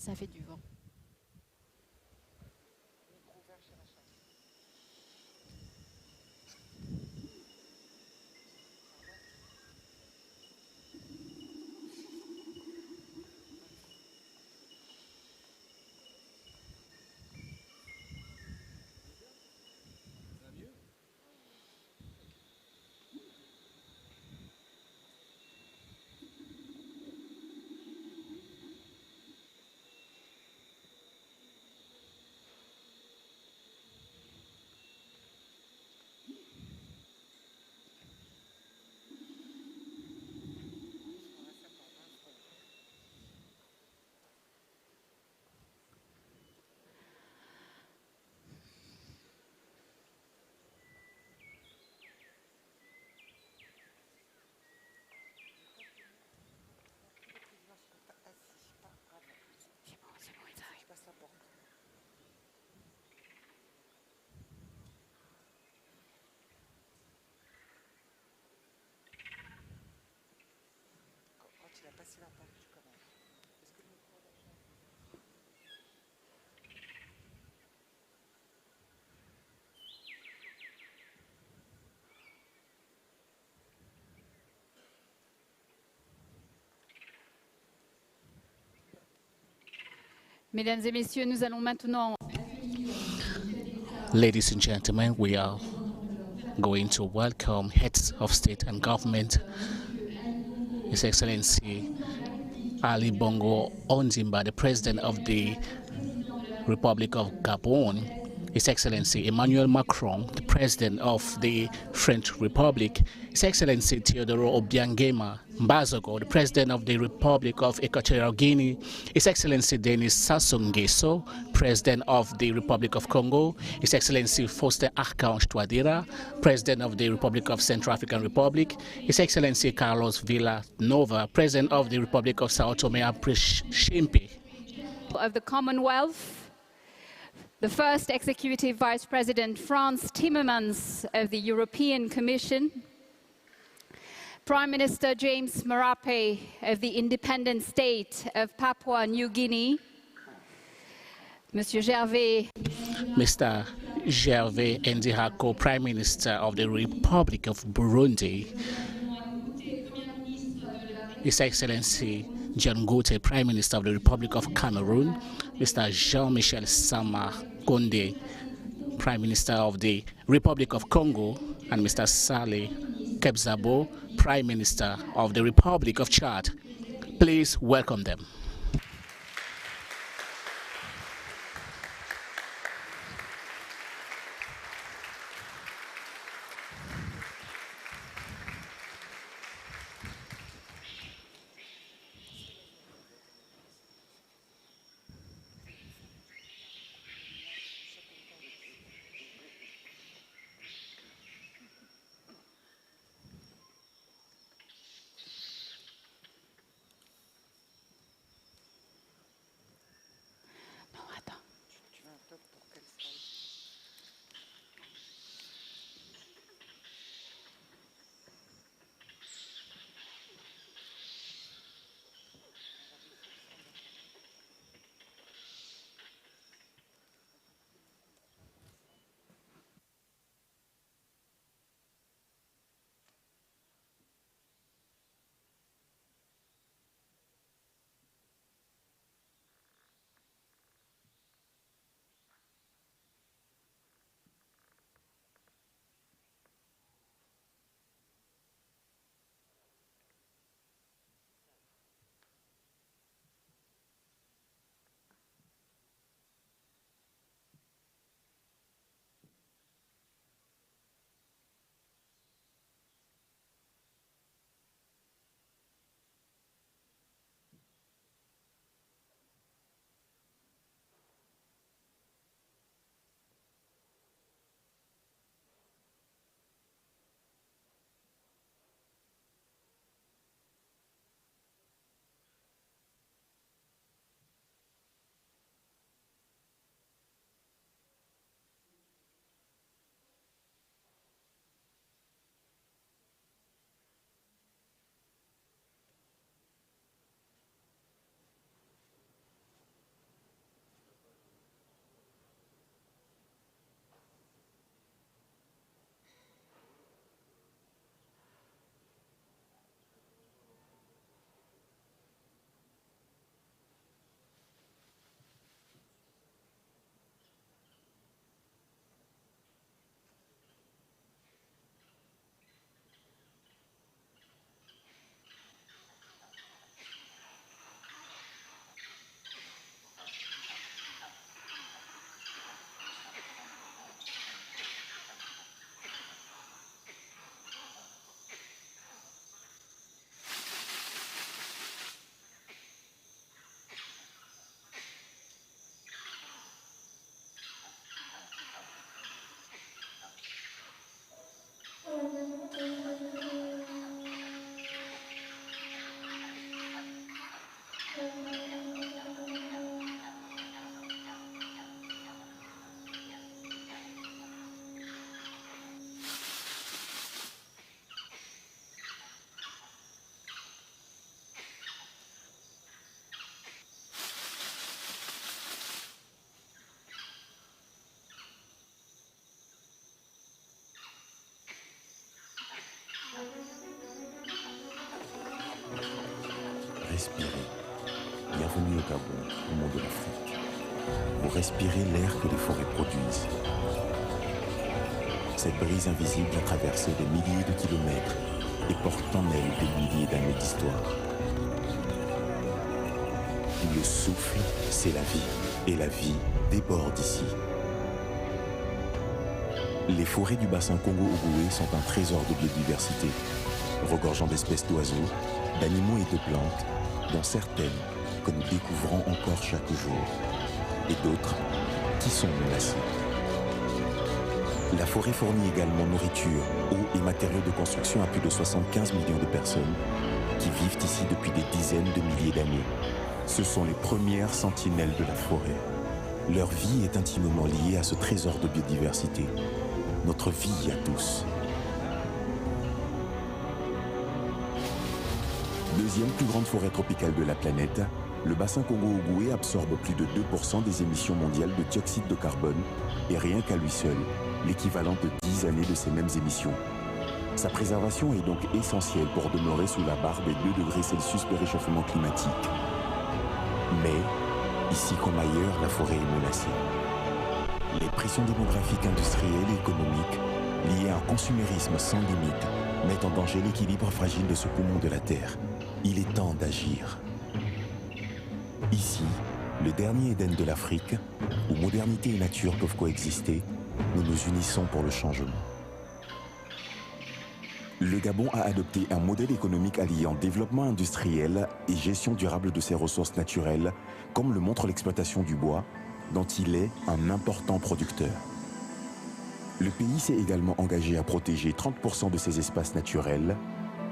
ça fait du vent. Mesdames et messieurs, nous allons maintenant... Ladies and gentlemen, we are going to welcome heads of state and government, His Excellency Ali Bongo Ondimba, the President of the Republic of Gabon, His Excellency Emmanuel Macron, the President of the French Republic, His Excellency Teodoro Obiangema Mbazogo, the President of the Republic of Equatorial Guinea, His Excellency Denis Sassou Nguesso, President of the Republic of Congo, His Excellency Faustin Archange Touadéra, President of the Republic of Central African Republic, His Excellency Carlos Villanova, President of the Republic of Sao Tome and Principe. Of the Commonwealth, the first Executive Vice President Frans Timmermans of the European Commission, Prime Minister James Marape of the independent state of Papua New Guinea, Mr. Gervais Ndihako, Prime Minister of the Republic of Burundi, His Excellency John Gote, Prime Minister of the Republic of Cameroon, Mr. Jean-Michel Sama Konde, Prime Minister of the Republic of Congo, and Mr. Saleh Kebzabo, Prime Minister of the Republic of Chad. Please welcome them. Bienvenue au Gabon, au monde de l'Afrique. Vous respirez l'air que les forêts produisent. Cette brise invisible a traversé des milliers de kilomètres et porte en elle des milliers d'années d'histoire. Le souffle, c'est la vie, et la vie déborde ici. Les forêts du bassin Congo-Ogooué sont un trésor de biodiversité, regorgeant d'espèces d'oiseaux, d'animaux et de plantes, dont certaines que nous découvrons encore chaque jour, et d'autres qui sont menacées. La forêt fournit également nourriture, eau et matériaux de construction à plus de 75 millions de personnes qui vivent ici depuis des dizaines de milliers d'années. Ce sont les premières sentinelles de la forêt. Leur vie est intimement liée à ce trésor de biodiversité, notre vie à tous. Deuxième plus grande forêt tropicale de la planète, le bassin Congo-Ogooué absorbe plus de 2% des émissions mondiales de dioxyde de carbone et rien qu'à lui seul, l'équivalent de 10 années de ces mêmes émissions. Sa préservation est donc essentielle pour demeurer sous la barre des 2 degrés Celsius de réchauffement climatique. Mais, ici comme ailleurs, la forêt est menacée. Les pressions démographiques, industrielles et économiques, liées à un consumérisme sans limite, mettent en danger l'équilibre fragile de ce poumon de la Terre. Il est temps d'agir. Ici, le dernier Éden de l'Afrique, où modernité et nature peuvent coexister, nous nous unissons pour le changement. Le Gabon a adopté un modèle économique alliant développement industriel et gestion durable de ses ressources naturelles, comme le montre l'exploitation du bois, dont il est un important producteur. Le pays s'est également engagé à protéger 30% de ses espaces naturels,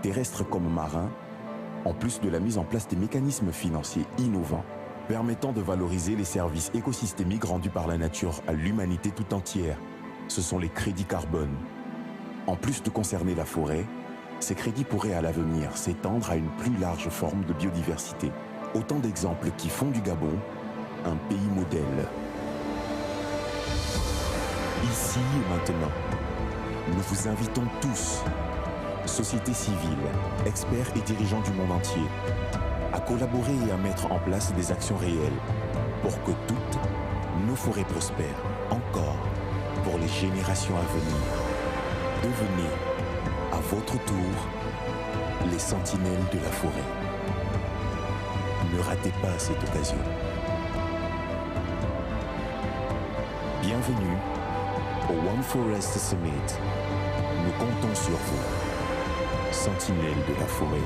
terrestres comme marins, en plus de la mise en place des mécanismes financiers innovants permettant de valoriser les services écosystémiques rendus par la nature à l'humanité tout entière. Ce sont les crédits carbone. En plus de concerner la forêt, ces crédits pourraient à l'avenir s'étendre à une plus large forme de biodiversité. Autant d'exemples qui font du Gabon un pays modèle. Ici et maintenant, nous vous invitons tous, société civile, experts et dirigeants du monde entier, à collaborer et à mettre en place des actions réelles pour que toutes nos forêts prospèrent encore pour les générations à venir. Devenez, à votre tour, les sentinelles de la forêt. Ne ratez pas cette occasion. Bienvenue au One Forest Summit. Nous comptons sur vous, sentinelles de la forêt.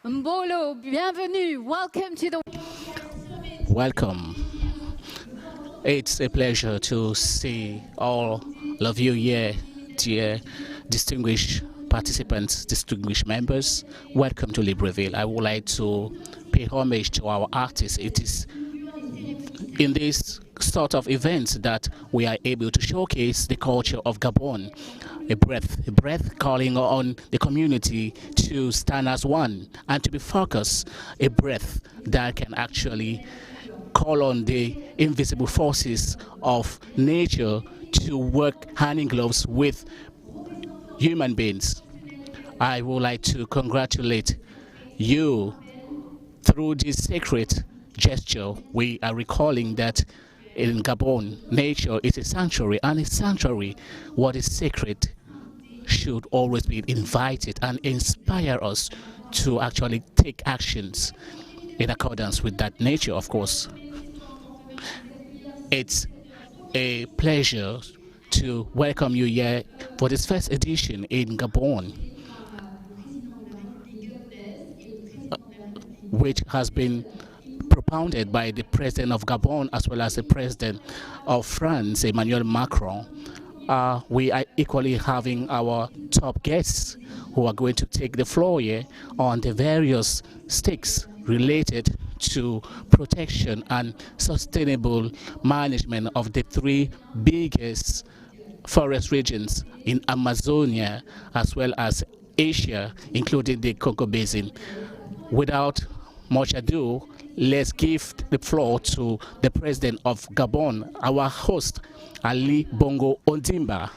Mbolo, bienvenue. Welcome to the... Welcome. It's a pleasure to see all of you here, dear distinguished participants, distinguished members. Welcome to Libreville. I would like to pay homage to our artists. It is in this sort of events that we are able to showcase the culture of Gabon. A breath calling on the community to stand as one and to be focused, a breath that can actually call on the invisible forces of nature to work hand in gloves with human beings. I would like to congratulate you through this sacred gesture. We are recalling that in Gabon, nature is a sanctuary, and a sanctuary, what is sacred, should always be invited and inspire us to actually take actions in accordance with that nature, of course. It's a pleasure to welcome you here for this first edition in Gabon, which has been propounded by the President of Gabon as well as the President of France, Emmanuel Macron. We are equally having our top guests who are going to take the floor here on the various stakes related to protection and sustainable management of the three biggest forest regions in Amazonia as well as Asia, including the Congo Basin. Without much ado, let's give the floor to the President of Gabon, our host, Ali Bongo Ondimba.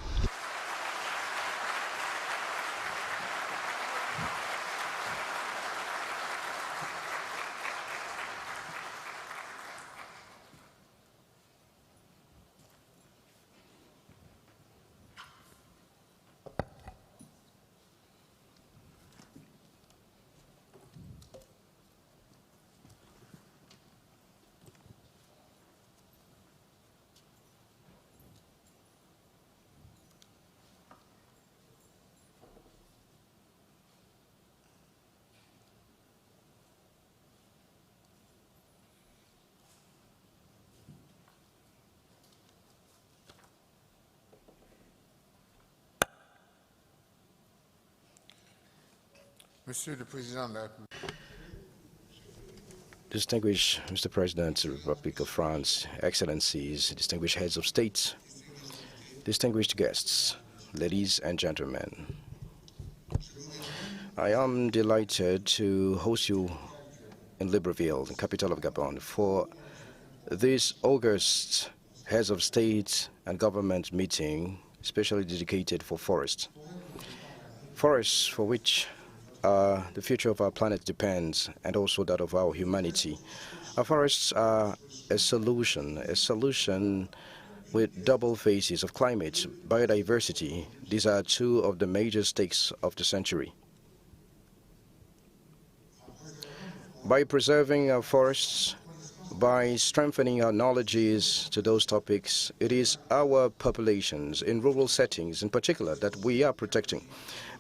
Monsieur le Président de la République. Distinguished Mr. President of the Republic of France, Excellencies, distinguished heads of state, distinguished guests, ladies and gentlemen. I am delighted to host you in Libreville, the capital of Gabon, for this August Heads of State and Government meeting, specially dedicated for forests. Forests for which the future of our planet depends, and also that of our humanity. Our forests are a solution with double faces of climate, biodiversity. These are two of the major stakes of the century. By preserving our forests, by strengthening our knowledges to those topics, it is our populations in rural settings in particular that we are protecting,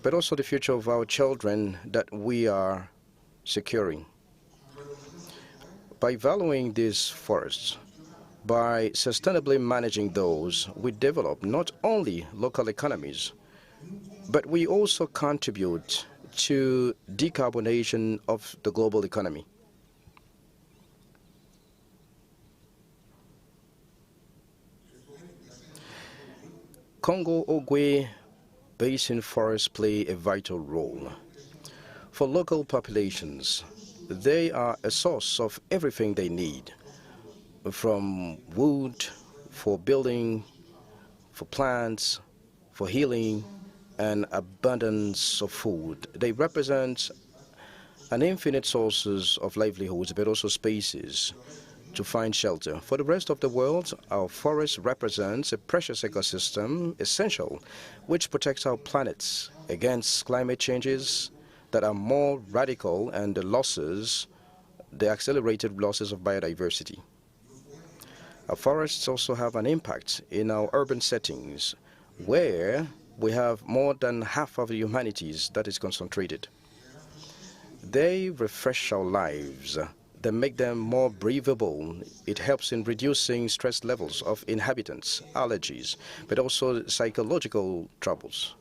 but also the future of our children that we are securing. By valuing these forests, by sustainably managing those, we develop not only local economies, but we also contribute to decarbonation of the global economy. Congo-Ogwe Basin forests play a vital role. For local populations, they are a source of everything they need, from wood for building, for plants, for healing, and abundance of food. They represent an infinite sources of livelihoods, but also spaces to find shelter. For the rest of the world, our forest represents a precious ecosystem, essential, which protects our planets against climate changes that are more radical and the accelerated losses of biodiversity. Our forests also have an impact in our urban settings, where we have more than half of the humanities that is concentrated. They refresh our lives. They make them more breathable. It helps in reducing stress levels of inhabitants, allergies, but also psychological troubles.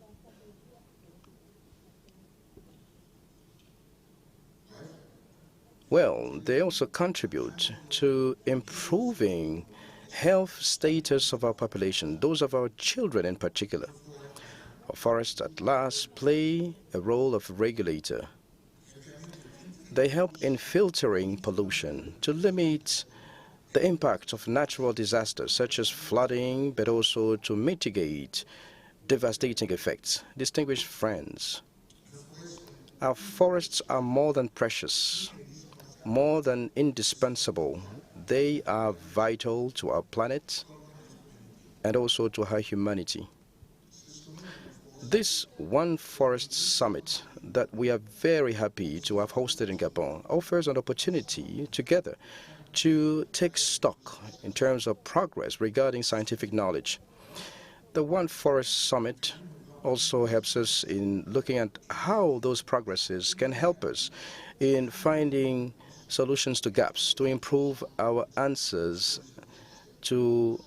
Well, they also contribute to improving health status of our population, those of our children in particular. Our forests at last play a role of regulator. They help in filtering pollution to limit the impact of natural disasters such as flooding, but also to mitigate devastating effects. Distinguished friends, our forests are more than precious, more than indispensable. They are vital to our planet and also to our humanity. This One Forest Summit that we are very happy to have hosted in Gabon offers an opportunity together to take stock in terms of progress regarding scientific knowledge. The One Forest Summit also helps us in looking at how those progresses can help us in finding solutions to gaps, to improve our answers to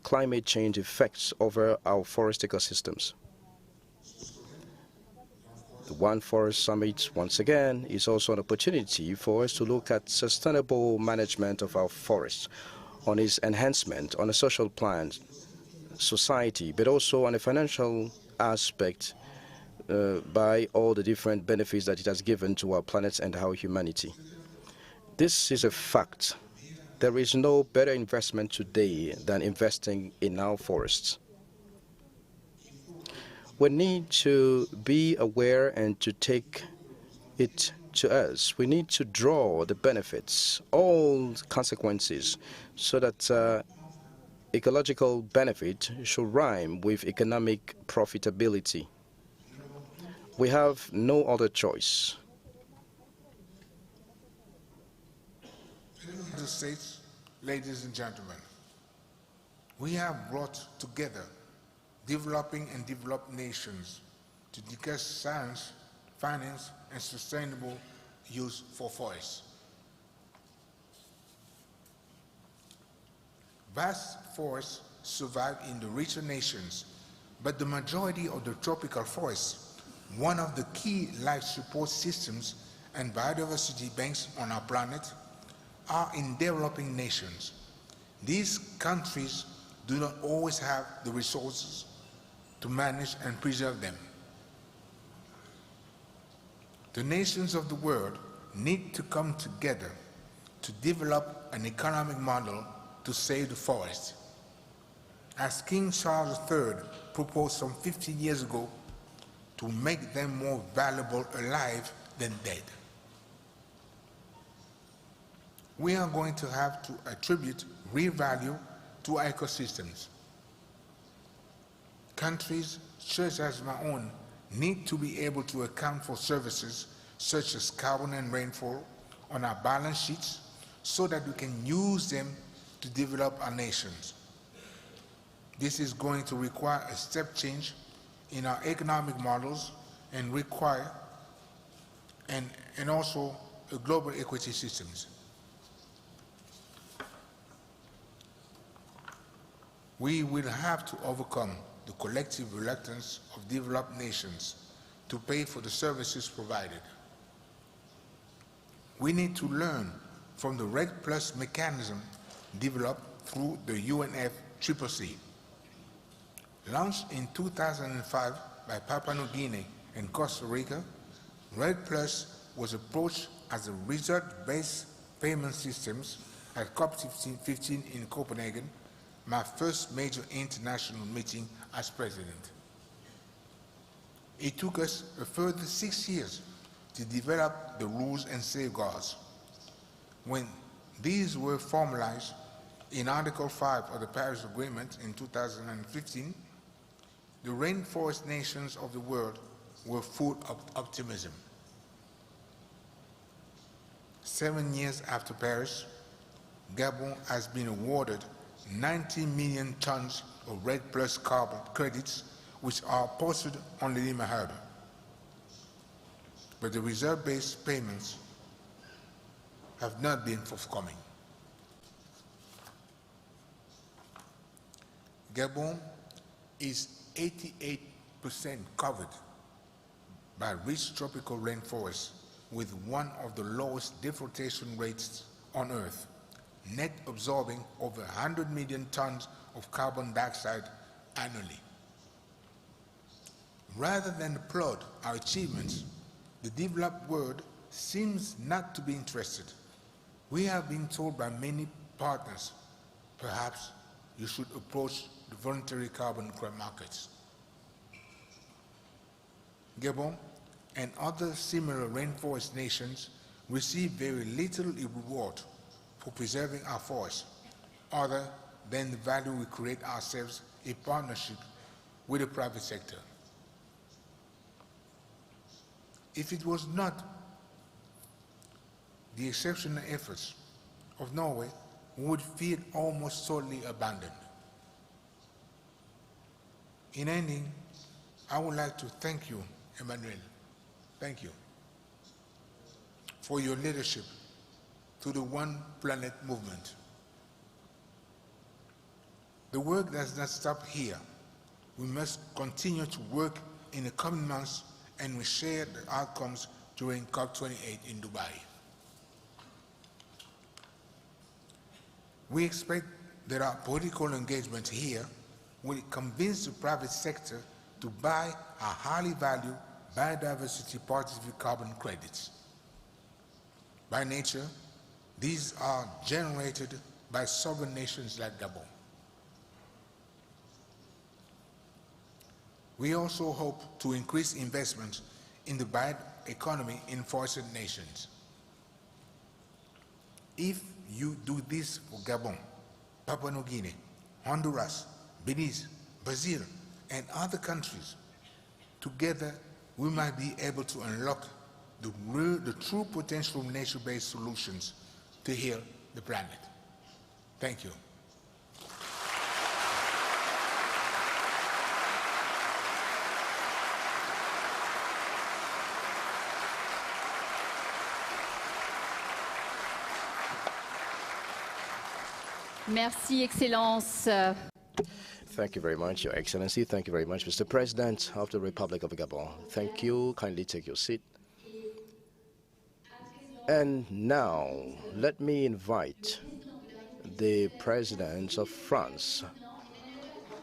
climate change effects over our forest ecosystems. The One Forest Summit, once again, is also an opportunity for us to look at sustainable management of our forests, on its enhancement, on a social plan, society, but also on a financial aspect by all the different benefits that it has given to our planet and our humanity. This is a fact. There is no better investment today than investing in our forests. We need to be aware and to take it to us. We need to draw the benefits, all consequences, so that ecological benefit should rhyme with economic profitability. We have no other choice. United States, ladies and gentlemen, we have brought together developing and developed nations to discuss science, finance, and sustainable use for forests. Vast forests survive in the richer nations, but the majority of the tropical forests, one of the key life support systems and biodiversity banks on our planet, are in developing nations. These countries do not always have the resources to manage and preserve them. The nations of the world need to come together to develop an economic model to save the forest. As King Charles III proposed some 50 years ago, to make them more valuable alive than dead. We are going to have to attribute real value to our ecosystems. Countries such as my own need to be able to account for services such as carbon and rainfall on our balance sheets so that we can use them to develop our nations. This is going to require a step change in our economic models and require and also a global equity systems. We will have to overcome the collective reluctance of developed nations to pay for the services provided. We need to learn from the RED Plus mechanism developed through the UNFCCC. Launched in 2005 by Papua New Guinea and Costa Rica, RED Plus was approached as a result-based payment systems at COP15 in Copenhagen, my first major international meeting as president. It took us a further 6 years to develop the rules and safeguards. When these were formalized in Article 5 of the Paris Agreement in 2015, the rainforest nations of the world were full of optimism. 7 years after Paris, Gabon has been awarded 90 million tons of RED Plus carbon credits, which are posted on the Lima Harbor. But the reserve-based payments have not been forthcoming. Gabon is 88% covered by rich tropical rainforests with one of the lowest deforestation rates on Earth, net absorbing over 100 million tons of carbon dioxide annually. Rather than applaud our achievements, the developed world seems not to be interested. We have been told by many partners, perhaps you should approach the voluntary carbon credit markets. Gabon and other similar rainforest nations receive very little reward for preserving our forests, other than the value we create ourselves in partnership with the private sector. If it was not the exceptional efforts of Norway, we would feel almost totally abandoned. In ending, I would like to thank you, Emmanuel. Thank you for your leadership to the One Planet movement. The work does not stop here. We must continue to work in the coming months and we shared the outcomes during COP28 in Dubai. We expect that our political engagement here will convince the private sector to buy our highly valued biodiversity positive carbon credits. By nature, these are generated by sovereign nations like Gabon. We also hope to increase investment in the bioeconomy in forested nations. If you do this for Gabon, Papua New Guinea, Honduras, Belize, Brazil, and other countries, together we might be able to unlock the true potential of nature-based solutions to heal the planet. Thank you. Merci, Excellence. Thank you very much, Your Excellency. Thank you very much, Mr. President of the Republic of Gabon. Thank you. Kindly take your seat. And now, let me invite the President of France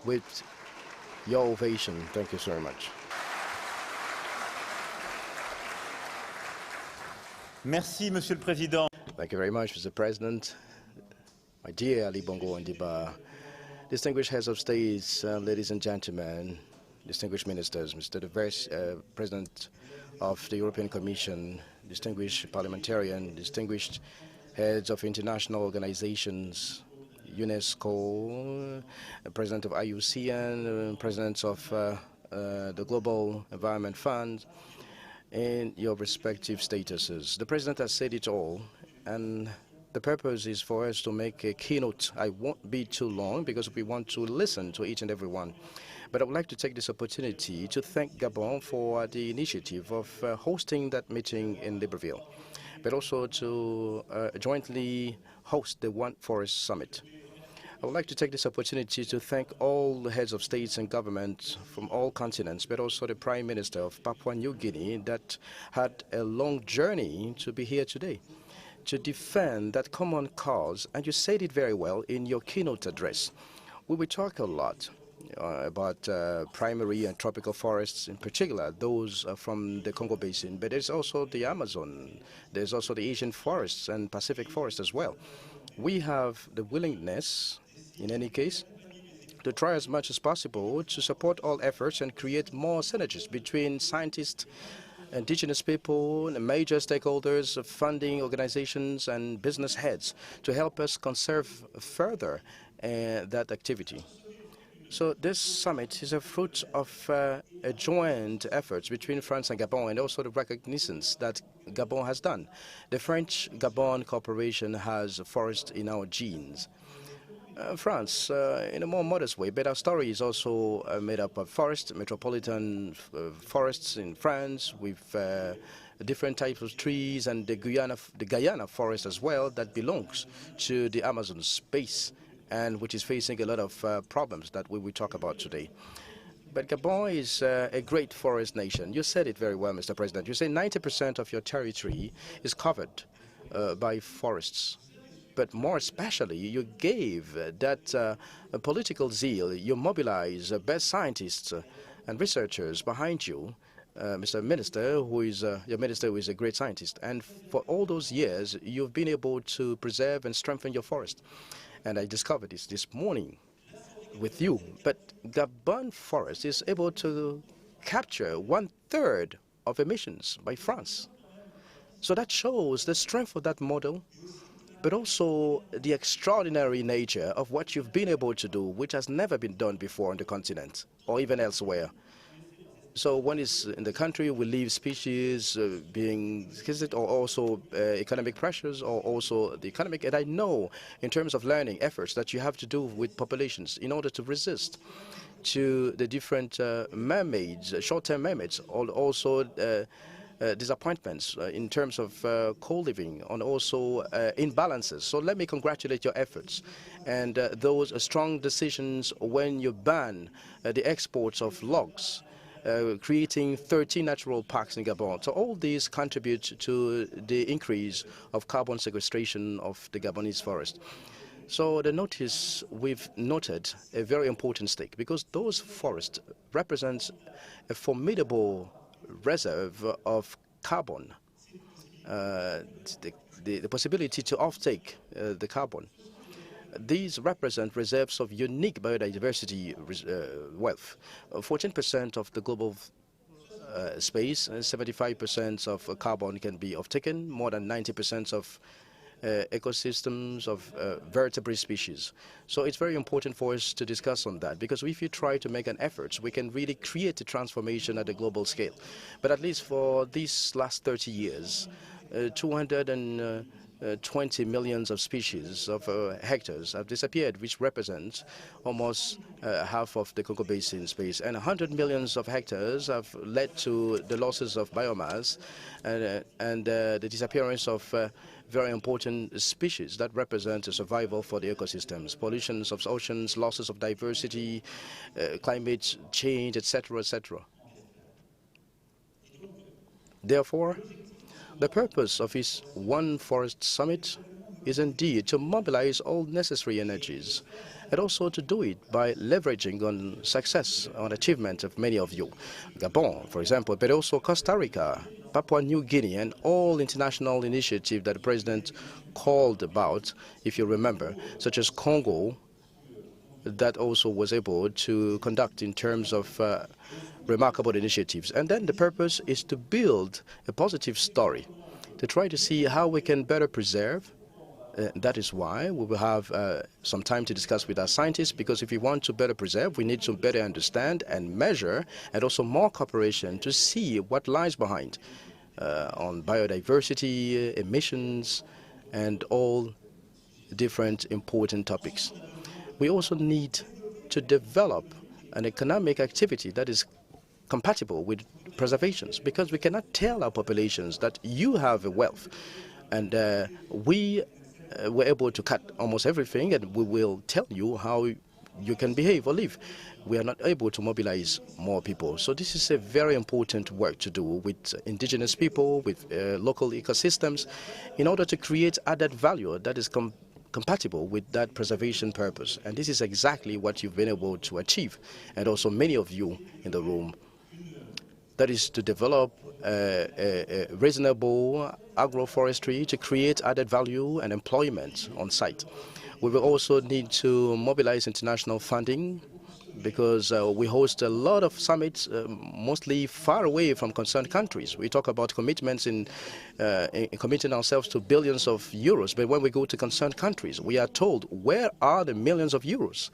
with your ovation. Thank you so very much. Merci, Monsieur le Président. Thank you very much, Mr. President. My dear Ali Bongo Ondimba, distinguished heads of states, ladies and gentlemen, distinguished ministers, Mr. the Vice President of the European Commission, distinguished parliamentarian, distinguished heads of international organizations, UNESCO, President of IUCN, Presidents of the Global Environment Fund, in your respective statuses. The President has said it all, and the purpose is for us to make a keynote. I won't be too long because we want to listen to each and every one. But I would like to take this opportunity to thank Gabon for the initiative of hosting that meeting in Libreville, but also to jointly host the One Forest Summit. I would like to take this opportunity to thank all the heads of states and government from all continents, but also the Prime Minister of Papua New Guinea that had a long journey to be here today, to defend that common cause, and you said it very well in your keynote address. We will talk a lot about primary and tropical forests, in particular those from the Congo Basin, but there's also the Amazon, there's also the Asian forests and Pacific forests as well. We have the willingness, in any case, to try as much as possible to support all efforts and create more synergies between scientists, indigenous people, and major stakeholders, funding organizations, and business heads to help us conserve further that activity. So this summit is a fruit of a joint efforts between France and Gabon, and also the recognitions that Gabon has done. The French-Gabon cooperation has forest in our genes. France, in a more modest way, but our story is also made up of forests, metropolitan forests in France, with different types of trees, and the Guyana forest as well, that belongs to the Amazon space, and which is facing a lot of problems that we will talk about today. But Gabon is a great forest nation. You said it very well, Mr. President. You say 90% of your territory is covered by forests. But more especially, you gave that political zeal. You mobilize best scientists and researchers behind you, Mr. Minister, your minister who is a great scientist. And for all those years, you've been able to preserve and strengthen your forest. And I discovered this morning with you. But Gabon forest is able to capture 1/3 of emissions by France. So that shows the strength of that model, but also the extraordinary nature of what you've been able to do, which has never been done before on the continent or even elsewhere. So when it's in the country, we leave species being visited, or also economic pressures, or also the economic. And I know in terms of learning efforts that you have to do with populations in order to resist to the different mermaids, short-term mermaids, also disappointments in terms of co-living, and also imbalances. So let me congratulate your efforts and those strong decisions when you ban the exports of logs creating 13 natural parks in Gabon. So all these contribute to the increase of carbon sequestration of the Gabonese forest. So the notice, we've noted a very important stake because those forests represent a formidable reserve of carbon, the possibility to offtake the carbon. These represent reserves of unique biodiversity wealth. 14% of the global space, 75% of carbon can be offtaken, more than 90% of ecosystems of vertebrate species. So it's very important for us to discuss on that, because if you try to make an effort, we can really create a transformation at a global scale. But at least for these last 30 years, 220 millions of species of hectares have disappeared, which represents almost half of the Congo Basin space. And 100 millions of hectares have led to the losses of biomass and the disappearance of very important species that represent a survival for the ecosystems, pollutions of oceans, losses of diversity, climate change, etc., etc. Therefore, the purpose of this One Forest Summit is indeed to mobilize all necessary energies, and also to do it by leveraging on success, on achievement of many of you. Gabon, for example, but also Costa Rica, Papua New Guinea, and all international initiatives that the President called about, if you remember, such as Congo, that also was able to conduct in terms of remarkable initiatives. And then the purpose is to build a positive story, to try to see how we can better preserve. That is why we will have some time to discuss with our scientists, because if we want to better preserve, we need to better understand and measure, and also more cooperation to see what lies behind on biodiversity, emissions, and all different important topics. We also need to develop an economic activity that is compatible with preservations, because we cannot tell our populations that you have a wealth and we were able to cut almost everything and we will tell you how you can behave or live. We are not able to mobilize more people. So this is a very important work to do with indigenous people, with local ecosystems, in order to create added value that is compatible with that preservation purpose. And this is exactly what you've been able to achieve, and also many of you in the room. That is to develop a reasonable agroforestry to create added value and employment on site. We will also need to mobilize international funding, because we host a lot of summits, mostly far away from concerned countries. We talk about commitments in committing ourselves to billions of euros, but when we go to concerned countries, we are told, where are the millions of euros?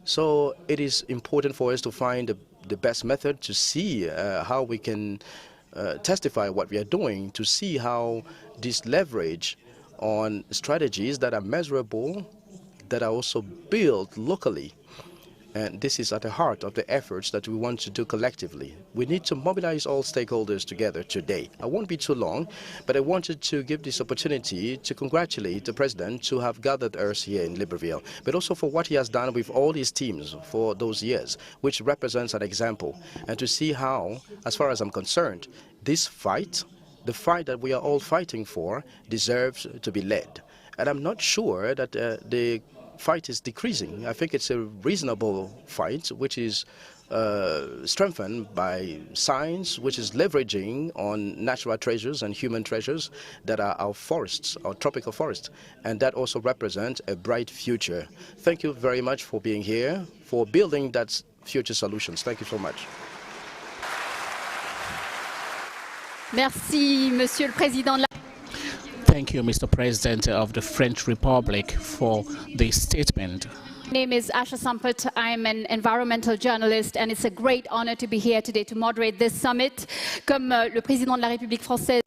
So it is important for us to find the best method to see how we can testify what we are doing, to see how this leverage on strategies that are measurable, that are also built locally. And this is at the heart of the efforts that we want to do collectively. We need to mobilize all stakeholders together today. I won't be too long, but I wanted to give this opportunity to congratulate the President to have gathered us here in Libreville, but also for what he has done with all his teams for those years, which represents an example. And to see how, as far as I'm concerned, this fight, the fight that we are all fighting for, deserves to be led. And I'm not sure that the fight is decreasing. I think it's a reasonable fight, which is strengthened by science, which is leveraging on natural treasures and human treasures that are our forests, our tropical forests, and that also represents a bright future. Thank you very much for being here, for building that future solutions. Thank you so much. Merci, Monsieur le Président. Thank you, Mr. President of the French Republic, for this statement. My name is Asha Sampath. I'm an environmental journalist, and it's a great honor to be here today to moderate this summit. Comme le président de la République française.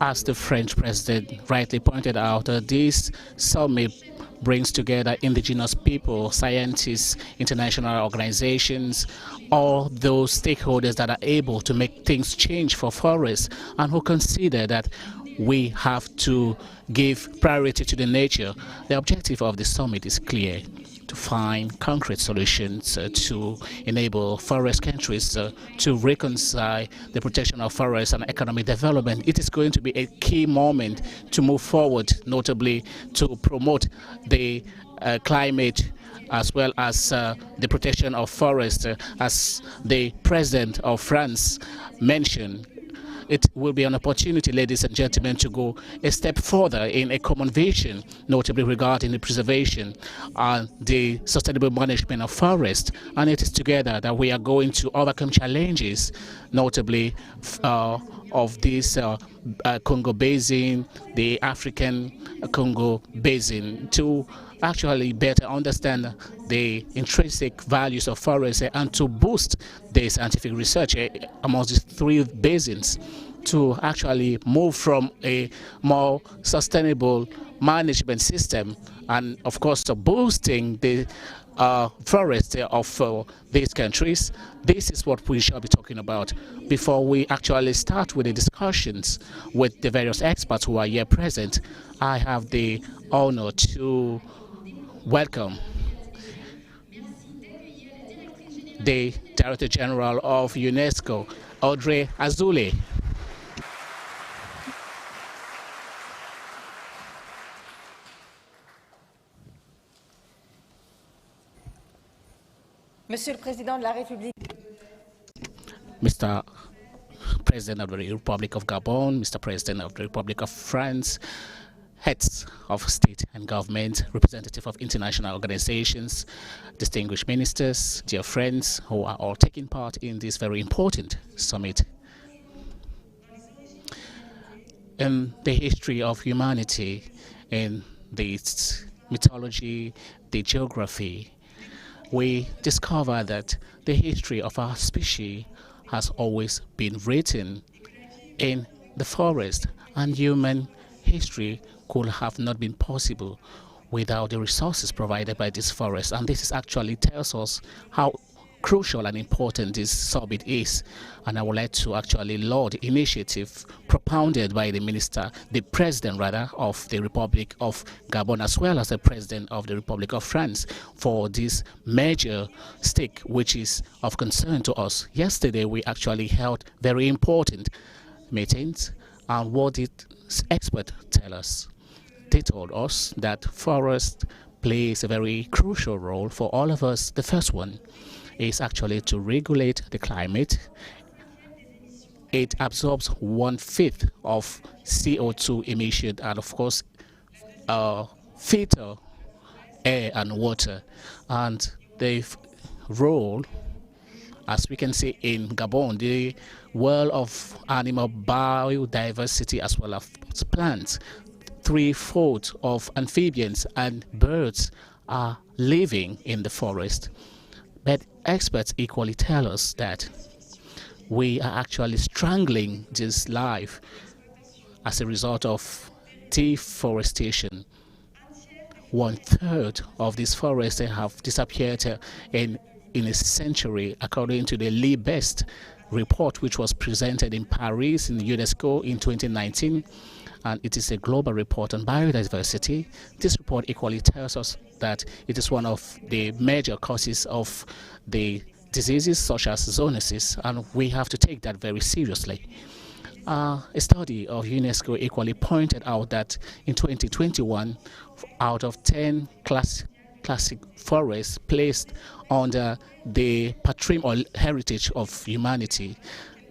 As the French president rightly pointed out, this summit brings together indigenous people, scientists, international organizations, all those stakeholders that are able to make things change for forests and who consider that we have to give priority to the nature. The objective of the summit is clear: to find concrete solutions to enable forest countries to reconcile the protection of forests and economic development. It is going to be a key moment to move forward, notably to promote the climate as well as the protection of forests, as the President of France mentioned. It will be an opportunity, ladies and gentlemen, to go a step further in a common vision, notably regarding the preservation and the sustainable management of forests. And it is together that we are going to overcome challenges, notably of this Congo Basin, the African Congo Basin, to actually better understand the intrinsic values of forests and to boost the scientific research amongst these three basins, to actually move from a more sustainable management system and, of course, boosting the forests of these countries. This is what we shall be talking about before we actually start with the discussions with the various experts who are here present. I have the honor to welcome the Director General of UNESCO, Audrey Azoulay. Monsieur le Président de la République. Mr. President of the Republic of Gabon, Mr. President of the Republic of France, heads of state and government, representatives of international organizations, distinguished ministers, dear friends who are all taking part in this very important summit. In the history of humanity, in the mythology, the geography, we discover that the history of our species has always been written in the forest, and human history could have not been possible without the resources provided by this forest. And this actually tells us how crucial and important this summit is. And I would like to actually laud the initiative propounded by the president of the Republic of Gabon, as well as the president of the Republic of France, for this major stake which is of concern to us. Yesterday we actually held very important meetings, and what did experts tell us? They told us that forest plays a very crucial role for all of us. The first one is actually to regulate the climate. It absorbs 1/5 of CO2 emission and, of course, filter air and water. And the role, as we can see in Gabon, the world of animal biodiversity as well as plants, 3/4 of amphibians and birds are living in the forest. But experts equally tell us that we are actually strangling this life as a result of deforestation. 1/3 of these forests have disappeared in a century, according to the Lee Best report, which was presented in Paris in UNESCO in 2019. And it is a global report on biodiversity. This report equally tells us that it is one of the major causes of the diseases such as zoonosis, and we have to take that very seriously. A study of UNESCO equally pointed out that in 2021, out of 10 classic forests placed under the patrimony or heritage of humanity,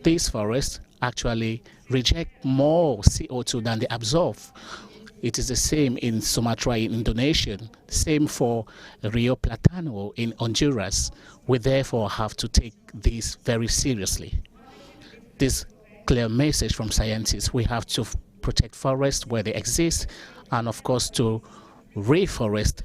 these forests actually reject more CO2 than they absorb. It is the same in Sumatra in Indonesia, same for Rio Platano in Honduras. We therefore have to take this very seriously. This clear message from scientists: we have to protect forests where they exist, and of course to reforest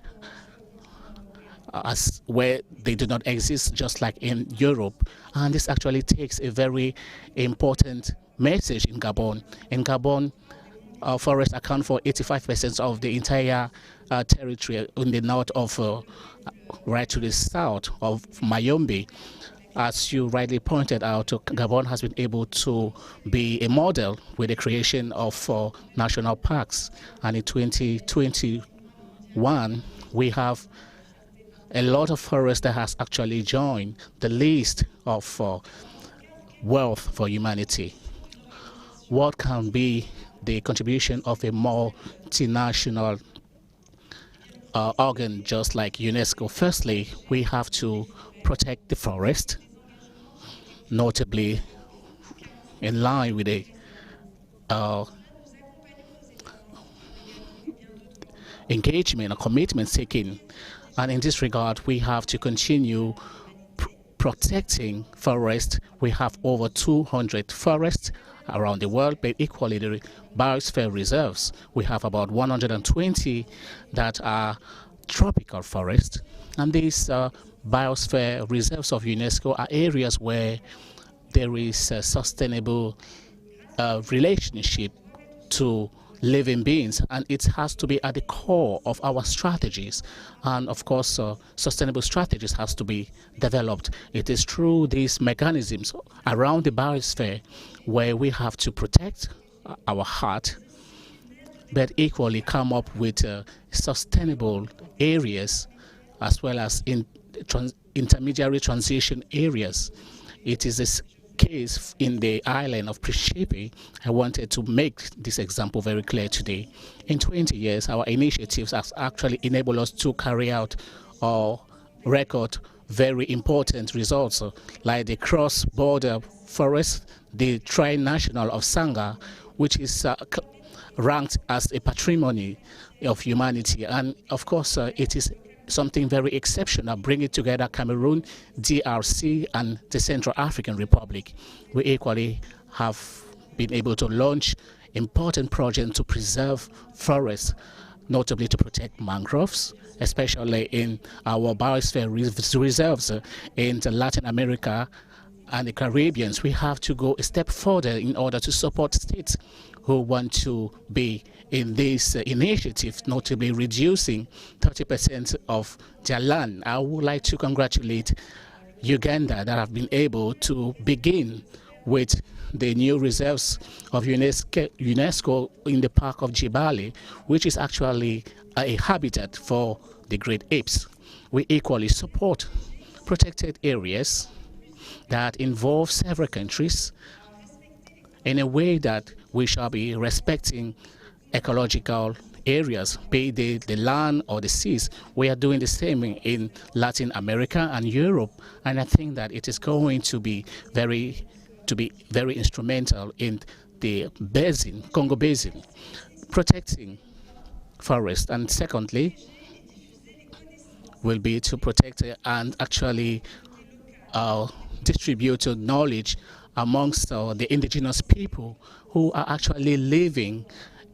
as where they do not exist, just like in Europe. And this actually takes a very important message in Gabon. In Gabon, forests account for 85% of the entire territory in the north of, right to the south of Mayombe. As you rightly pointed out, Gabon has been able to be a model with the creation of national parks. And in 2021, we have a lot of forests that has actually joined the list of wealth for humanity. What can be the contribution of a multinational organ just like UNESCO? Firstly, we have to protect the forest, notably in line with the engagement or commitment taken. And in this regard, we have to continue protecting forests. We have over 200 forests around the world, but equally the biosphere reserves. We have about 120 that are tropical forests. And these biosphere reserves of UNESCO are areas where there is a sustainable relationship to living beings, and it has to be at the core of our strategies. And of course, sustainable strategies has to be developed. It is through these mechanisms around the biosphere where we have to protect our heart, but equally come up with sustainable areas as well as intermediary transition areas. It is this case in the island of Principe. I wanted to make this example very clear today. In 20 years, our initiatives have actually enabled us to carry out or record very important results, like the cross-border forest, the tri-national of Sangha, which is ranked as a patrimony of humanity. And of course, it is something very exceptional, bringing together Cameroon, DRC, and the Central African Republic. We equally have been able to launch important projects to preserve forests, notably to protect mangroves, especially in our biosphere reserves in Latin America and the Caribbean. We have to go a step further in order to support states who want to be in this initiative, notably reducing 30% of their land. I would like to congratulate Uganda that have been able to begin with the new reserves of UNESCO in the park of Jibali, which is actually a habitat for the great apes. We equally support protected areas that involve several countries in a way that we shall be respecting ecological areas, be they the land or the seas. We are doing the same in Latin America and Europe, and I think that it is going to be very instrumental in the basin, Congo basin, protecting forest. And secondly, will be to protect and actually distribute knowledge amongst the indigenous people who are actually living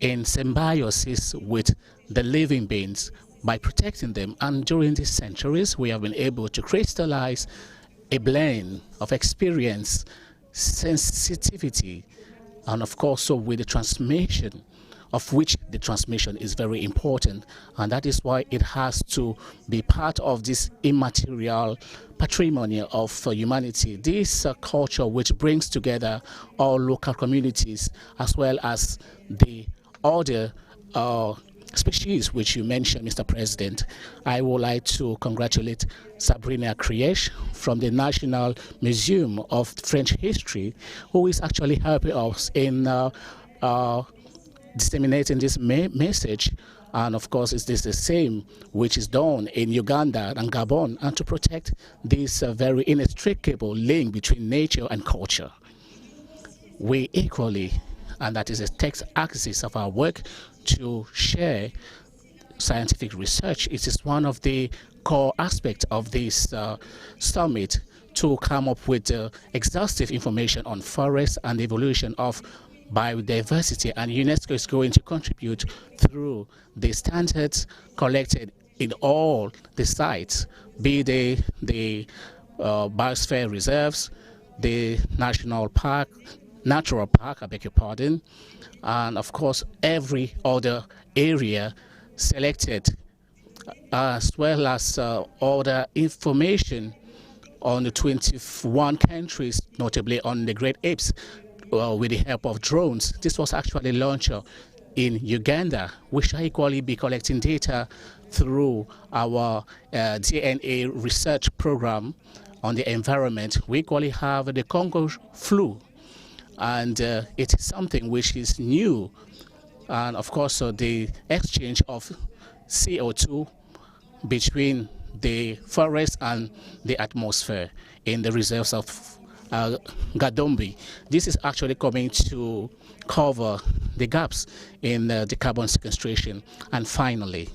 in symbiosis with the living beings by protecting them. And during these centuries, we have been able to crystallize a blend of experience, sensitivity, and of course, so with the transmission, of which the transmission is very important. And that is why it has to be part of this immaterial patrimony of humanity, this culture which brings together all local communities as well as the other species which you mentioned, Mr. President. I would like to congratulate Sabrina Kriech from the National Museum of French History, who is actually helping us in disseminating this message. And of course, it's the same which is done in Uganda and Gabon, and to protect this very inextricable link between nature and culture. We equally, and that is the text axis of our work, to share scientific research. It is one of the core aspects of this summit, to come up with exhaustive information on forests and the evolution of biodiversity, and UNESCO is going to contribute through the standards collected in all the sites, be they the biosphere reserves, the national park, natural park, I beg your pardon, and of course every other area selected, as well as other information on the 21 countries, notably on the great apes, with the help of drones. This was actually launched in Uganda. We shall equally be collecting data through our DNA research program on the environment, we equally have the Congo flu. And it is something which is new. And of course, the exchange of CO2 between the forest and the atmosphere in the reserves of Gadombi. This is actually coming to cover the gaps in the carbon sequestration. And finally,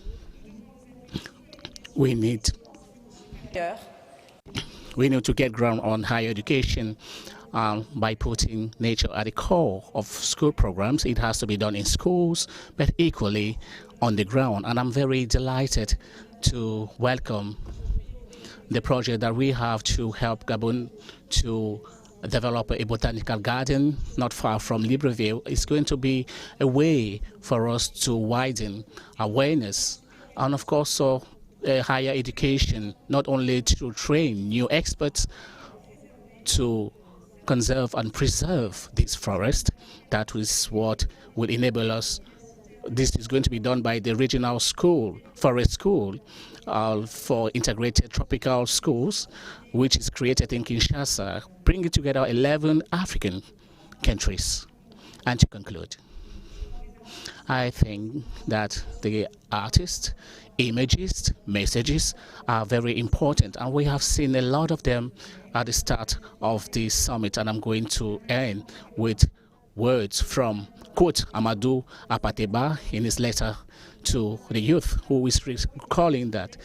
we need to get ground on higher education by putting nature at the core of school programs. It has to be done in schools, but equally on the ground. And I'm very delighted to welcome the project that we have to help Gabon to develop a botanical garden not far from Libreville. It's going to be a way for us to widen awareness and, of course, higher education, not only to train new experts to conserve and preserve this forest. That is what will enable us. This is going to be done by the regional school, forest school, for integrated tropical schools, which is created in Kinshasa, bringing together 11 African countries. And to conclude, I think that the artists, images, messages are very important, and we have seen a lot of them at the start of the summit. And I'm going to end with words from, quote, Amadou Apateba in his letter to the youth, who is recalling that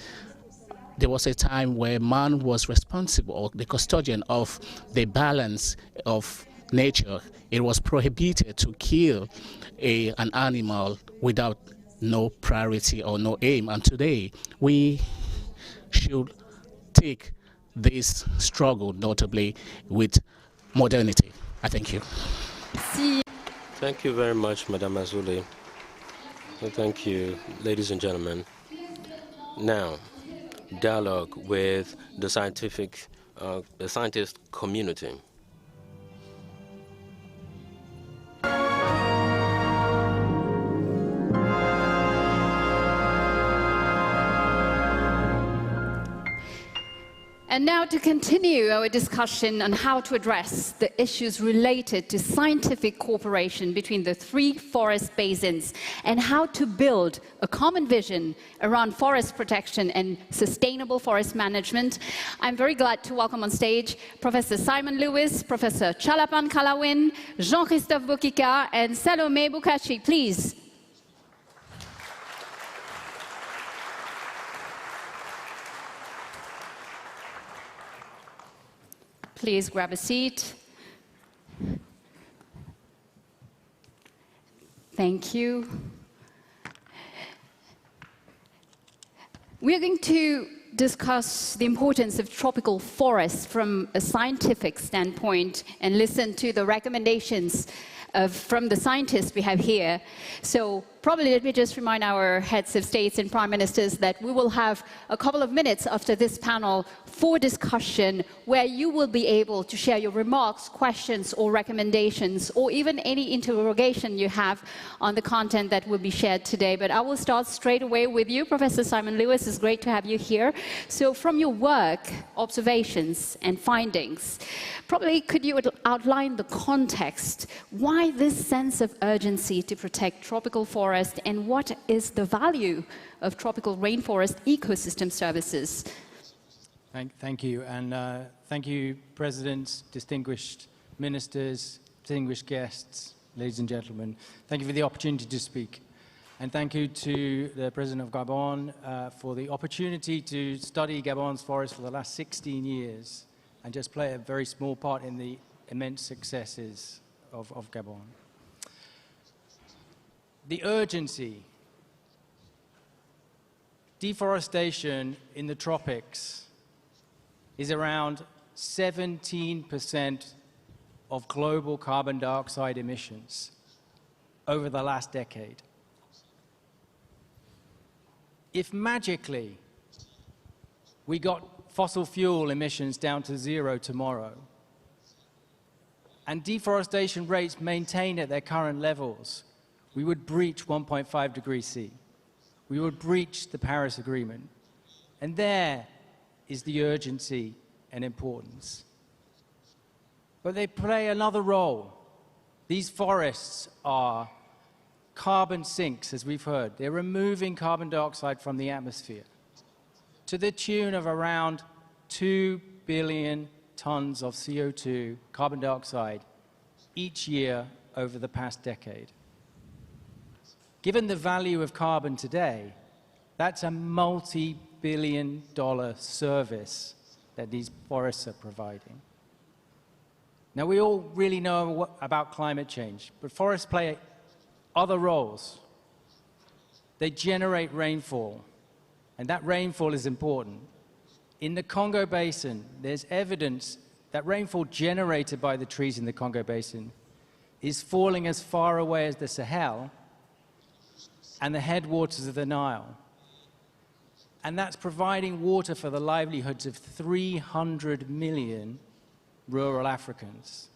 there was a time where man was responsible, or the custodian of the balance of nature. It was prohibited to kill an animal without no priority or no aim. And today we should take this struggle notably with modernity. I thank you. Thank you very much, Madame Azoulay. Thank you, ladies and gentlemen. Now, dialogue with the scientist community. And now to continue our discussion on how to address the issues related to scientific cooperation between the three forest basins and how to build a common vision around forest protection and sustainable forest management, I'm very glad to welcome on stage Professor Simon Lewis, Professor Chalapan Kaluwin, Jean-Christophe Bokika, and Salomé Bukachi. Please. Please grab a seat. Thank you. We're going to discuss the importance of tropical forests from a scientific standpoint and listen to the recommendations from the scientists we have here. So probably let me just remind our heads of states and prime ministers that we will have a couple of minutes after this panel for discussion where you will be able to share your remarks, questions, or recommendations, or even any interrogation you have on the content that will be shared today. But I will start straight away with you, Professor Simon Lewis. It's great to have you here. So from your work, observations, and findings, probably could you outline the context? Why this sense of urgency to protect tropical forests, and what is the value of tropical rainforest ecosystem services? Thank you, and thank you, Presidents, distinguished ministers, distinguished guests, ladies and gentlemen. Thank you for the opportunity to speak. And thank you to the President of Gabon for the opportunity to study Gabon's forest for the last 16 years and just play a very small part in the immense successes of Gabon. The urgency. Deforestation in the tropics is around 17% of global carbon dioxide emissions over the last decade. If magically we got fossil fuel emissions down to zero tomorrow, and deforestation rates maintained at their current levels, we would breach 1.5 degrees C. we would breach the Paris Agreement. And there is the urgency and importance. But they play another role. These forests are carbon sinks, as we've heard. They're removing carbon dioxide from the atmosphere to the tune of around 2 billion tons of CO2, carbon dioxide, each year over the past decade. Given the value of carbon today, that's a multi-billion-dollar service that these forests are providing. Now, we all really know about climate change, but forests play other roles. They generate rainfall, and that rainfall is important. In the Congo Basin, there's evidence that rainfall generated by the trees in the Congo Basin is falling as far away as the Sahel and the headwaters of the Nile. And that's providing water for the livelihoods of 300 million rural Africans.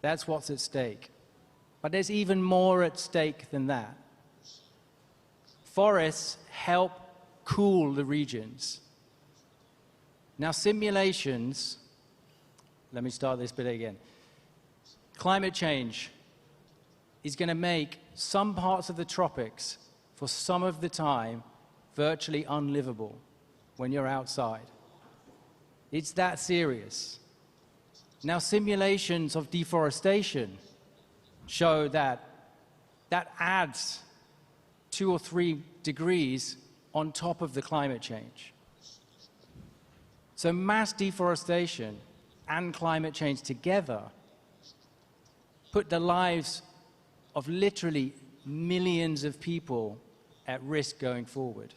That's what's at stake. But there's even more at stake than that. Forests help cool the regions. Now, simulations, let me start this bit again. Climate change is going to make some parts of the tropics, for some of the time, virtually unlivable when you're outside. It's that serious. Now, simulations of deforestation show that that adds 2 or 3 degrees on top of the climate change. So mass deforestation and climate change together put the lives of literally millions of people at risk going forward.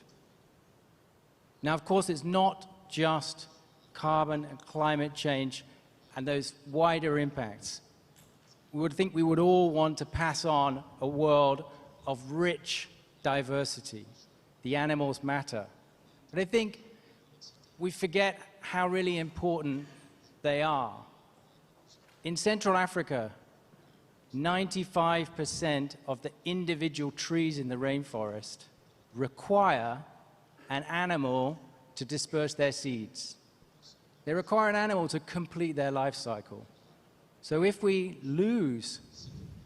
Now, of course, it's not just carbon and climate change and those wider impacts. We would all want to pass on a world of rich diversity. The animals matter. But I think we forget how really important they are. In Central Africa, 95% of the individual trees in the rainforest require an animal to disperse their seeds. They require an animal to complete their life cycle. So if we lose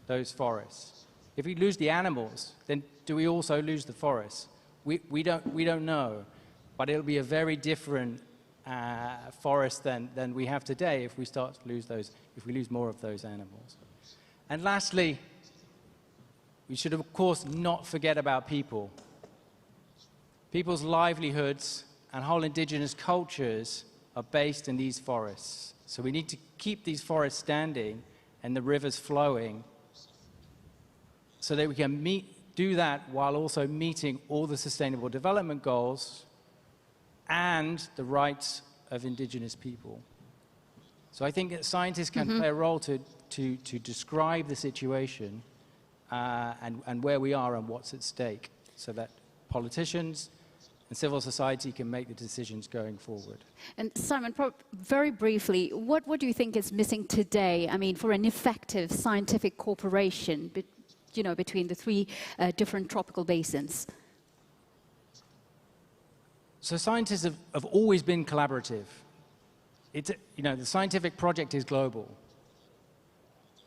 those forests, if we lose the animals, then do we also lose the forests? We don't know, but it'll be a very different forest than we have today if we start to lose those, if we lose more of those animals. And lastly, we should of course not forget about people. People's livelihoods and whole indigenous cultures are based in these forests. So we need to keep these forests standing and the rivers flowing so that we can do that while also meeting all the sustainable development goals and the rights of indigenous people. So I think that scientists can play a role to describe the situation and where we are and what's at stake so that politicians and civil society can make the decisions going forward. And Simon, very briefly, what do you think is missing today, I mean, for an effective scientific cooperation between the 3 different tropical basins? So scientists have always been collaborative. The scientific project is global.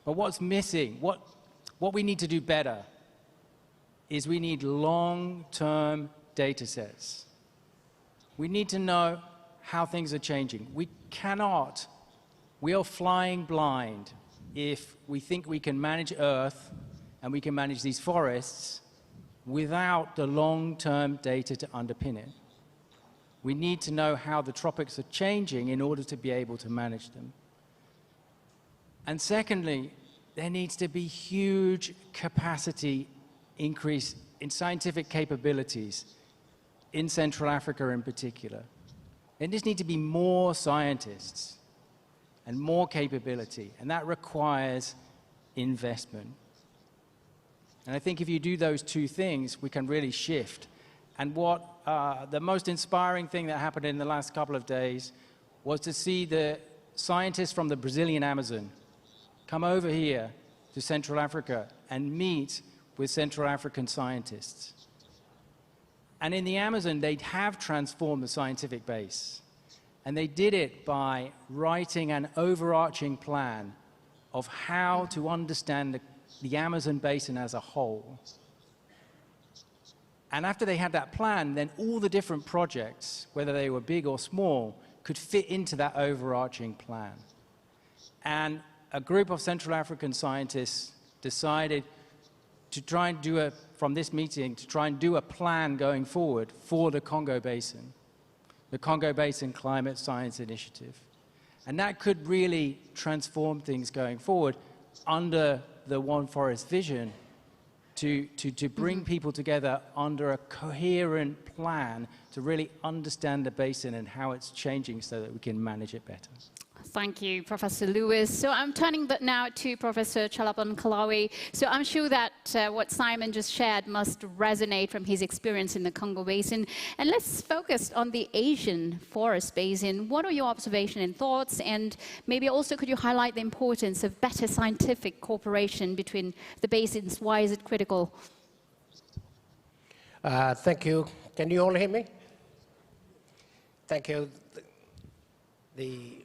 But what's missing, what we need to do better is we need long-term data sets. We need to know how things are changing. We are flying blind if we think we can manage Earth and we can manage these forests without the long-term data to underpin it. We need to know how the tropics are changing in order to be able to manage them. And secondly, there needs to be huge capacity increase in scientific capabilities in Central Africa in particular. There just need to be more scientists and more capability, and that requires investment. And I think if you do those 2 things, we can really shift. And what the most inspiring thing that happened in the last couple of days was to see the scientists from the Brazilian Amazon come over here to Central Africa and meet with Central African scientists. And in the Amazon, they have transformed the scientific base. And they did it by writing an overarching plan of how to understand the Amazon basin as a whole. And after they had that plan, then all the different projects, whether they were big or small, could fit into that overarching plan. And a group of Central African scientists decided to try and do from this meeting, to try and do a plan going forward for the Congo Basin, the Congo Basin Climate Science Initiative. And that could really transform things going forward under the One Forest vision to bring people together under a coherent plan to really understand the basin and how it's changing so that we can manage it better. Thank you, Professor Lewis. So I'm turning now to Professor Chalapan Kalawi. So I'm sure that what Simon just shared must resonate from his experience in the Congo Basin. And let's focus on the Asian forest basin. What are your observations and thoughts? And maybe also could you highlight the importance of better scientific cooperation between the basins? Why is it critical? Thank you. Can you all hear me? Thank you. The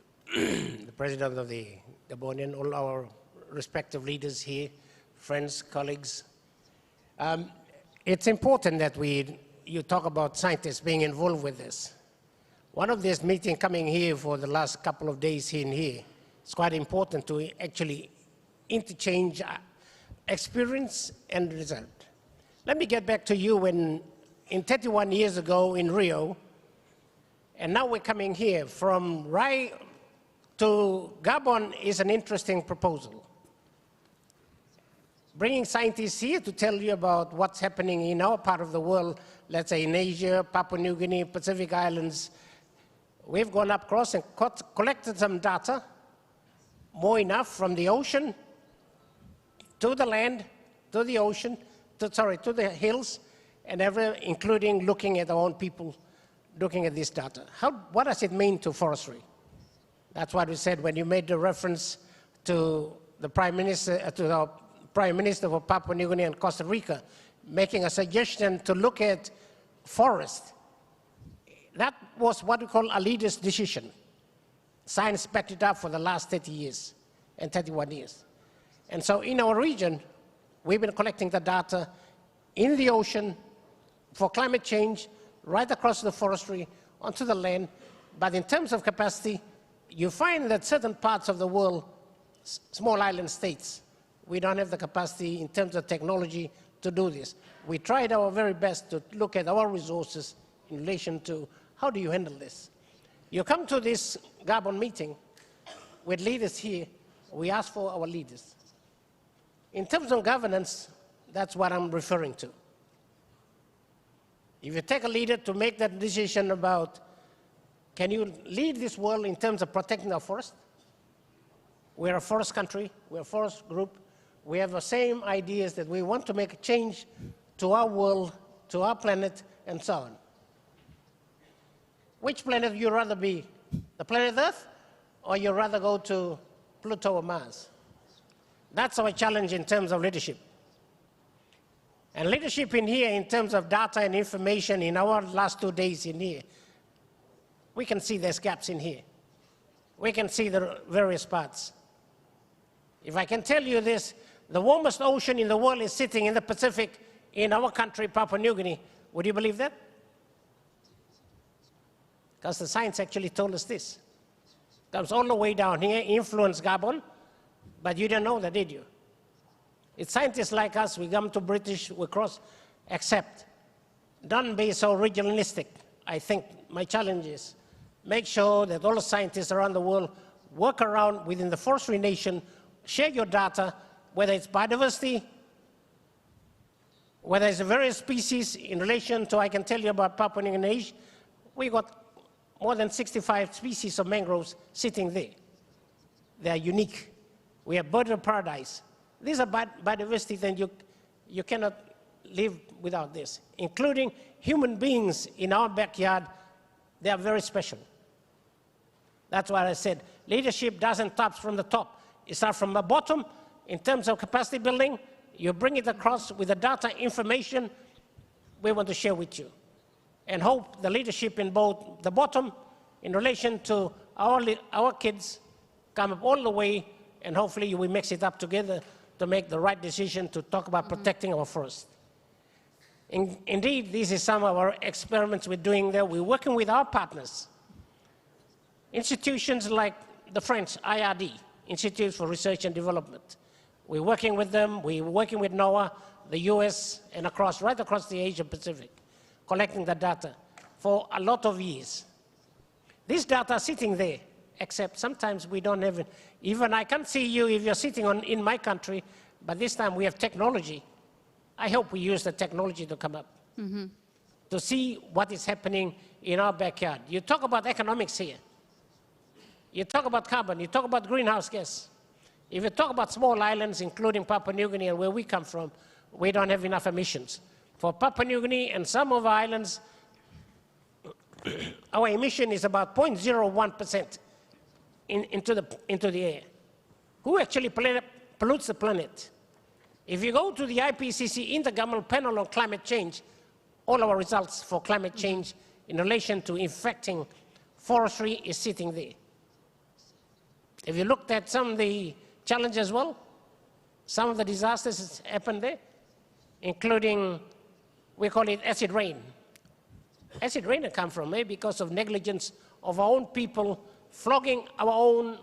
President of the Gabonian, all our respective leaders here, friends, colleagues. It's important that you talk about scientists being involved with this. One of these meetings coming here for the last couple of days here and here, it's quite important to actually interchange experience and result. Let me get back to you when, in 31 years ago in Rio, and now we're coming here from Rai to Gabon is an interesting proposal. Bringing scientists here to tell you about what's happening in our part of the world, let's say in Asia, Papua New Guinea, Pacific Islands. We've gone up across and collected some data, more enough from the ocean to the land, to the ocean, to the hills, and including looking at our own people, looking at this data. What does it mean to forestry? That's what we said when you made the reference to the Prime Minister, of Papua New Guinea and Costa Rica, making a suggestion to look at forest. That was what we call a leader's decision. Science backed it up for the last 30 years and 31 years. And so in our region, we've been collecting the data in the ocean for climate change, right across the forestry, onto the land. But in terms of capacity, you find that certain parts of the world, small island states, we don't have the capacity in terms of technology to do this. We tried our very best to look at our resources in relation to how do you handle this. You come to this Gabon meeting with leaders here, we ask for our leaders. In terms of governance, that's what I'm referring to. If you take a leader to make that decision about, can you lead this world in terms of protecting our forest? We're a forest country, we're a forest group. We have the same ideas that we want to make a change to our world, to our planet, and so on. Which planet would you rather be? The planet Earth, or you'd rather go to Pluto or Mars? That's our challenge in terms of leadership. And leadership in here, in terms of data and information in our last 2 days in here, we can see there's gaps in here. We can see the various parts. If I can tell you this, the warmest ocean in the world is sitting in the Pacific in our country, Papua New Guinea. Would you believe that? Because the science actually told us this. It comes all the way down here, influenced Gabon, but you didn't know that, did you? It's scientists like us, we come to British, we cross, accept. Don't be so regionalistic. I think my challenge is make sure that all the scientists around the world work around within the forestry nation, share your data, whether it's biodiversity, whether it's the various species in relation to, I can tell you about Papua New Guinea, we got more than 65 species of mangroves sitting there. They are unique. We have bird of paradise. These are biodiversity, then you cannot live without this, including human beings in our backyard. They are very special. That's why I said leadership doesn't start from the top. It starts from the bottom in terms of capacity building. You bring it across with the data information we want to share with you. and hope the leadership in both the bottom in relation to our kids come up all the way, and hopefully we mix it up together to make the right decision to talk about protecting our forest. Indeed, this is some of our experiments we're doing there. We're working with our partners, institutions like the French IRD, Institute for Research and Development. We're working with them, we're working with NOAA, the US, and right across the Asia Pacific, collecting the data for a lot of years. These data are sitting there, except sometimes we don't have it. Even I can't see you if you're sitting in my country, but this time we have technology. I hope we use the technology to come up, to see what is happening in our backyard. You talk about economics here. You talk about carbon, you talk about greenhouse gas. If you talk about small islands, including Papua New Guinea and where we come from, we don't have enough emissions. For Papua New Guinea and some of our islands, our emission is about 0.01% into the air. Who actually pollutes the planet? If you go to the IPCC Intergovernmental Panel on Climate Change, all our results for climate change in relation to infecting forestry is sitting there. If you looked at some of the challenges as well, some of the disasters that happened there, including, we call it acid rain. Acid rain come from because of negligence of our own people flogging our own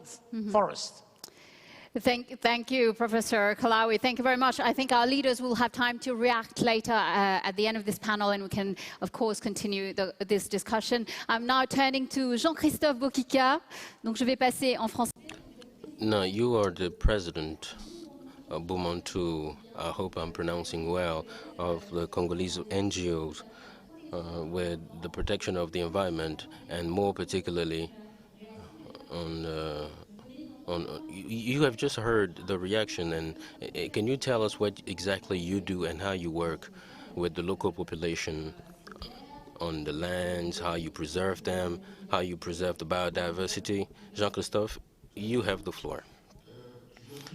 forest. Thank you, Professor Kaluwin. Thank you very much. I think our leaders will have time to react later at the end of this panel, and we can, of course, continue this discussion. I'm now turning to Jean-Christophe Bokika. Donc, je vais passer en français. Now, you are the president of Mbou-Mon-Tour, I hope I'm pronouncing well, of the Congolese NGOs with the protection of the environment, and more particularly you have just heard the reaction, and can you tell us what exactly you do and how you work with the local population on the lands, how you preserve them, how you preserve the biodiversity? Jean-Christophe, you have the floor.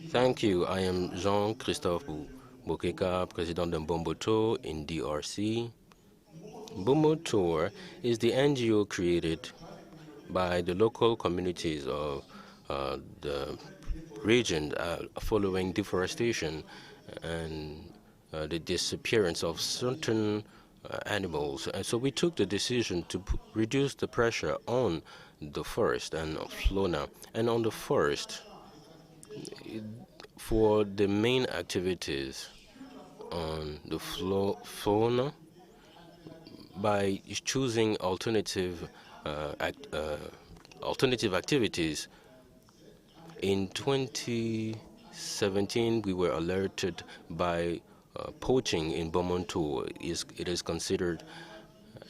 Thank you. I am Jean-Christophe Bokika, President of Mbou-Mon-Tour in DRC. Mbou-Mon-Tour is the NGO created by the local communities of the region following deforestation and the disappearance of certain animals. And so we took the decision to reduce the pressure on the forest and fauna. And on the forest, for the main activities on the fauna, by choosing alternative activities. In 2017, we were alerted by poaching in Mbou-Mon-Tour. It is considered,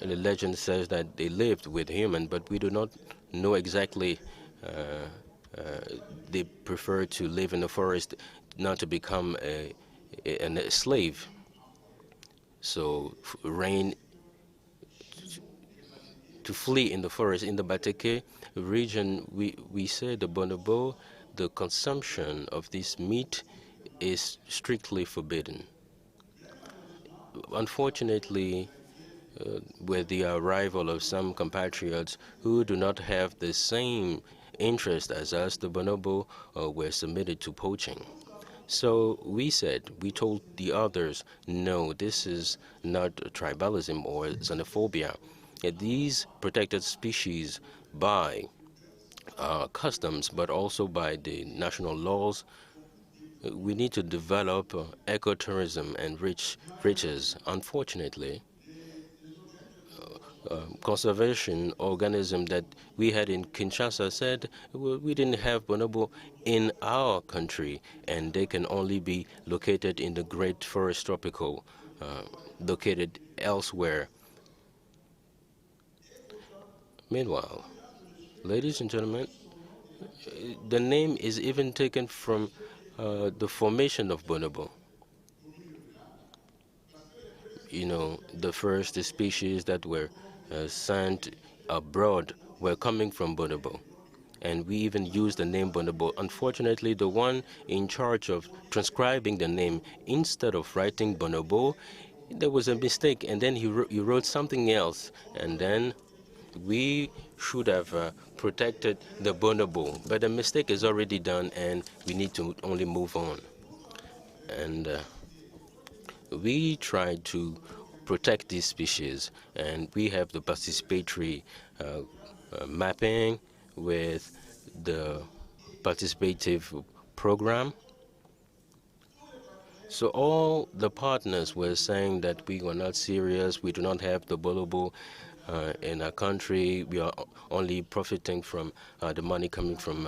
the legend says that they lived with humans, but we do not know exactly. They prefer to live in the forest, not to become a slave. So to flee in the forest. In the Bateke region, we say the bonobo, the consumption of this meat is strictly forbidden. Unfortunately, with the arrival of some compatriots who do not have the same interest as us, the bonobo were submitted to poaching. So we told the others, no, this is not tribalism or xenophobia. These protected species by customs, but also by the national laws, we need to develop ecotourism and riches. Unfortunately, conservation organism that we had in Kinshasa said, well, we didn't have bonobo in our country, and they can only be located in the Great Forest Tropical, located elsewhere. Meanwhile, ladies and gentlemen, the name is even taken from the formation of bonobo. You know, the first species that were sent abroad were coming from bonobo. And we even used the name bonobo. Unfortunately, the one in charge of transcribing the name, instead of writing bonobo, there was a mistake, and then he wrote something else, and then we should have protected the bonobo. But the mistake is already done, and we need to only move on. And we try to protect these species, and we have the participatory mapping with the participative program. So all the partners were saying that we were not serious, we do not have the bonobo in our country, we are only profiting from the money coming from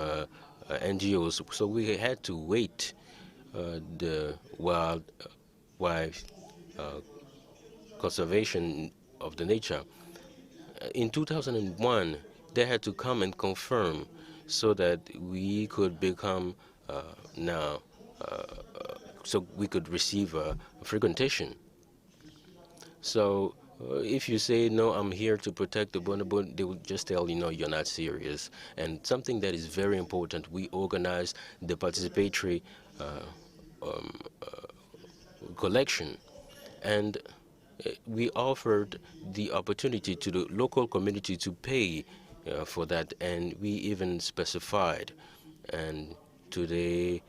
NGOs. So we had to wait the wildlife conservation of the nature. In 2001, they had to come and confirm so that we could become so we could receive a frequentation. So if you say, no, I'm here to protect the bonobo, they will just tell you, no, you're not serious. And something that is very important, we organize the participatory collection, and we offered the opportunity to the local community to pay for that, and we even specified. And today,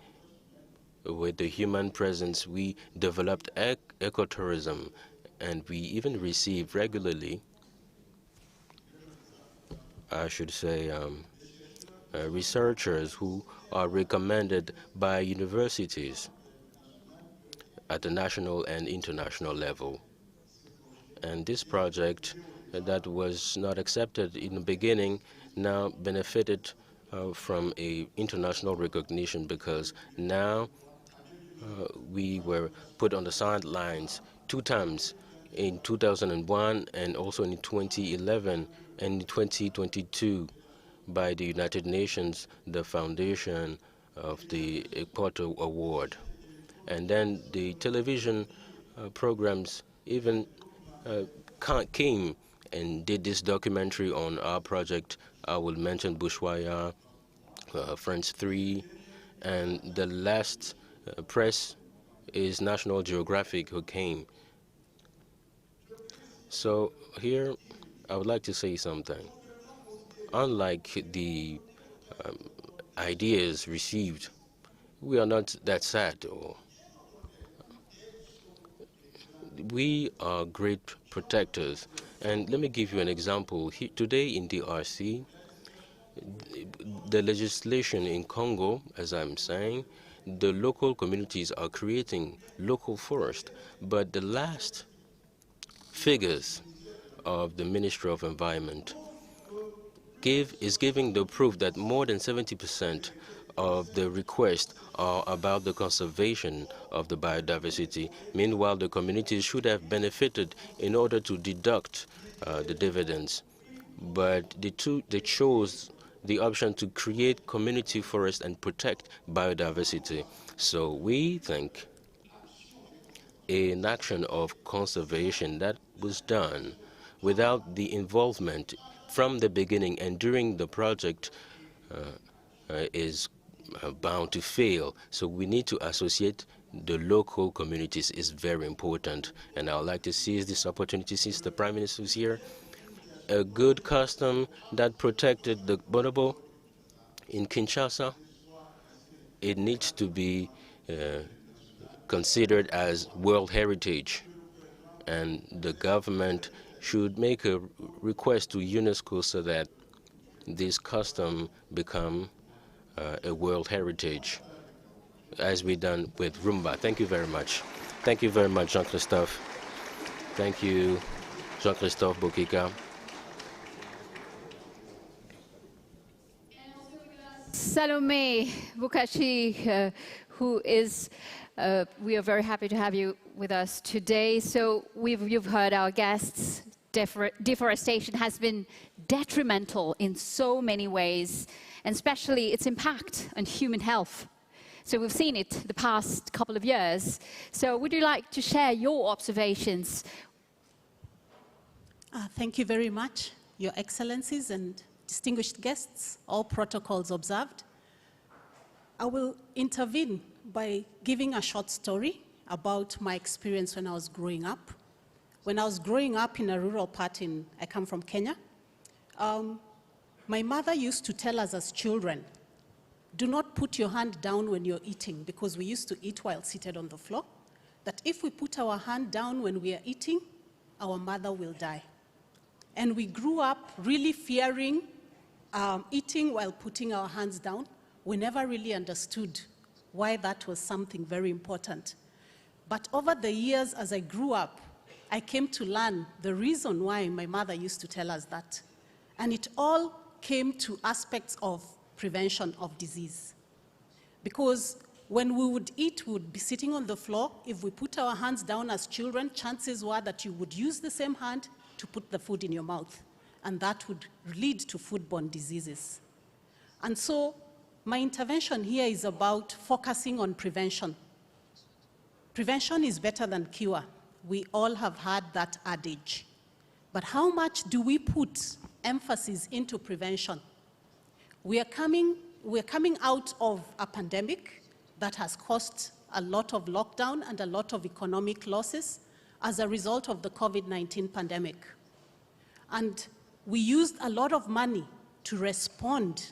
with the human presence, we developed ecotourism, and we even receive regularly, I should say, researchers who are recommended by universities at the national and international level. And this project that was not accepted in the beginning now benefited from an international recognition, because now we were put on the sidelines 2 times, in 2001 and also in 2011 and in 2022 by the United Nations, the foundation of the Equator Award. And then the television programs even came and did this documentary on our project. I will mention Bushwaya, Frans 3, and the last press is National Geographic, who came. So here I would like to say something. Unlike the ideas received, we are not that sad. We are great protectors. And let me give you an example. Today in the DRC, the legislation in Congo, as I'm saying, the local communities are creating local forest, but the last figures of the Ministry of Environment is giving the proof that more than 70% of the requests are about the conservation of the biodiversity. Meanwhile, the communities should have benefited in order to deduct the dividends. But they chose the option to create community forests and protect biodiversity. So we think an action of conservation that was done without the involvement from the beginning and during the project is bound to fail. So we need to associate the local communities is very important. And I would like to seize this opportunity, since the Prime Minister is here. A good custom that protected the bonobo in Kinshasa, it needs to be considered as World Heritage. And the government should make a request to UNESCO so that this custom become a World Heritage, as we done with Rumba. Thank you very much. Thank you very much, Jean-Christophe. Thank you, Jean-Christophe Bokika. Salomé Bukachi, who is, we are very happy to have you with us today. So you've heard our guests. Deforestation has been detrimental in so many ways, and especially its impact on human health. So we've seen it the past couple of years. So would you like to share your observations? Thank you very much, Your Excellencies and distinguished guests, all protocols observed. I will intervene by giving a short story about my experience when I was growing up When I was growing up in a rural part I come from Kenya, my mother used to tell us as children, do not put your hand down when you're eating, because we used to eat while seated on the floor, that if we put our hand down when we are eating, our mother will die. And we grew up really fearing eating while putting our hands down. We never really understood why that was something very important. But over the years, as I grew up, I came to learn the reason why my mother used to tell us that. And it all came to aspects of prevention of disease. Because when we would eat, we would be sitting on the floor. If we put our hands down as children, chances were that you would use the same hand to put the food in your mouth. And that would lead to foodborne diseases. And so my intervention here is about focusing on prevention. Prevention is better than cure. We all have heard that adage. But how much do we put emphasis into prevention? We are coming out of a pandemic that has caused a lot of lockdown and a lot of economic losses as a result of the COVID-19 pandemic. And we used a lot of money to respond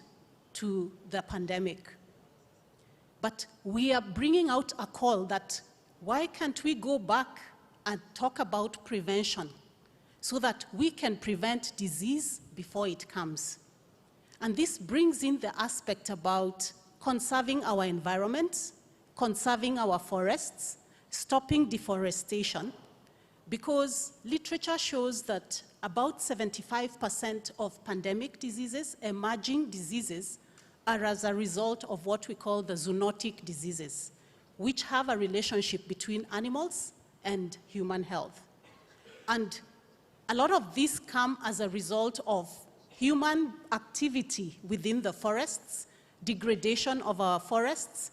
to the pandemic. But we are bringing out a call that why can't we go back and talk about prevention so that we can prevent disease before it comes? And this brings in the aspect about conserving our environment, conserving our forests, stopping deforestation, because literature shows that about 75% of pandemic diseases, emerging diseases, are as a result of what we call the zoonotic diseases, which have a relationship between animals and human health. And a lot of these come as a result of human activity within the forests, degradation of our forests,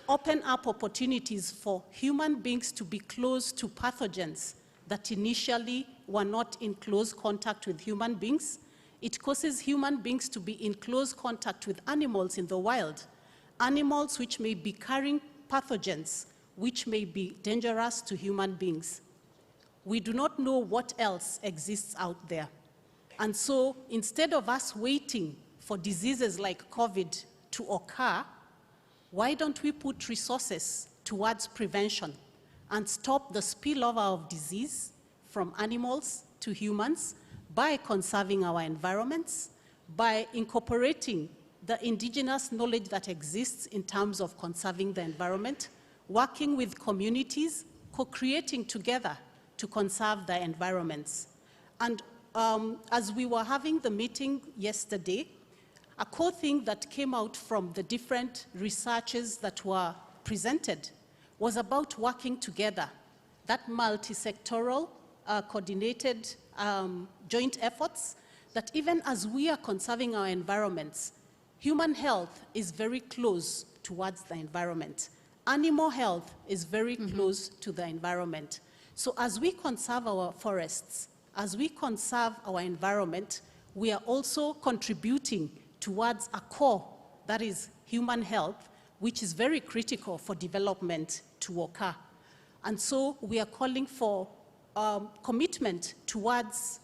open up opportunities for human beings to be close to pathogens that initially were not in close contact with human beings. It causes human beings to be in close contact with animals in the wild, animals which may be carrying pathogens which may be dangerous to human beings. We do not know what else exists out there. And so instead of us waiting for diseases like COVID to occur, why don't we put resources towards prevention and stop the spillover of disease from animals to humans by conserving our environments, by incorporating the indigenous knowledge that exists in terms of conserving the environment, working with communities, co-creating together to conserve the environments. And as we were having the meeting yesterday, a core thing that came out from the different researches that were presented was about working together, that multi-sectoral, coordinated joint efforts, that even as we are conserving our environments, human health is very close towards the environment. Animal health is very close to the environment. So as we conserve our forests, as we conserve our environment, we are also contributing towards a core that is human health, which is very critical for development to occur. And so we are calling for commitment towards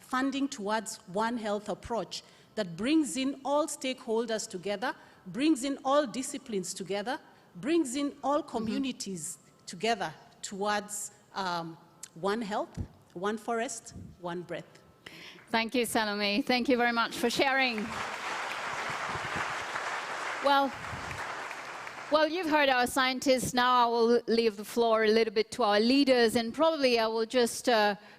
funding towards One Health approach that brings in all stakeholders together, brings in all disciplines together, brings in all communities together towards one health, one forest, one breath. Thank you, Salomé. Thank you very much for sharing. Well, you've heard our scientists. Now I will leave the floor a little bit to our leaders, and probably I will just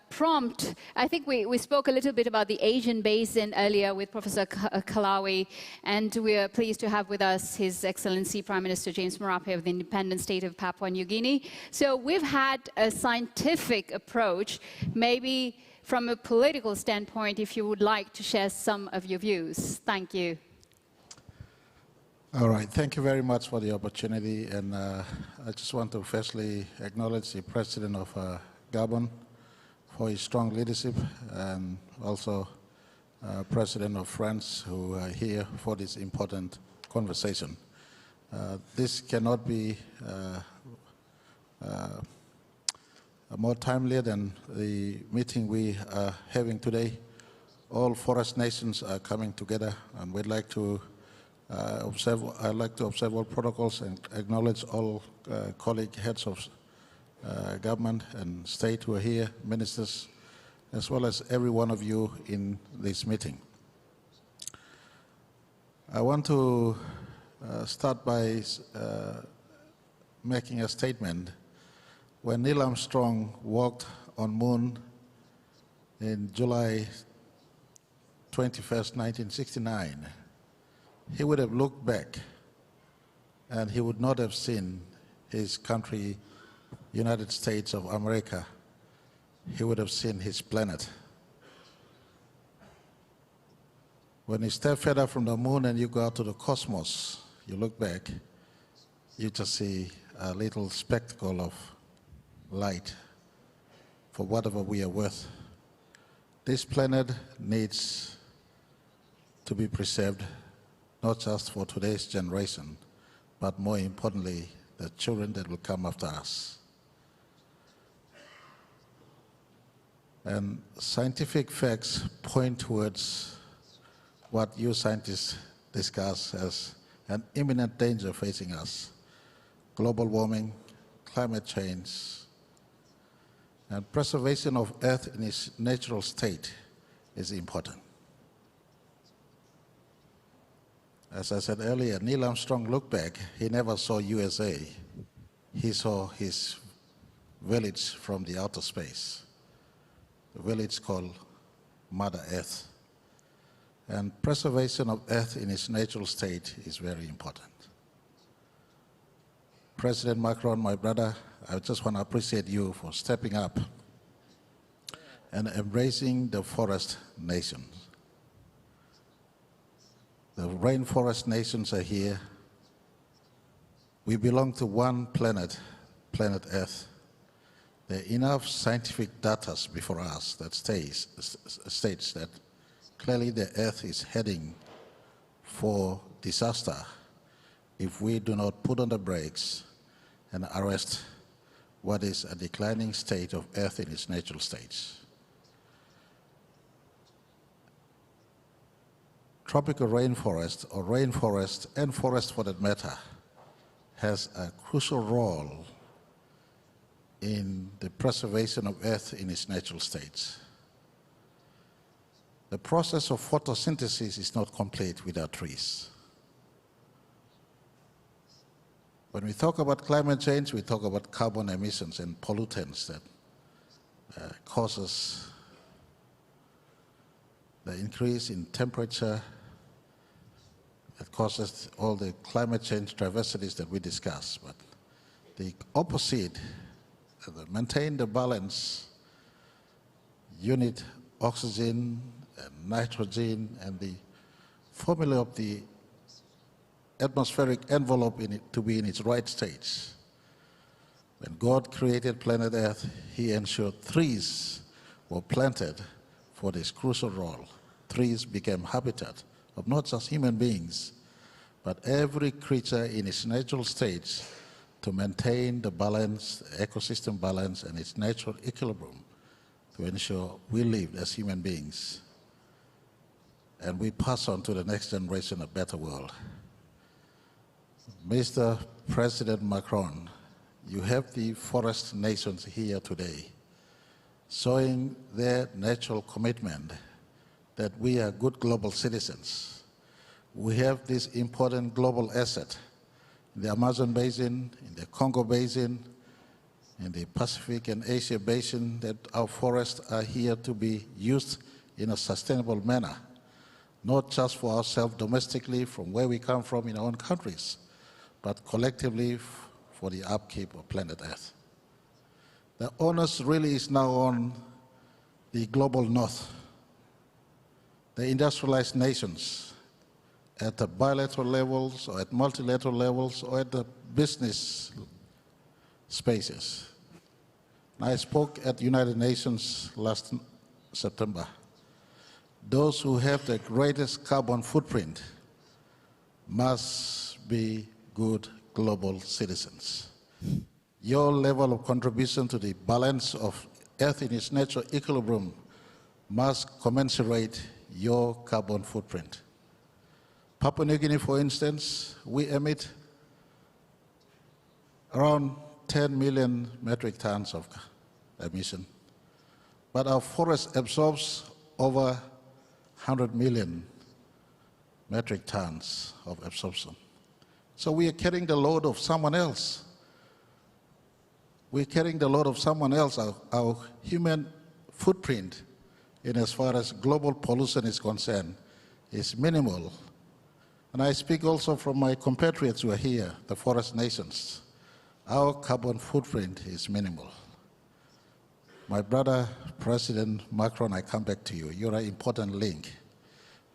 prompt. I think we spoke a little bit about the Asian basin earlier with Professor Kaluwin, and we are pleased to have with us His Excellency Prime Minister James Marape of the independent state of Papua New Guinea. So we've had a scientific approach. Maybe from a political standpoint, if you would like to share some of your views. Thank you. All right, thank you very much for the opportunity, and I just want to firstly acknowledge the President of Gabon for his strong leadership, and also President of France, who are here for this important conversation. This cannot be more timely than the meeting we are having today. All forest nations are coming together, and we'd like to I'd like to observe all protocols and acknowledge all colleague heads of government and state who are here, ministers, as well as every one of you in this meeting. I want to start by making a statement. When Neil Armstrong walked on moon in July 21st, 1969, he would have looked back and he would not have seen his country, United States of America. He would have seen his planet. When you step further from the moon and you go out to the cosmos, you look back, you just see a little spectacle of light for whatever we are worth. This planet needs to be preserved, not just for today's generation, but more importantly, the children that will come after us. And scientific facts point towards what you scientists discuss as an imminent danger facing us: global warming, climate change, and preservation of Earth in its natural state is important. As I said earlier, Neil Armstrong looked back. He never saw USA. He saw his village from the outer space, a village called Mother Earth. And preservation of Earth in its natural state is very important. President Macron, my brother, I just want to appreciate you for stepping up and embracing the forest nations. The rainforest nations are here. We belong to one planet, planet Earth. There are enough scientific data before us that states that clearly the Earth is heading for disaster if we do not put on the brakes and arrest what is a declining state of Earth in its natural states. Tropical rainforest, or rainforest and forest for that matter, has a crucial role in the preservation of Earth in its natural states. The process of photosynthesis is not complete without trees. When we talk about climate change, we talk about carbon emissions and pollutants that causes the increase in temperature, that causes all the climate change diversities that we discuss. But the opposite, maintain the balance, unit oxygen and nitrogen, and the formula of the atmospheric envelope in it to be in its right states. When God created planet Earth, he ensured trees were planted for this crucial role. Trees became habitat of not just human beings, but every creature in its natural states to maintain the balance, the ecosystem balance, and its natural equilibrium to ensure we live as human beings and we pass on to the next generation a better world. Mr. President Macron, you have the forest nations here today showing their natural commitment that we are good global citizens. We have this important global asset in the Amazon Basin, in the Congo Basin, in the Pacific and Asia Basin, that our forests are here to be used in a sustainable manner, not just for ourselves domestically from where we come from in our own countries, but collectively for the upkeep of planet Earth. The onus really is now on the global north, the industrialized nations, at the bilateral levels or at multilateral levels or at the business spaces. I spoke at the United Nations last September. Those who have the greatest carbon footprint must be good global citizens. your level of contribution to the balance of Earth in its natural equilibrium must commensurate your carbon footprint. Papua New Guinea, for instance, we emit around 10 million metric tons of emission, but our forest absorbs over 100 million metric tons of absorption. So we are carrying the load of someone else. We're carrying the load of someone else. Our human footprint in as far as global pollution is concerned is minimal. And I speak also from my compatriots who are here, the forest nations. Our carbon footprint is minimal. My brother, President Macron, I come back to you. You're an important link.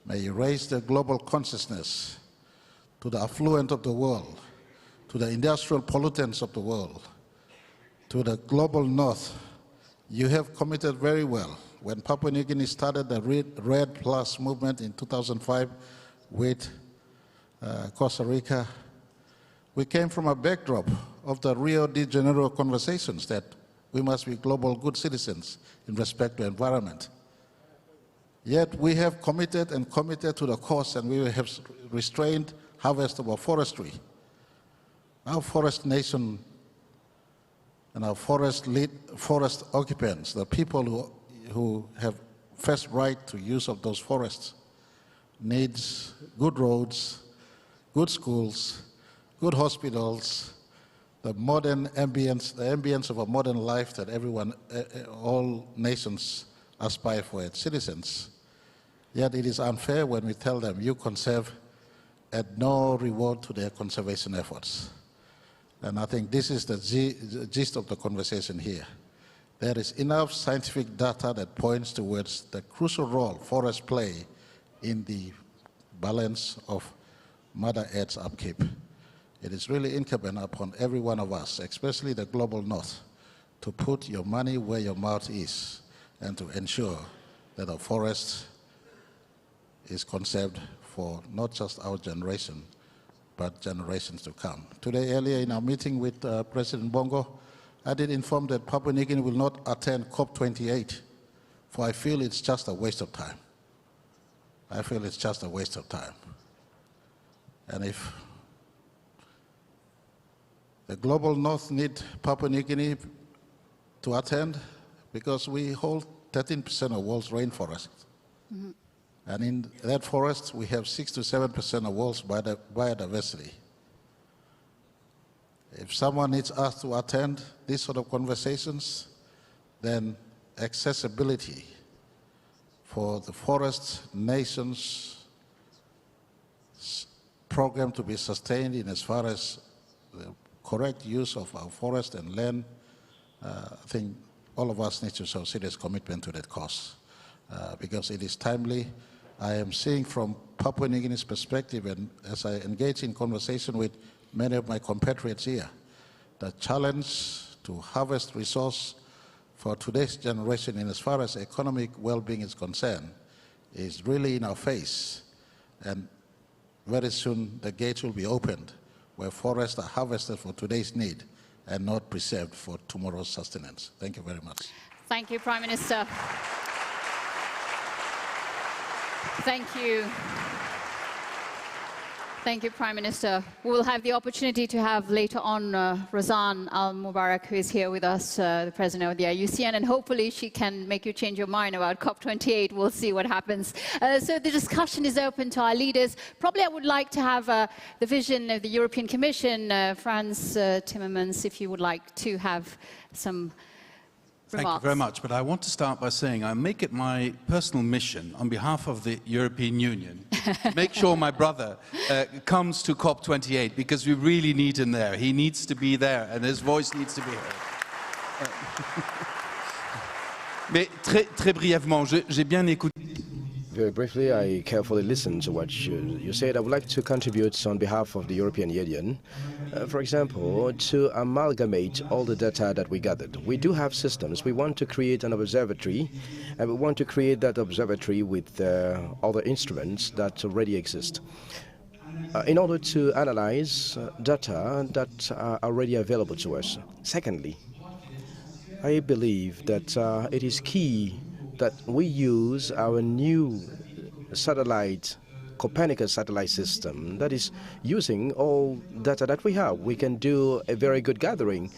May you raise the global consciousness to the affluent of the world, to the industrial pollutants of the world, to the global north. You have committed very well. When Papua New Guinea started the Red Plus movement in 2005 with Costa Rica, we came from a backdrop of the Rio de Janeiro conversations that we must be global good citizens in respect to environment. Yet we have committed to the cause, and we have restrained harvest of our forestry. Our forest nation and our forest occupants, the people who have first right to use of those forests, needs good roads, good schools, good hospitals, the modern ambience, the ambience of a modern life that everyone, all nations aspire for as citizens. Yet it is unfair when we tell them, you conserve at no reward to their conservation efforts. And I think this is the gist of the conversation here. There is enough scientific data that points towards the crucial role forests play in the balance of Mother Earth's upkeep. It is really incumbent upon every one of us, especially the global north, to put your money where your mouth is and to ensure that our forest is conserved for not just our generation, but generations to come. Today, earlier in our meeting with President Bongo, I did inform that Papua New Guinea will not attend COP28, for I feel it's just a waste of time. I feel it's just a waste of time. And if the global north need Papua New Guinea to attend, because we hold 13% of the world's rainforest. Mm-hmm. And in that forest, we have 6 to 7% of world's biodiversity. If someone needs us to attend these sort of conversations, then accessibility for the forest nations program to be sustained in as far as the correct use of our forest and land, I think all of us need to show serious commitment to that cause because it is timely. I am seeing from Papua New Guinea's perspective, and as I engage in conversation with many of my compatriots here, the challenge to harvest resource for today's generation in as far as economic well-being is concerned is really in our face. And very soon the gates will be opened where forests are harvested for today's need and not preserved for tomorrow's sustenance. Thank you very much. Thank you, Prime Minister. Thank you. Thank you, Prime Minister. We'll have the opportunity to have later on Razan Al-Mubarak, who is here with us, the president of the IUCN, and hopefully she can make you change your mind about COP28. We'll see what happens. So the discussion is open to our leaders. Probably I would like to have the vision of the European Commission, Frans Timmermans, if you would like to have some remarks. Thank you very much, but I want to start by saying I make it my personal mission on behalf of the European Union to make sure my brother comes to COP28 because we really need him there. He needs to be there and his voice needs to be heard. Mais très brièvement, j'ai bien écouté. Very briefly, I carefully listened to what you said. I would like to contribute on behalf of the European Union, for example, to amalgamate all the data that we gathered. We do have systems. We want to create an observatory, and we want to create that observatory with other instruments that already exist. in order to analyze data that are already available to us. Secondly, I believe that it is key that we use our new satellite, Copernicus satellite system, that is using all data that we have. We can do a very good gathering.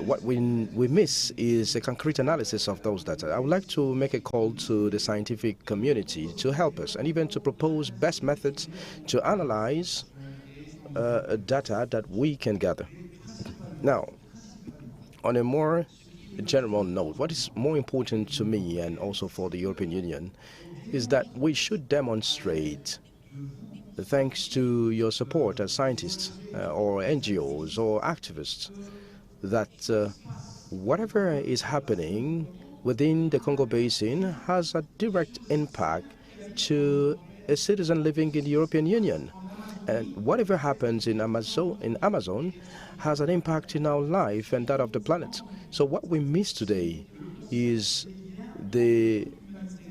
What we miss is a concrete analysis of those data. I would like to make a call to the scientific community to help us and even to propose best methods to analyze data that we can gather. Now, on a more general note, what is more important to me and also for the European Union is that we should demonstrate, thanks to your support as scientists or NGOs or activists, that whatever is happening within the Congo Basin has a direct impact to a citizen living in the European Union. And whatever happens in Amazon has an impact in our life and that of the planet. So what we miss today is the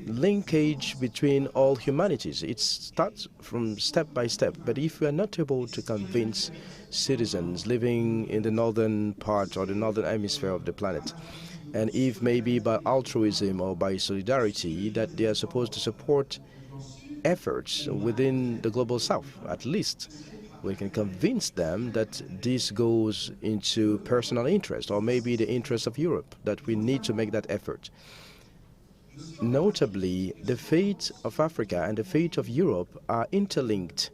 linkage between all humanities. It starts from step by step, but if we are not able to convince citizens living in the northern part or the northern hemisphere of the planet, and if maybe by altruism or by solidarity that they are supposed to support efforts within the global south, at least we can convince them that this goes into personal interest or maybe the interest of Europe, that we need to make that effort. Notably, the fate of Africa and the fate of Europe are interlinked.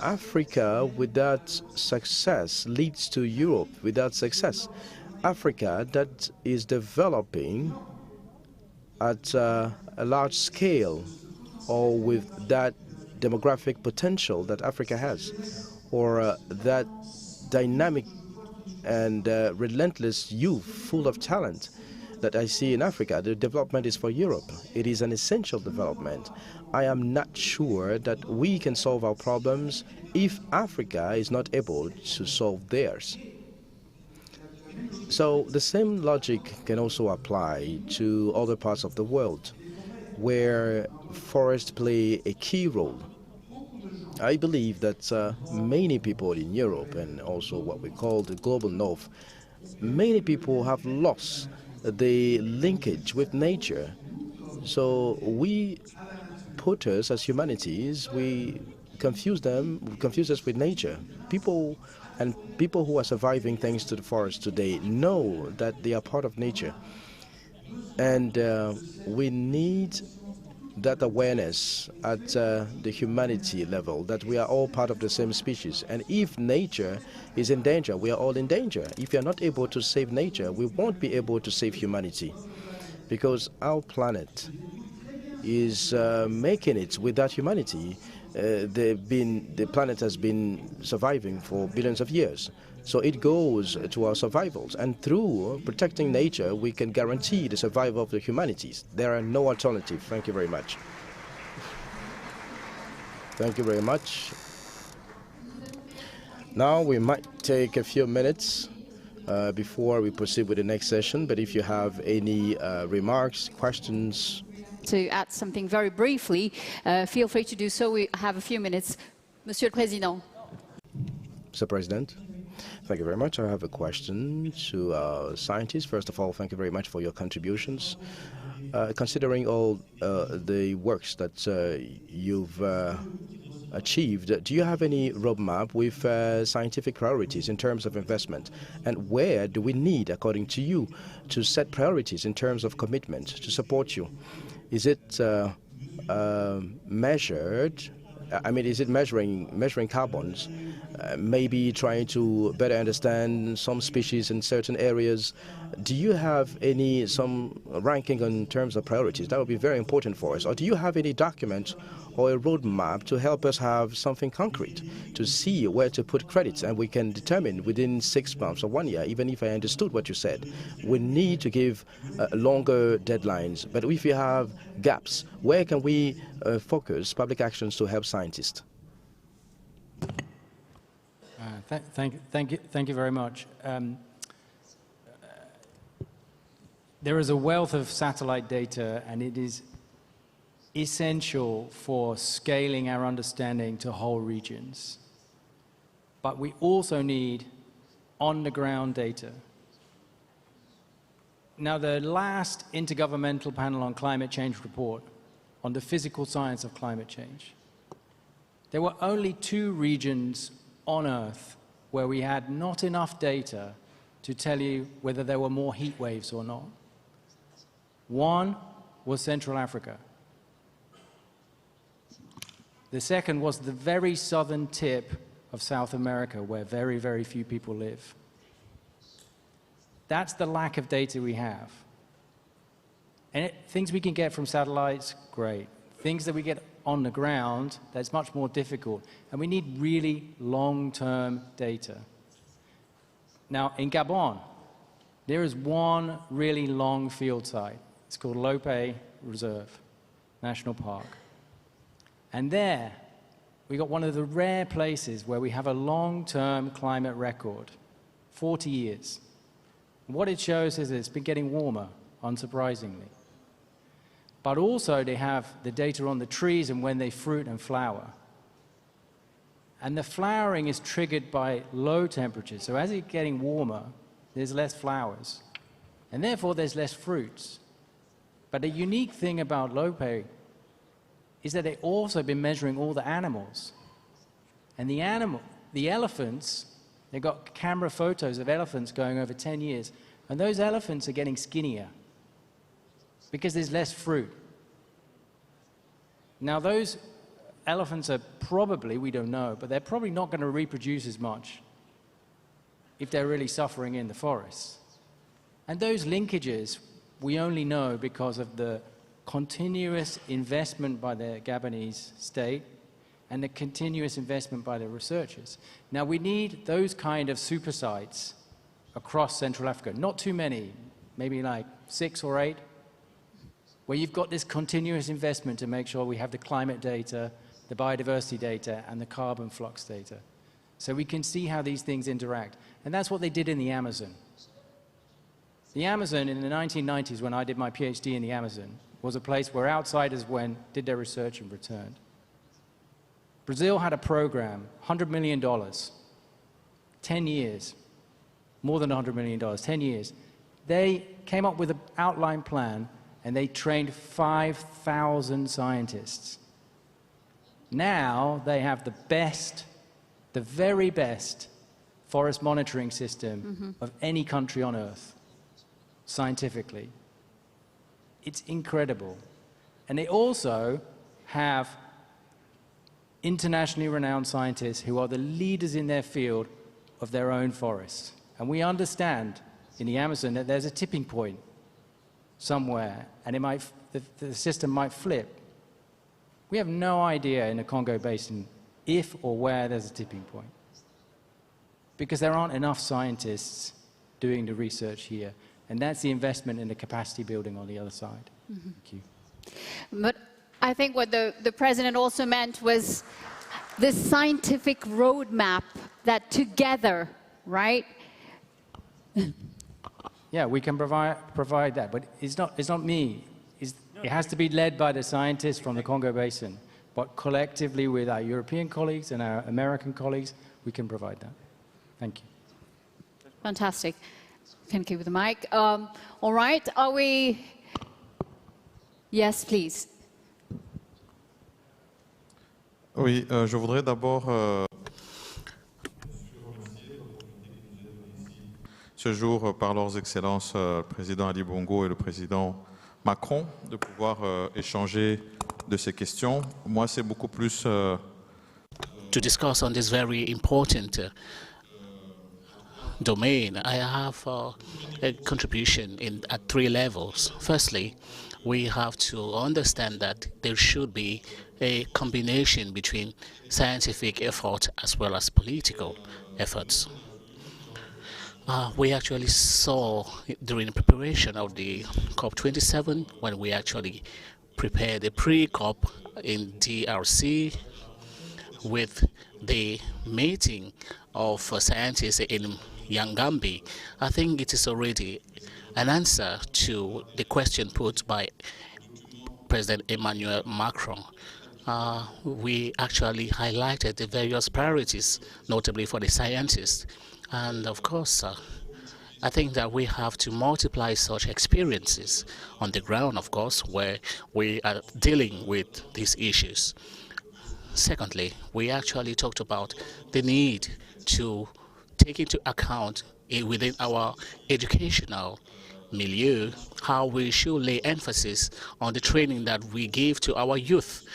Africa without success leads to Europe without success. Africa that is developing at a large scale or with that demographic potential that Africa has, or that dynamic and relentless youth full of talent that I see in Africa, the development is for Europe. It is an essential development. I am not sure that we can solve our problems if Africa is not able to solve theirs. So the same logic can also apply to other parts of the world where forests play a key role. I believe that many people in Europe and also what we call the global north, many people have lost the linkage with nature. So we put us as humanities, we confuse us with nature. People who are surviving thanks to the forest today know that they are part of nature. And we need that awareness at the humanity level, that we are all part of the same species. And if nature is in danger, we are all in danger. If we are not able to save nature, we won't be able to save humanity, because our planet is making it without humanity. The planet has been surviving for billions of years. So it goes to our survivals. And through protecting nature, we can guarantee the survival of the humanities. There are no alternatives. Thank you very much. Thank you very much. Now we might take a few minutes before we proceed with the next session. But if you have any remarks, questions. To add something very briefly, feel free to do so. We have a few minutes. Monsieur le Président. Mr. President. Thank you very much. I have a question to scientists. First of all, thank you very much for your contributions. Considering all the works that you've achieved, do you have any roadmap with scientific priorities in terms of investment? And where do we need, according to you, to set priorities in terms of commitment to support you? Is it measured? I mean, is it measuring carbons? Maybe trying to better understand some species in certain areas. Do you have some ranking in terms of priorities? That would be very important for us. Or do you have any document or a roadmap to help us have something concrete to see where to put credits, and we can determine within 6 months or 1 year, even if I understood what you said, we need to give longer deadlines. But if you have gaps, where can we focus public actions to help scientists? Thank you very much. There is a wealth of satellite data, and it is essential for scaling our understanding to whole regions. But we also need on-the-ground data. Now, the last Intergovernmental Panel on Climate Change report on the physical science of climate change, there were only 2 regions on Earth where we had not enough data to tell you whether there were more heat waves or not. One was Central Africa. The second was the very southern tip of South America, where very, very few people live. That's the lack of data we have. And things we can get from satellites, great. Things that we get on the ground, that's much more difficult. And we need really long-term data. Now, in Gabon, there is one really long field site. It's called Lope Reserve National Park. And there, we got one of the rare places where we have a long-term climate record, 40 years. What it shows is it's been getting warmer, unsurprisingly. But also they have the data on the trees and when they fruit and flower. And the flowering is triggered by low temperatures. So as it's getting warmer, there's less flowers. And therefore, there's less fruits. But the unique thing about Lope is that they've also been measuring all the animals. And the elephants, they've got camera photos of elephants going over 10 years. And those elephants are getting skinnier because there's less fruit. Now, those elephants are probably, we don't know, but they're probably not going to reproduce as much if they're really suffering in the forests. And those linkages we only know because of the continuous investment by the Gabonese state and the continuous investment by the researchers. Now, we need those kind of super sites across Central Africa. Not too many, maybe like 6 or 8, where you've got this continuous investment to make sure we have the climate data, the biodiversity data, and the carbon flux data. So we can see how these things interact. And that's what they did in the Amazon. The Amazon in the 1990s, when I did my PhD in the Amazon, was a place where outsiders went, did their research, and returned. Brazil had a program, $100 million, 10 years, more than $100 million, 10 years. They came up with an outline plan, and they trained 5,000 scientists. Now they have the best, the very best forest monitoring system of any country on Earth, scientifically. It's incredible. And they also have internationally renowned scientists who are the leaders in their field of their own forests. And we understand in the Amazon that there's a tipping point somewhere, and the system might flip. We have no idea in the Congo Basin if or where there's a tipping point, because there aren't enough scientists doing the research here. And that's the investment in the capacity building on the other side. Thank you. But I think what the president also meant was this scientific roadmap that together, right? Yeah, we can provide that, but it's not me. It has to be led by the scientists from the Congo Basin. But collectively with our European colleagues and our American colleagues, we can provide that. Thank you. Fantastic. Can give the mic. All right, are we? Yes, please. Oui, je voudrais d'abord ce jour par leurs excellences le président Ali Bongo et le président Macron de pouvoir échanger de ces questions. Moi, c'est beaucoup plus to discuss on this very important domain. I have a contribution at 3 levels. Firstly, we have to understand that there should be a combination between scientific effort as well as political efforts. We actually saw during the preparation of the COP27, when we actually prepared the pre-COP in DRC with the meeting of scientists in Yangambi. I think it is already an answer to the question put by President Emmanuel Macron. We actually highlighted the various priorities, notably for the scientists. And of course, I think that we have to multiply such experiences on the ground, of course, where we are dealing with these issues. Secondly, we actually talked about the need to take into account within our educational milieu how we should lay emphasis on the training that we give to our youth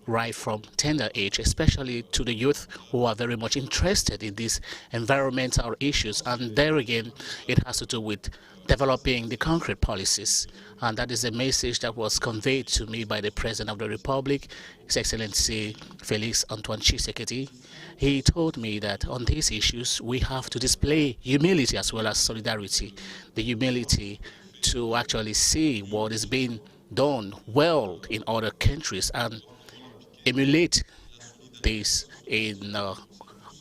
right from tender age, especially to the youth who are very much interested in these environmental issues. And there again, it has to do with developing the concrete policies. And that is a message that was conveyed to me by the President of the Republic, His Excellency Felix Antoine Tshisekedi. He told me that on these issues, we have to display humility as well as solidarity. The humility to actually see what is being done well in other countries and emulate this in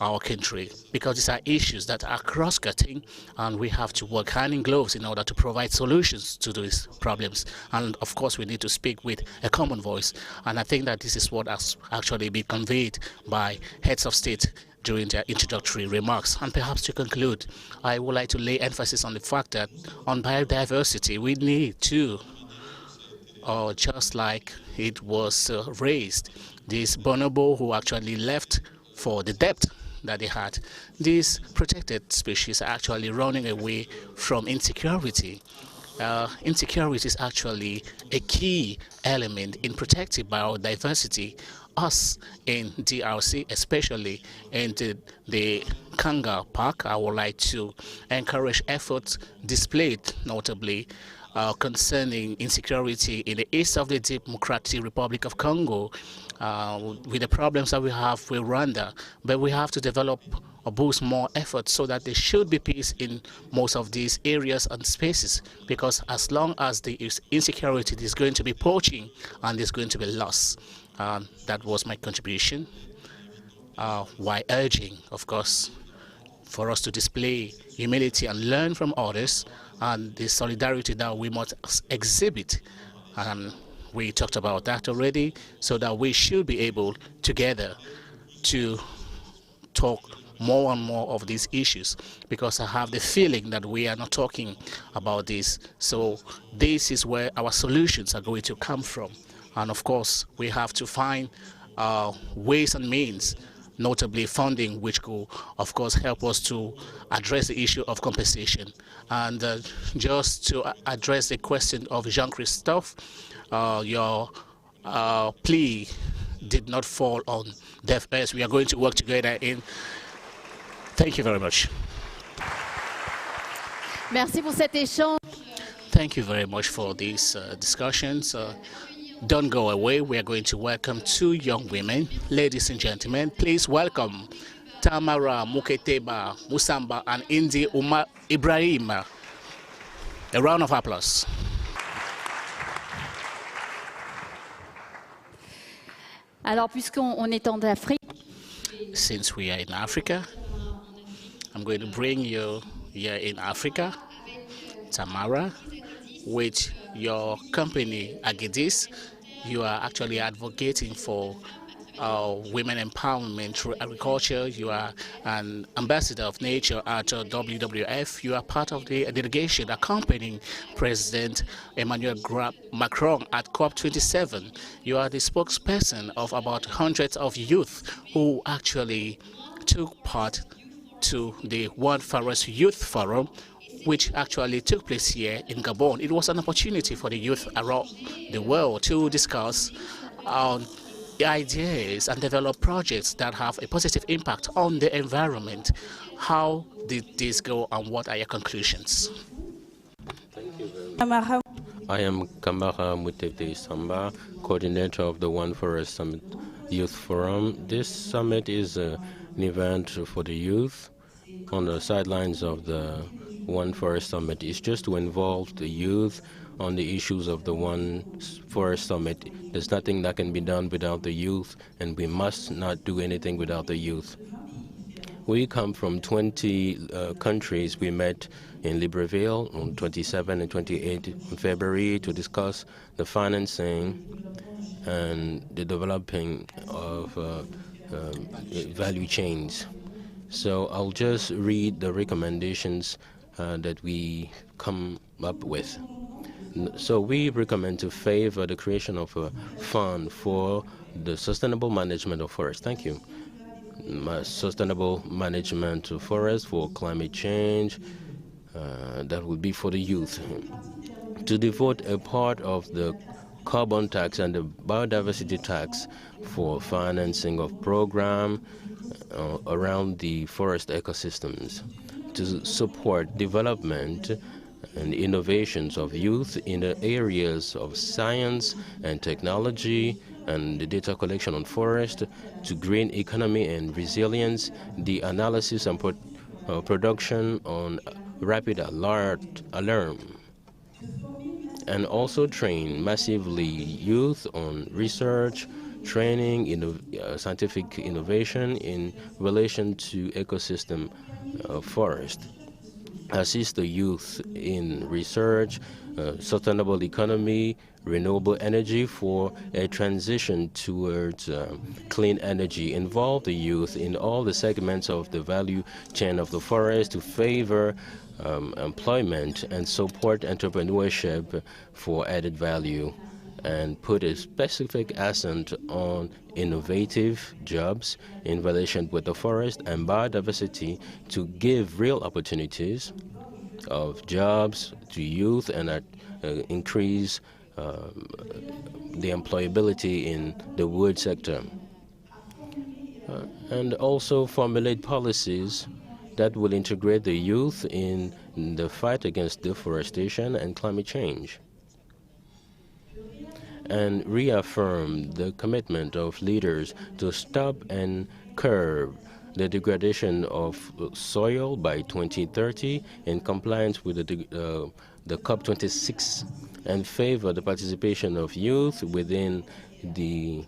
our country, because these are issues that are cross-cutting, and we have to work hand in gloves in order to provide solutions to these problems. And of course, we need to speak with a common voice. And I think that this is what has actually been conveyed by heads of state during their introductory remarks. And perhaps to conclude, I would like to lay emphasis on the fact that on biodiversity, we need to, just like it was raised, these bonobo who actually left for the debt that they had. These protected species are actually running away from insecurity. Insecurity is actually a key element in protecting biodiversity. Us in DRC, especially in the Kanga Park, I would like to encourage efforts displayed, notably concerning insecurity in the east of the Democratic Republic of Congo, with the problems that we have with Rwanda. But we have to develop or boost more efforts so that there should be peace in most of these areas and spaces, because as long as there is insecurity, there's going to be poaching and there's going to be loss. That was my contribution, while urging, of course, for us to display humility and learn from others, and the solidarity that we must exhibit. And we talked about that already, so that we should be able together to talk more and more of these issues, because I have the feeling that we are not talking about this. So this is where our solutions are going to come from. And of course, we have to find ways and means, notably funding, which could, of course, help us to address the issue of compensation. And just to address the question of Jean-Christophe, your plea did not fall on deaf ears. We are going to work together in. Thank you very much. Merci pour cet échange. Thank you very much for these discussions. Don't go away. We are going to welcome two young women. Ladies and gentlemen, please welcome Tamarah Muketeba Boussamba and Indi Ibrahim. A round of applause. Alors, puisqu'on est en Afrique, since we are in Africa, I'm going to bring you here in Africa, Tamarah, with your company AGRIDIS. You are actually advocating for women empowerment through agriculture. You are an ambassador of nature at WWF. You are part of the delegation accompanying President Emmanuel Macron at COP27. You are the spokesperson of about hundreds of youth who actually took part to the One Forest Youth Forum, which actually took place here in Gabon. It was an opportunity for the youth around the world to discuss ideas and develop projects that have a positive impact on the environment. How did this go, and what are your conclusions? Thank you very much. I am Moutotekama, coordinator of the One Forest Summit Youth Forum. This summit is an event for the youth on the sidelines of the One Forest Summit. Is just to involve the youth on the issues of the One Forest Summit. There's nothing that can be done without the youth, and we must not do anything without the youth. We come from 20 countries. We met in Libreville on 27 and 28 February to discuss the financing and the developing of value chains. So I'll just read the recommendations that we come up with. So we recommend to favor the creation of a fund for the sustainable management of forests. Thank you. Sustainable management of forests for climate change, that would be for the youth. To devote a part of the carbon tax and the biodiversity tax for financing of program around the forest ecosystems. To support development and innovations of youth in the areas of science and technology and the data collection on forest, to green economy and resilience, the analysis and production on rapid alarm, and also train massively youth on research, training, scientific innovation in relation to ecosystem forest. Assist the youth in research, sustainable economy, renewable energy for a transition towards clean energy. Involve the youth in all the segments of the value chain of the forest to favor employment and support entrepreneurship for added value, and put a specific accent on innovative jobs in relation with the forest and biodiversity to give real opportunities of jobs to youth and increase the employability in the wood sector. And also formulate policies that will integrate the youth in the fight against deforestation and climate change, and reaffirm the commitment of leaders to stop and curb the degradation of soil by 2030 in compliance with the COP26, and favor the participation of youth within the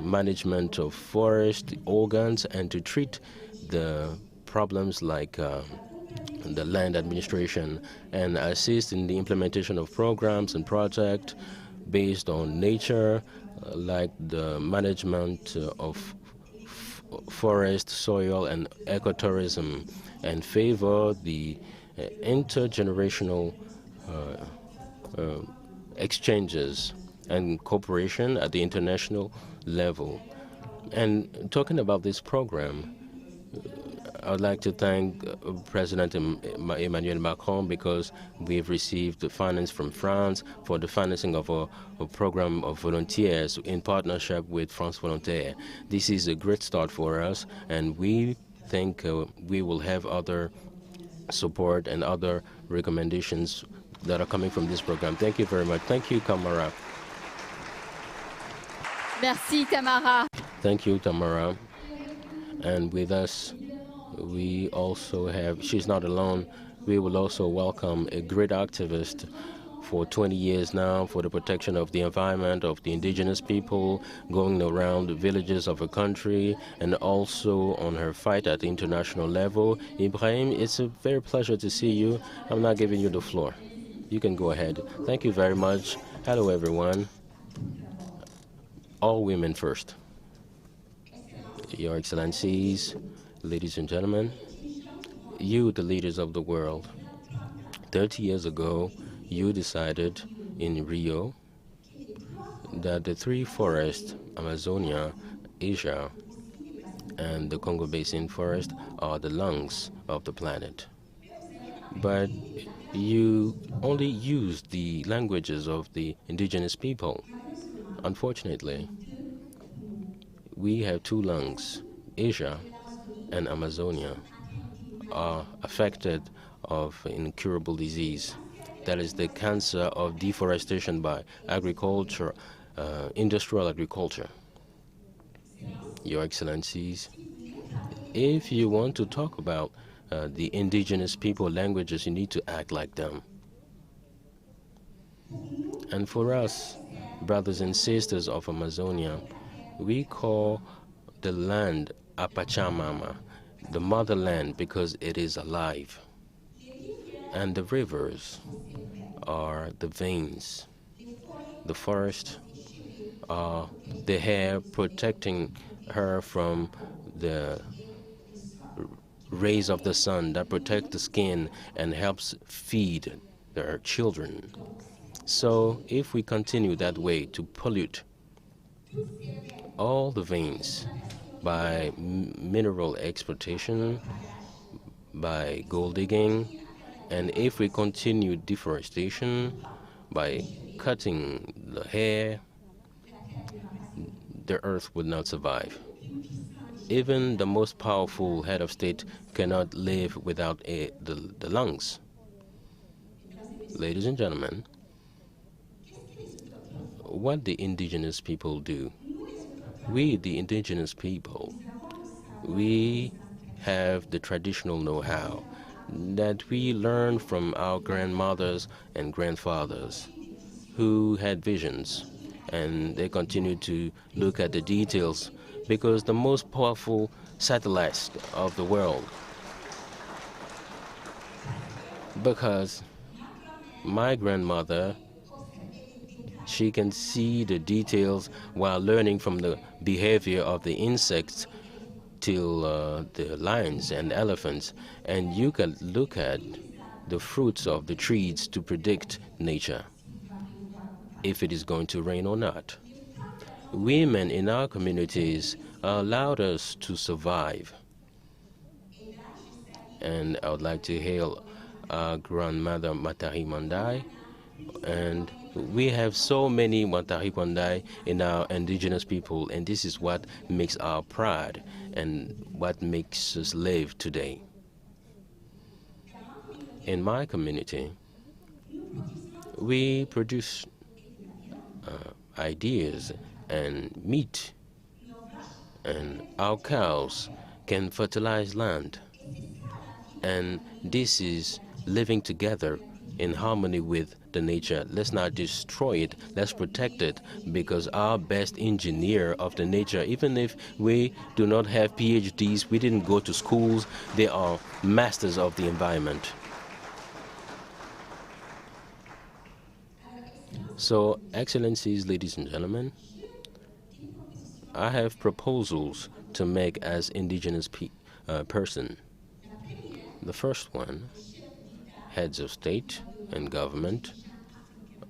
management of forest organs, and to treat the problems like the land administration, and assist in the implementation of programs and projects based on nature, like the management of forest, soil, and ecotourism, and favor the intergenerational exchanges and cooperation at the international level. And talking about this program, I'd like to thank President Emmanuel Macron, because we've received the finance from France for the financing of a program of volunteers in partnership with France Volontaire. This is a great start for us, and we think we will have other support and other recommendations that are coming from this program. Thank you very much. Thank you, Tamarah. Merci, Tamarah. Thank you, Tamarah. And with us, we also have, she's not alone, we will also welcome a great activist for 20 years now for the protection of the environment, of the indigenous people, going around the villages of her country, and also on her fight at the international level. Ibrahim, it's a very pleasure to see you. I'm not giving you the floor. You can go ahead. Thank you very much. Hello, everyone. All women first. Your Excellencies, ladies and gentlemen, you, the leaders of the world, 30 years ago, you decided in Rio that the three forests, Amazonia, Asia, and the Congo Basin forest, are the lungs of the planet. But you only used the languages of the indigenous people. Unfortunately, we have two lungs. Asia and Amazonia are affected of incurable disease. That is the cancer of deforestation by agriculture, industrial agriculture. Your Excellencies, if you want to talk about the indigenous people languages, you need to act like them. And for us, brothers and sisters of Amazonia, we call the land Apachamama. the motherland because it is alive. And the rivers are the veins. The forest are the hair protecting her from the rays of the sun that protect the skin and helps feed their children. So if we continue that way to pollute all the veins by mineral exploitation, by gold digging, and if we continue deforestation by cutting the hair, the earth would not survive. Even the most powerful head of state cannot live without the lungs. Ladies and gentlemen, what the indigenous people do, we, the indigenous people, we have the traditional know-how that we learned from our grandmothers and grandfathers who had visions, and they continue to look at the details because the most powerful satellites of the world, because my grandmother, she can see the details while learning from the behavior of the insects till the lions and elephants, and you can look at the fruits of the trees to predict nature, if it is going to rain or not. Women in our communities allowed us to survive. And I would like to hail our grandmother Matari Mandai, and we have so many Matari Mandai in our indigenous people, and this is what makes our pride and what makes us live today. In my community, we produce ideas and meat, and our cows can fertilize land. And this is living together in harmony with the nature. Let's not destroy it, let's protect it, because our best engineer of the nature, even if we do not have PhDs, we didn't go to schools, they are masters of the environment. So, Excellencies, ladies and gentlemen, I have proposals to make as indigenous person. The first one, heads of state and government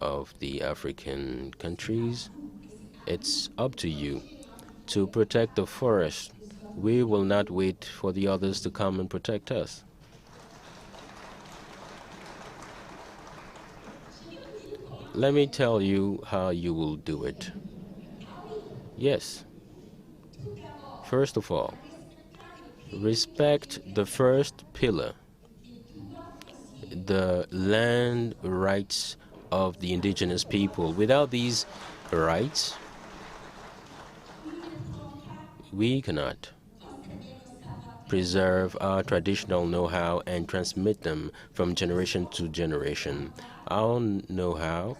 of the African countries, it's up to you to protect the forest. We will not wait for the others to come and protect us. Let me tell you how you will do it. Yes. First of all, respect the first pillar, the land rights of the indigenous people. Without these rights, we cannot preserve our traditional know-how and transmit them from generation to generation. Our know-how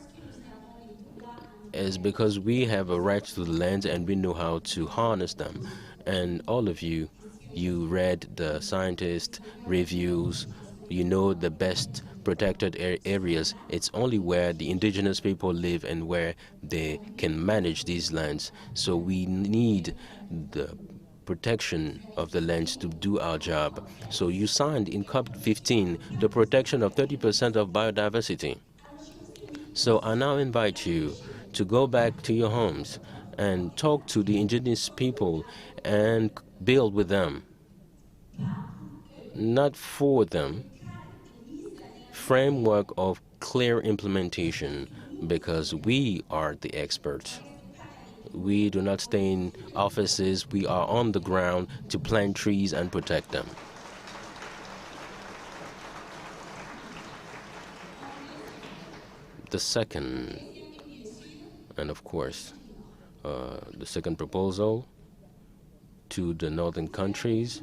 is because we have a right to the land and we know how to harness them. And all of you, you read the scientist reviews, you know the best protected areas. It's only where the indigenous people live and where they can manage these lands. So we need the protection of the lands to do our job. So you signed in COP15 the protection of 30% of biodiversity. So I now invite you to go back to your homes and talk to the indigenous people and build with them, not for them. Framework of clear implementation, because we are the experts. We do not stay in offices, we are on the ground to plant trees and protect them. The second, and of course, the second proposal to the northern countries,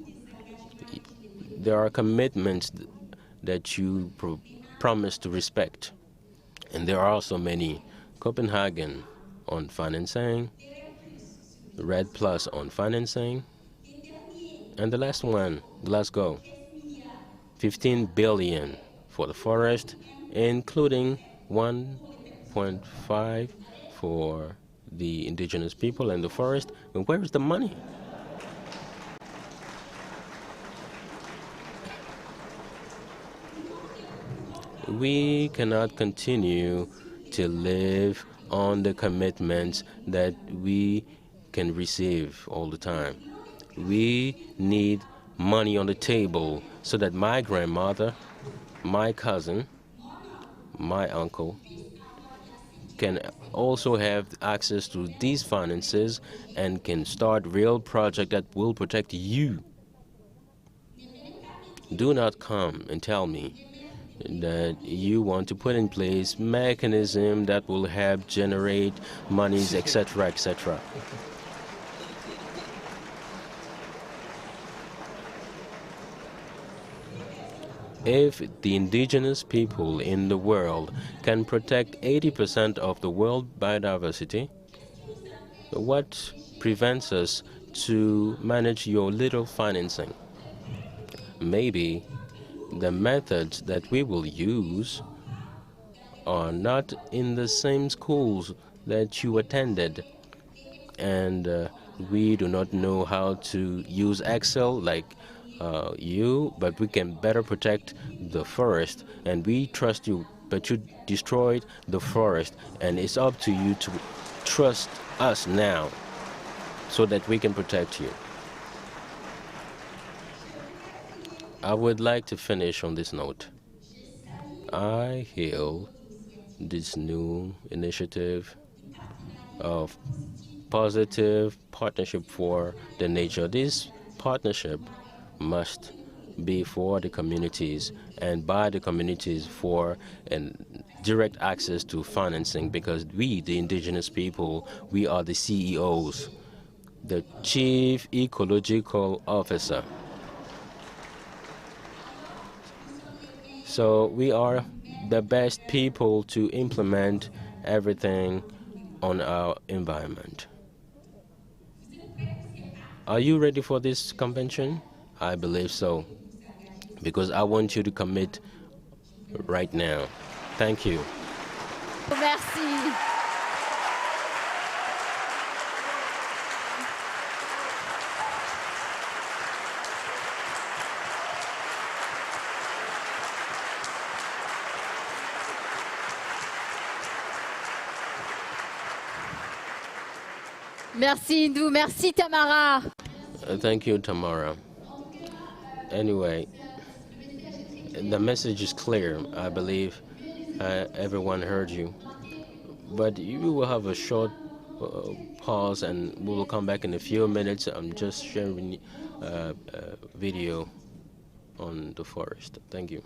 there are commitments that you promise to respect. And there are also many. Copenhagen on financing, Red Plus on financing, And the last one, Glasgow, 15 billion for the forest, including 1.5 for the indigenous people and the forest. And where is the money? We cannot continue to live on the commitments that we can receive all the time. We need money on the table so that my grandmother, my cousin, my uncle can also have access to these finances and can start real projects that will protect you. Do not come and tell me that you want to put in place mechanism that will help generate monies, etc., etc. If the indigenous people in the world can protect 80% of the world biodiversity, what prevents us to manage your little financing? Maybe the methods that we will use are not in the same schools that you attended, and we do not know how to use Excel like you, but we can better protect the forest, and we trust you, but you destroyed the forest, and it's up to you to trust us now so that we can protect you. I would like to finish on this note. I hail this new initiative of positive partnership for the nature. This partnership must be for the communities and by the communities for direct access to financing, because we, the indigenous people, we are the CEOs, the Chief Ecological Officer. So we are the best people to implement everything on our environment. Are you ready for this convention? I believe so, because I want you to commit right now. Thank you. Merci. Merci Hindou, merci Tamarah. Thank you, Tamarah. Anyway, the message is clear. I believe everyone heard you. But you will have a short pause and we will come back in a few minutes. I'm just sharing a video on the forest. Thank you.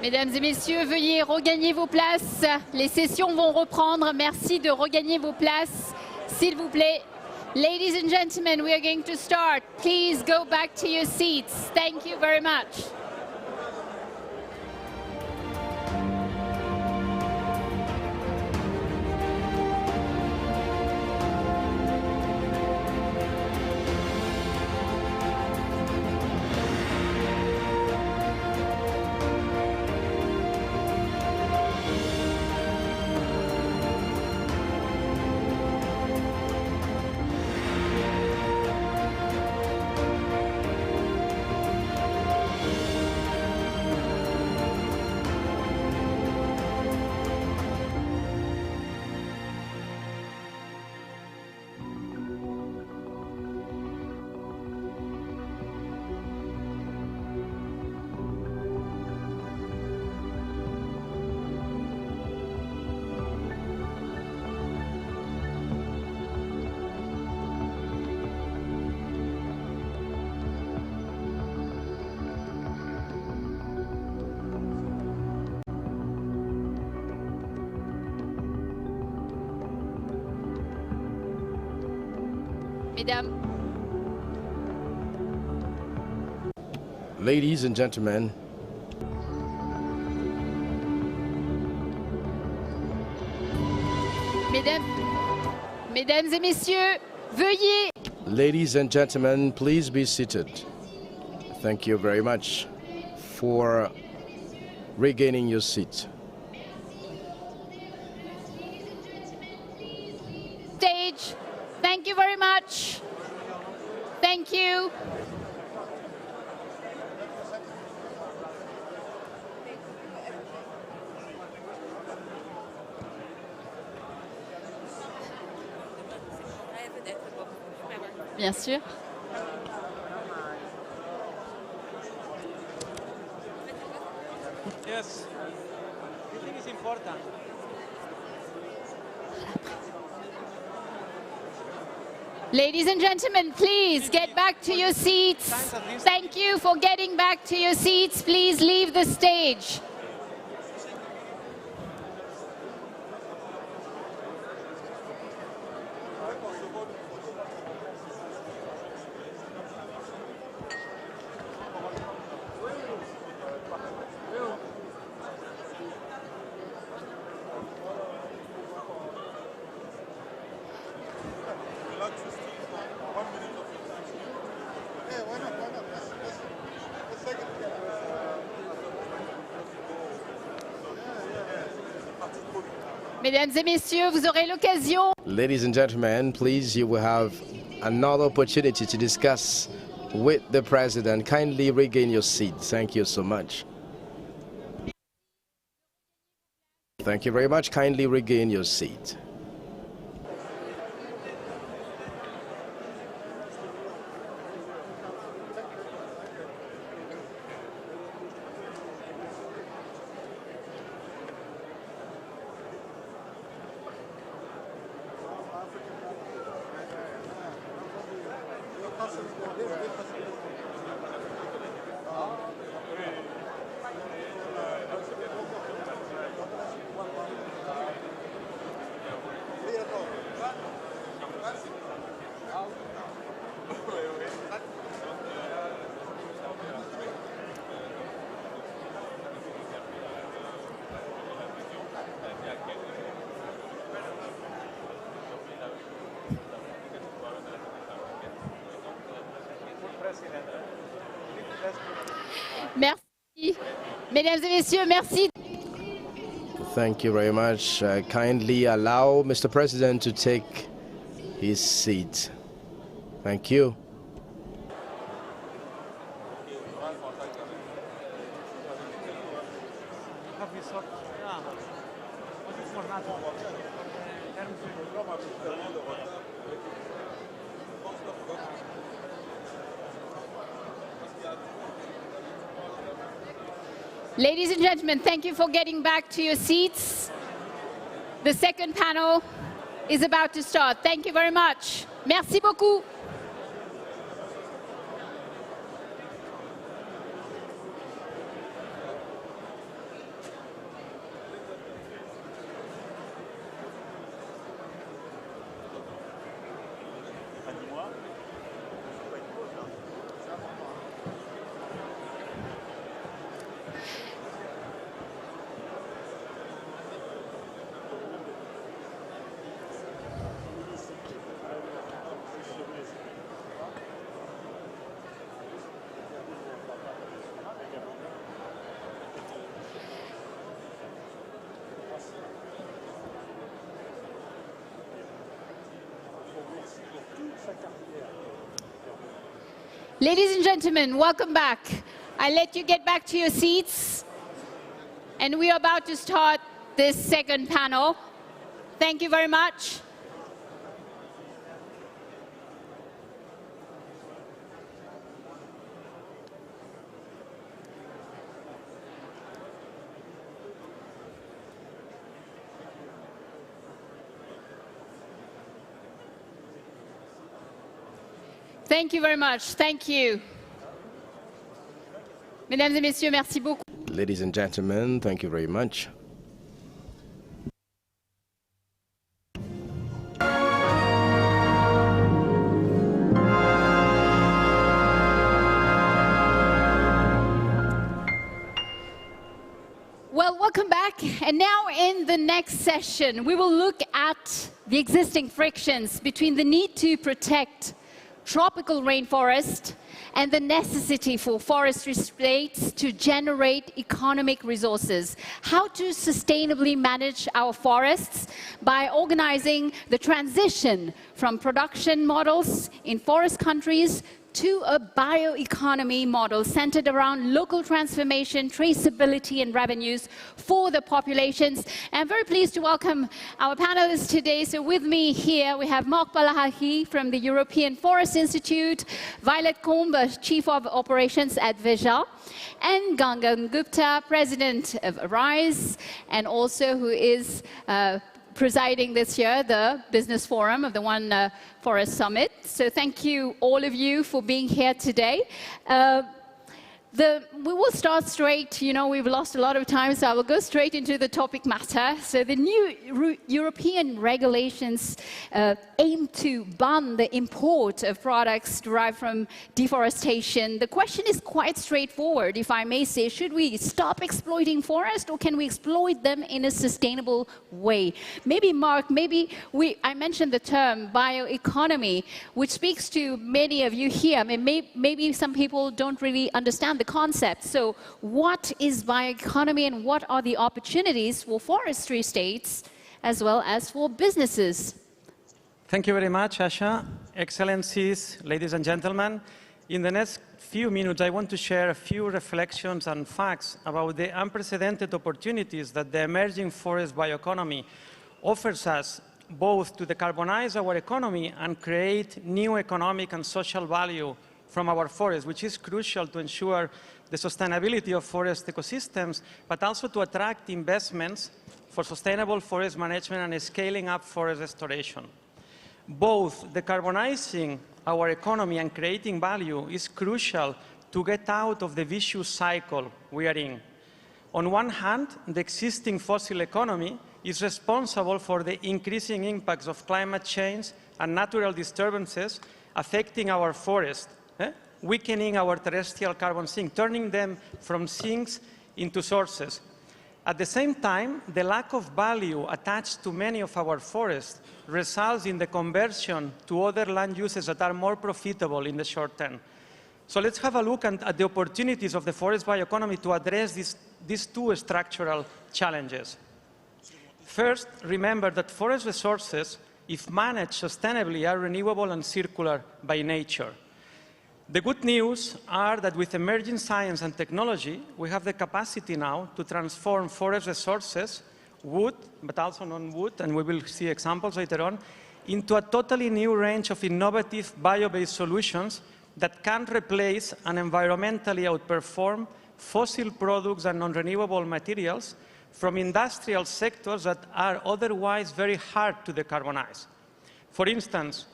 Mesdames et messieurs, veuillez regagner vos places. Les sessions vont reprendre. Merci de regagner vos places, s'il vous plaît. Ladies and gentlemen, we are going to start. Please go back to your seats. Thank you very much. Mesdames. Ladies and gentlemen, Mesdames et messieurs, veuillez. Ladies and gentlemen, please be seated. Thank you very much for regaining your seat. Stage. Thank you very much. Thank you. Bien sûr. Yes. I think it's important. Ladies and gentlemen, please get back to your seats. Thank you for getting back to your seats. Please leave the stage. Mesdames et messieurs, vous aurez l'occasion. Ladies and gentlemen, please, you will have another opportunity to discuss with the President. Kindly regain your seat. Thank you so much. Thank you very much. Kindly regain your seat. Merci. Mesdames et messieurs, merci. Thank you very much. Kindly allow Mr. President to take his seat. Thank you. Ladies and gentlemen, thank you for getting back to your seats. The second panel is about to start. Thank you very much. Merci beaucoup. Ladies and gentlemen, welcome back. I let you get back to your seats. And we are about to start this second panel. Thank you very much. Thank you very much. Thank you. Mesdames et messieurs, merci beaucoup. Ladies and gentlemen, thank you very much. Well, welcome back. And now in the next session, we will look at the existing frictions between the need to protect tropical rainforest and the necessity for forestry states to generate economic resources. How to sustainably manage our forests by organizing the transition from production models in forest countries to a bioeconomy model centered around local transformation, traceability, and revenues for the populations. I'm very pleased to welcome our panelists today. So with me here, we have Marc Palahahi from the European Forest Institute, Violet Combe, Chief of Operations at Veja, and Gangan Gupta, President of AGRIDIS, and also who is presiding this year the Business Forum of the One Forest Summit. So thank you, all of you, for being here today. We will start straight. You know, we've lost a lot of time, so I will go straight into the topic matter. So the new European regulations aim to ban the import of products derived from deforestation. The question is quite straightforward, if I may say. Should we stop exploiting forests, or can we exploit them in a sustainable way? Maybe, Mark, I mentioned the term bioeconomy, which speaks to many of you here. I mean, maybe some people don't really understand the concept. So what is bioeconomy, and what are the opportunities for forestry states as well as for businesses? Thank you very much, Asha. Excellencies, ladies and gentlemen, in the next few minutes, I want to share a few reflections and facts about the unprecedented opportunities that the emerging forest bioeconomy offers us, both to decarbonize our economy and create new economic and social value from our forests, which is crucial to ensure the sustainability of forest ecosystems, but also to attract investments for sustainable forest management and scaling up forest restoration. Both decarbonizing our economy and creating value is crucial to get out of the vicious cycle we are in. On one hand, the existing fossil economy is responsible for the increasing impacts of climate change and natural disturbances affecting our forests, weakening our terrestrial carbon sink, turning them from sinks into sources. At the same time, the lack of value attached to many of our forests results in the conversion to other land uses that are more profitable in the short term. So let's have a look at the opportunities of the forest bioeconomy to address these two structural challenges. First, remember that forest resources, if managed sustainably, are renewable and circular by nature. The good news are that with emerging science and technology, we have the capacity now to transform forest resources, wood, but also non-wood, and we will see examples later on, into a totally new range of innovative bio-based solutions that can replace and environmentally outperform fossil products and non-renewable materials from industrial sectors that are otherwise very hard to decarbonize. For instance,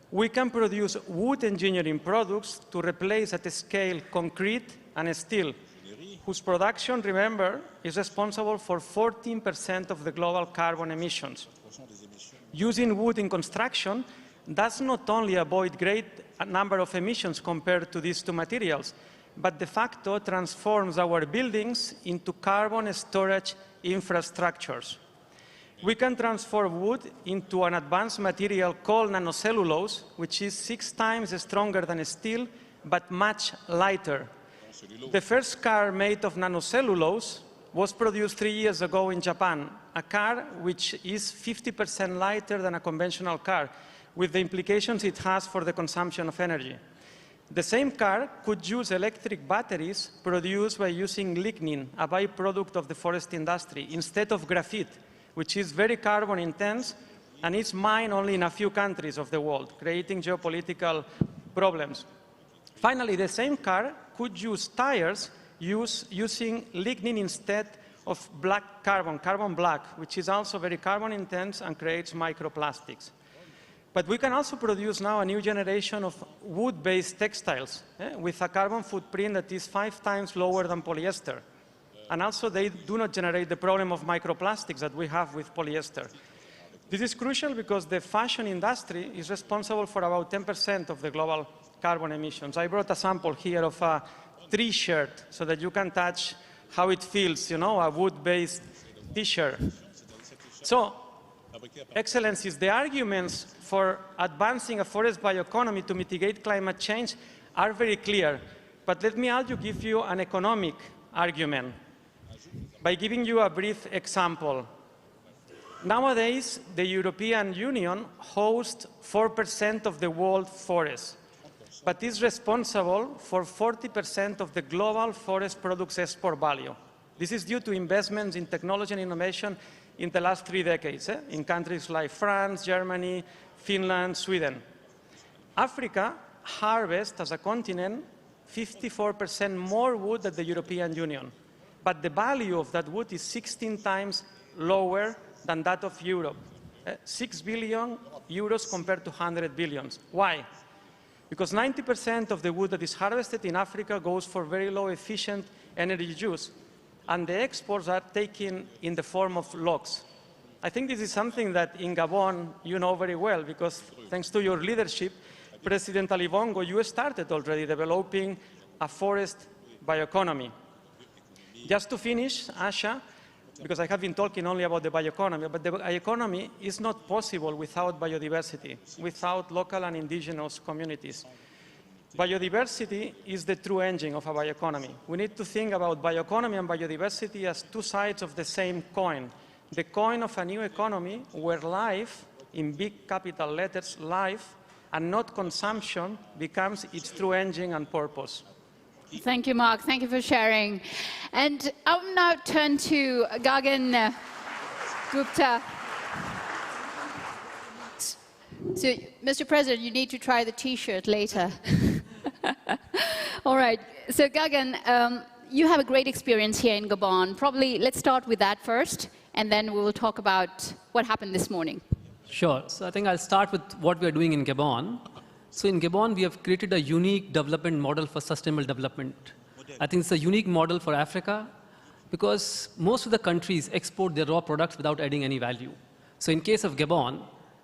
we can produce wood engineering products to replace at scale concrete and steel, whose production, remember, is responsible for 14% of the global carbon emissions. Using wood in construction does not only avoid great number of emissions compared to these two materials, but de facto transforms our buildings into carbon storage infrastructures. We can transform wood into an advanced material called nanocellulose, which is 6 times stronger than steel, but much lighter. The first car made of nanocellulose was produced 3 years ago in Japan, a car which is 50% lighter than a conventional car, with the implications it has for the consumption of energy. The same car could use electric batteries produced by using lignin, a byproduct of the forest industry, instead of graphite, which is very carbon intense and is mined only in a few countries of the world, creating geopolitical problems. Finally, the same car could use tires using lignin instead of black carbon, carbon black, which is also very carbon intense and creates microplastics. But we can also produce now a new generation of wood-based textiles with a carbon footprint that is 5 times lower than polyester. And also they do not generate the problem of microplastics that we have with polyester. This is crucial because the fashion industry is responsible for about 10% of the global carbon emissions. I brought a sample here of a t-shirt so that you can touch how it feels, you know, a wood-based t-shirt. So, Excellencies, the arguments for advancing a forest bioeconomy to mitigate climate change are very clear. But let me also give you an economic argument by giving you a brief example. Nowadays, the European Union hosts 4% of the world forests, but is responsible for 40% of the global forest products export value. This is due to investments in technology and innovation in the last 3 decades, in countries like France, Germany, Finland, Sweden. Africa harvests as a continent 54% more wood than the European Union, but the value of that wood is 16 times lower than that of Europe. 6 billion euros compared to 100 billion. Why? Because 90% of the wood that is harvested in Africa goes for very low efficient energy use, and the exports are taken in the form of logs. I think this is something that in Gabon you know very well, because thanks to your leadership, President Ali Bongo, you started already developing a forest bioeconomy. Just to finish, Asha, because I have been talking only about the bioeconomy, but the bioeconomy is not possible without biodiversity, without local and indigenous communities. Biodiversity is the true engine of a bioeconomy. We need to think about bioeconomy and biodiversity as 2 sides of the same coin. The coin of a new economy where life, in big capital letters, life, and not consumption, becomes its true engine and purpose. Thank you, Mark. Thank you for sharing. And I'll now turn to Gagan Gupta. So, Mr. President, you need to try the T-shirt later. All right. So, Gagan, you have a great experience here in Gabon. Probably let's start with that first, and then we will talk about what happened this morning. Sure. So I think I'll start with what we are doing in Gabon. So in Gabon, we have created a unique development model for sustainable development. I think it's a unique model for Africa because most of the countries export their raw products without adding any value. So in case of Gabon,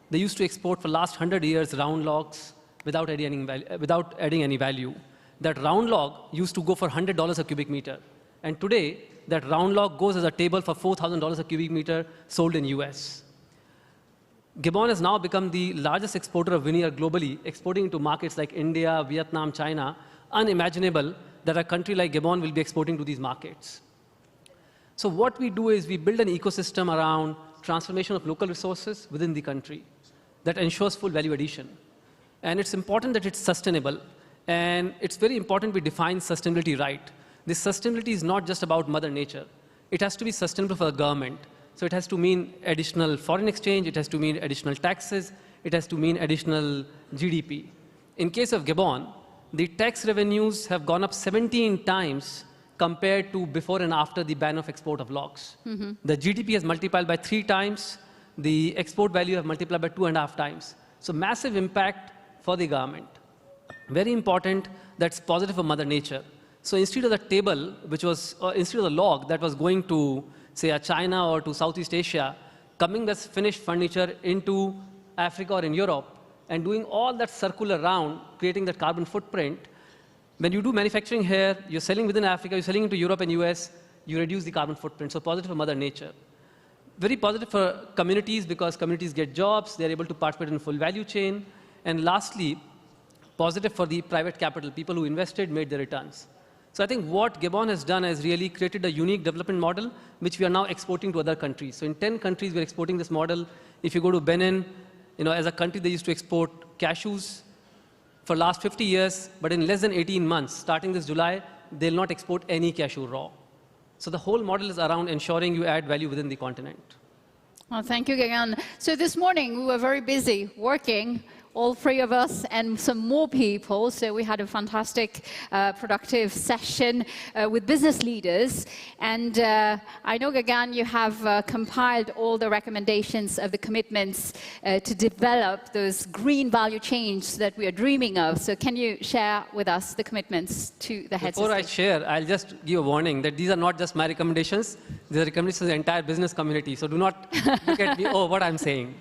they used to export for the last 100 years round logs without adding any value. That round log used to go for $100 a cubic meter. And today, that round log goes as a table for $4,000 a cubic meter sold in US. Gabon has now become the largest exporter of veneer globally, exporting to markets like India, Vietnam, China. Unimaginable that a country like Gabon will be exporting to these markets. So what we do is we build an ecosystem around transformation of local resources within the country that ensures full value addition. And it's important that it's sustainable. And it's very important we define sustainability right. This sustainability is not just about Mother Nature. It has to be sustainable for the government. So it has to mean additional foreign exchange, it has to mean additional taxes, it has to mean additional GDP. In case of Gabon, the tax revenues have gone up 17 times compared to before and after the ban of export of logs. Mm-hmm. The GDP has multiplied by 3 times, the export value has multiplied by 2.5 times. So massive impact for the government. Very important, that's positive for Mother Nature. So instead of the table, which was, instead of the log that was going to say China or to Southeast Asia, coming as finished furniture into Africa or in Europe, and doing all that circular round, creating that carbon footprint. When you do manufacturing here, you're selling within Africa, you're selling into Europe and US, you reduce the carbon footprint. So positive for Mother Nature. Very positive for communities because communities get jobs, they're able to participate in the full value chain. And lastly, positive for the private capital. People who invested made their returns. So I think what Gabon has done is really created a unique development model, which we are now exporting to other countries. So in 10 countries, we're exporting this model. If you go to Benin, as a country, they used to export cashews. for last 50 years, but in less than 18 months, starting this July, they'll not export any cashew raw. So the whole model is around ensuring you add value within the continent. Well, thank you, Gagan. So this morning, we were very busy working, all three of us and some more people. So we had a fantastic, productive session with business leaders. And I know, Gagan, you have compiled all the recommendations of the commitments to develop those green value chains that we are dreaming of. So can you share with us the commitments to the heads of Before I state? share, I'll just give a warning that these are not just my recommendations. These are recommendations of the entire business community. So do not look at me, oh, what I'm saying.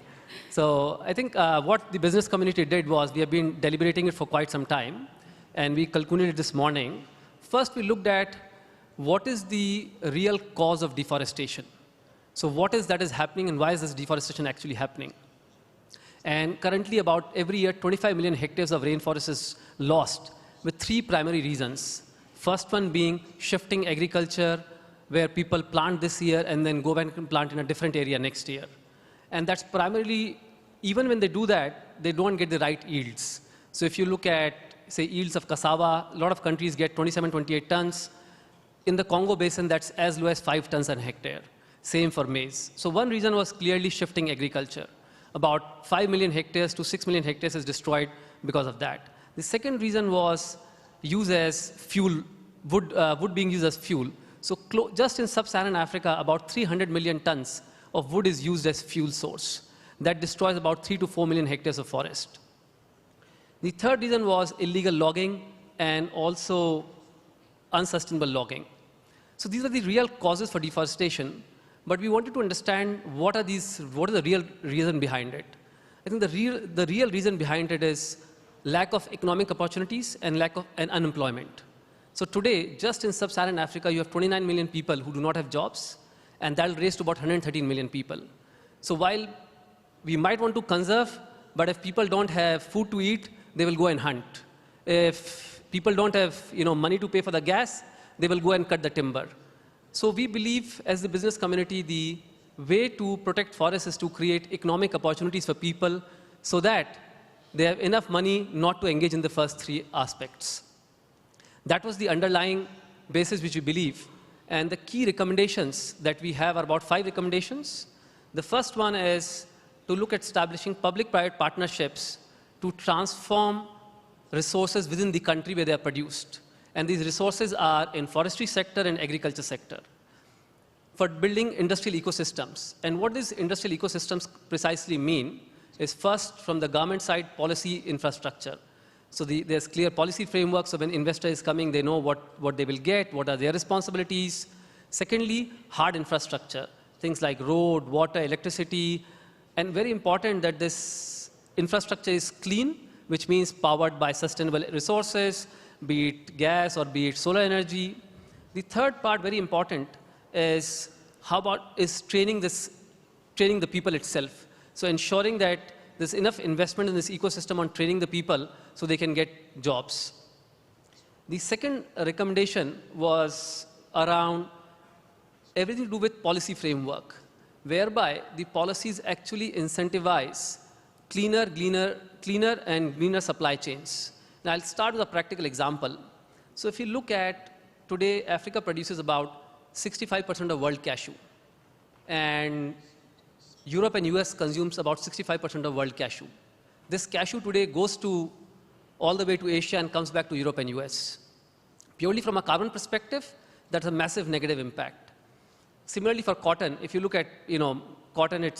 So I think what the business community did was we have been deliberating it for quite some time, and we calculated this morning. First, we looked at what is the real cause of deforestation. So what is that is happening, and why is this deforestation actually happening? And currently, about every year, 25 million hectares of rainforest is lost with three primary reasons. First one being shifting agriculture, where people plant this year and then go back and plant in a different area next year. And that's primarily, even when they do that, they don't get the right yields. So if you look at, say, yields of cassava, a lot of countries get 27, 28 tons. In the Congo basin, that's as low as 5 tons per hectare. Same for maize. So one reason was clearly shifting agriculture. About 5 million hectares to 6 million hectares is destroyed because of that. The second reason was use as fuel, wood being used as fuel. So just in sub-Saharan Africa, about 300 million tons of wood is used as fuel source. That destroys about 3 to 4 million hectares of forest. The third reason was illegal logging and also unsustainable logging. So these are the real causes for deforestation, but we wanted to understand what is the real reason behind it. I think the real reason behind it is lack of economic opportunities and lack of unemployment. So today, just in sub-Saharan Africa, you have 29 million people who do not have jobs, and that'll raise to about 113 million people. So while we might want to conserve, but if people don't have food to eat, they will go and hunt. If people don't have money to pay for the gas, they will go and cut the timber. So we believe, as the business community, the way to protect forests is to create economic opportunities for people so that they have enough money not to engage in the first three aspects. That was the underlying basis which we believe. And the key recommendations that we have are about 5 recommendations. The first one is to look at establishing public-private partnerships to transform resources within the country where they are produced. And these resources are in forestry sector and agriculture sector for building industrial ecosystems. And what these industrial ecosystems precisely mean is first, from the government side, policy infrastructure. So there's clear policy framework, so when investor is coming, they know what they will get, what are their responsibilities. Secondly, hard infrastructure, things like road, water, electricity, and very important that this infrastructure is clean, which means powered by sustainable resources, be it gas or be it solar energy. The third part, very important, is training the people itself. So ensuring that there's enough investment in this ecosystem on training the people so they can get jobs. The second recommendation was around everything to do with policy framework, whereby the policies actually incentivize cleaner and greener supply chains. Now I'll start with a practical example. So if you look at today, Africa produces about 65% of world cashew, and Europe and US consumes about 65% of world cashew. This cashew today goes all the way to Asia and comes back to Europe and US. Purely from a carbon perspective, that's a massive negative impact. Similarly for cotton, if you look at cotton,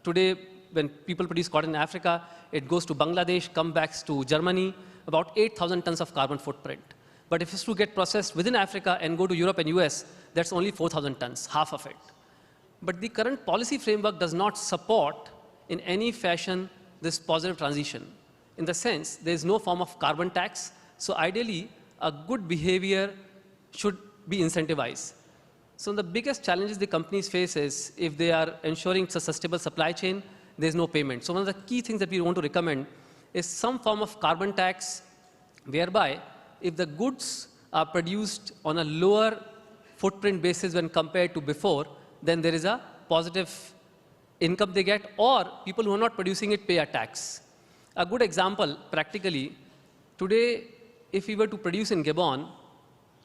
today when people produce cotton in Africa, it goes to Bangladesh, comes back to Germany, about 8,000 tons of carbon footprint. But if it's to get processed within Africa and go to Europe and US, that's only 4,000 tons, half of it. But the current policy framework does not support in any fashion this positive transition. In the sense, there's no form of carbon tax. So ideally, a good behavior should be incentivized. So the biggest challenges the companies face is if they are ensuring it's a sustainable supply chain, there's no payment. So one of the key things that we want to recommend is some form of carbon tax, whereby if the goods are produced on a lower footprint basis when compared to before, then there is a positive income they get, or people who are not producing it pay a tax. A good example, practically, today, if we were to produce in Gabon,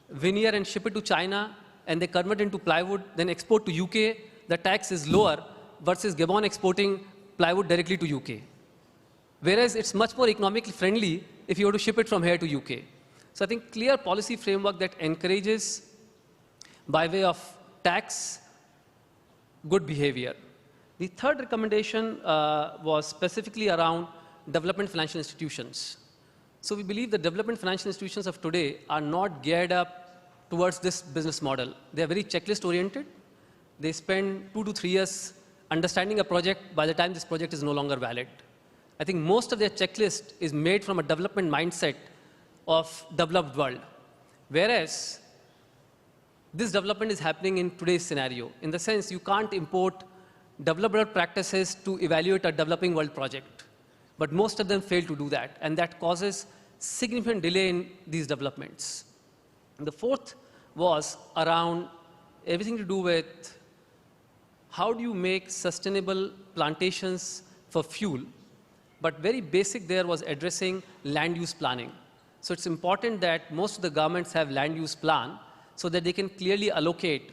veneer and ship it to China, and they convert into plywood, then export to UK, the tax is lower versus Gabon exporting plywood directly to UK. Whereas it's much more economically friendly if you were to ship it from here to UK. So I think clear policy framework that encourages, by way of tax, good behavior. The third recommendation was specifically around development financial institutions. So we believe the development financial institutions of today are not geared up towards this business model. They are very checklist oriented. They spend 2 to 3 years understanding a project by the time this project is no longer valid. I think most of their checklist is made from a development mindset of developed world. Whereas this development is happening in today's scenario. In the sense, you can't import developer practices to evaluate a developing world project. But most of them fail to do that, and that causes significant delay in these developments. And the fourth was around everything to do with how do you make sustainable plantations for fuel. But very basic there was addressing land use planning. So it's important that most of the governments have land use plan so that they can clearly allocate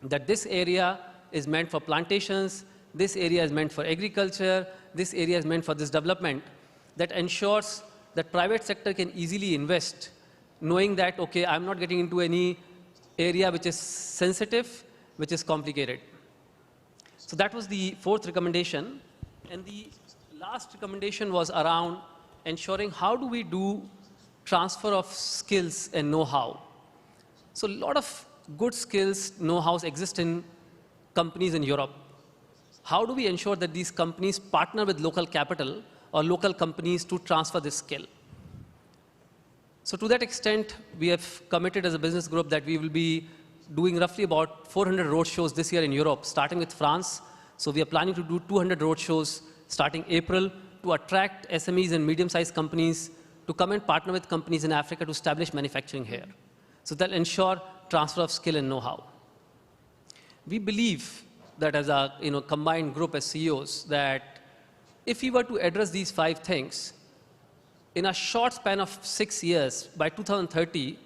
that this area is meant for plantations, this area is meant for agriculture, this area is meant for this development. That ensures that private sector can easily invest, knowing that, okay, I'm not getting into any area which is sensitive, which is complicated. So that was the fourth recommendation. And the last recommendation was around ensuring how do we do transfer of skills and know-how. So a lot of good skills, know-hows exist in companies in Europe. How do we ensure that these companies partner with local capital or local companies to transfer this skill? So to that extent, we have committed as a business group that we will be doing roughly about 400 road shows this year in Europe, starting with France. So we are planning to do 200 road shows starting April to attract SMEs and medium-sized companies to come and partner with companies in Africa to establish manufacturing here. So that'll ensure transfer of skill and know-how. We believe that as a combined group as CEOs, that if we were to address these 5 things, in a short span of 6 years, by 2030,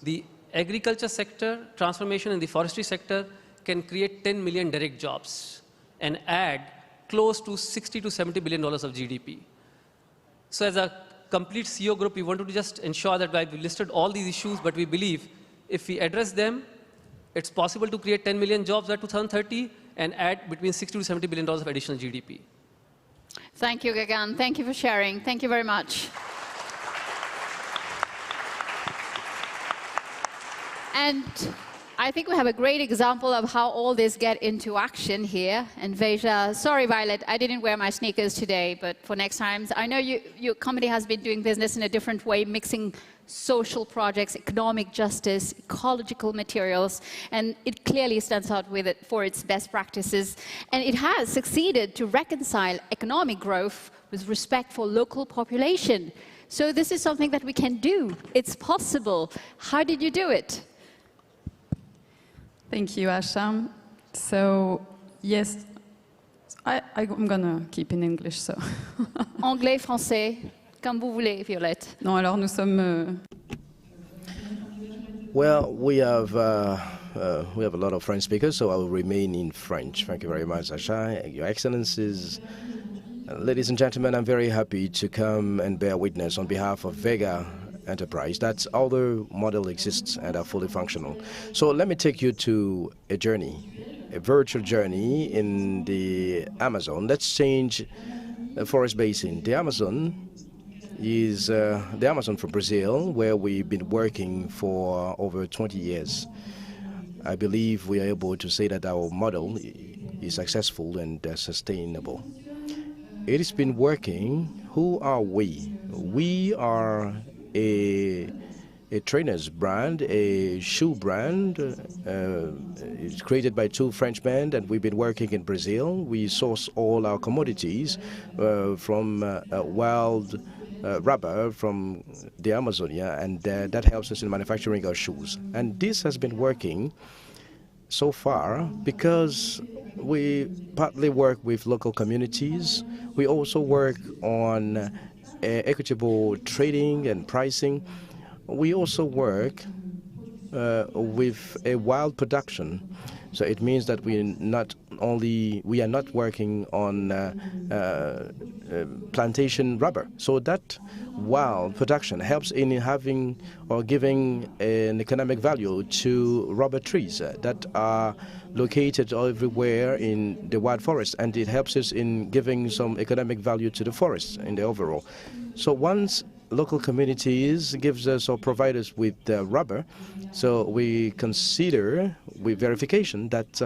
the agriculture sector, transformation in the forestry sector can create 10 million direct jobs and add close to $60 to $70 billion of GDP. So as a complete CEO group, we wanted to just ensure that we listed all these issues, but we believe if we address them, it's possible to create 10 million jobs by 2030 and add between $60 to $70 billion of additional GDP. Thank you, Gagan. Thank you for sharing. Thank you very much. And I think we have a great example of how all this get into action here. And Veja, sorry, Violet, I didn't wear my sneakers today, but for next time, I know your company has been doing business in a different way, mixing social projects, economic justice, ecological materials, and it clearly stands out with it for its best practices. And it has succeeded to reconcile economic growth with respect for local population. So this is something that we can do. It's possible. How did you do it? Thank you, Asha. So, yes, I'm going to keep in English, so. Anglais, français, comme vous voulez, Violette. Non, alors nous sommes... Well, we have a lot of French speakers, so I will remain in French. Thank you very much, Asha. Your Excellencies, ladies and gentlemen, I'm very happy to come and bear witness on behalf of Vega Enterprise that other model exists and are fully functional. So let me take you to a journey, a virtual journey in the Amazon. Let's change the forest basin. The Amazon is the Amazon from Brazil, where we've been working for over 20 years. I believe we are able to say that our model is successful and sustainable. It has been working. Who are we? We are a trainer's brand, a shoe brand. It's created by 2 Frenchmen, and we've been working in Brazil. We source all our commodities from wild rubber from the Amazonia, and that helps us in manufacturing our shoes. And this has been working so far, because we partly work with local communities, we also work on equitable trading and pricing. We also work with a wild production. So it means that we are not working on plantation rubber. So that wild production helps in having or giving an economic value to rubber trees that are located everywhere in the wild forest, and it helps us in giving some economic value to the forest in the overall. So once local communities gives us or provide us with rubber, so we consider with verification that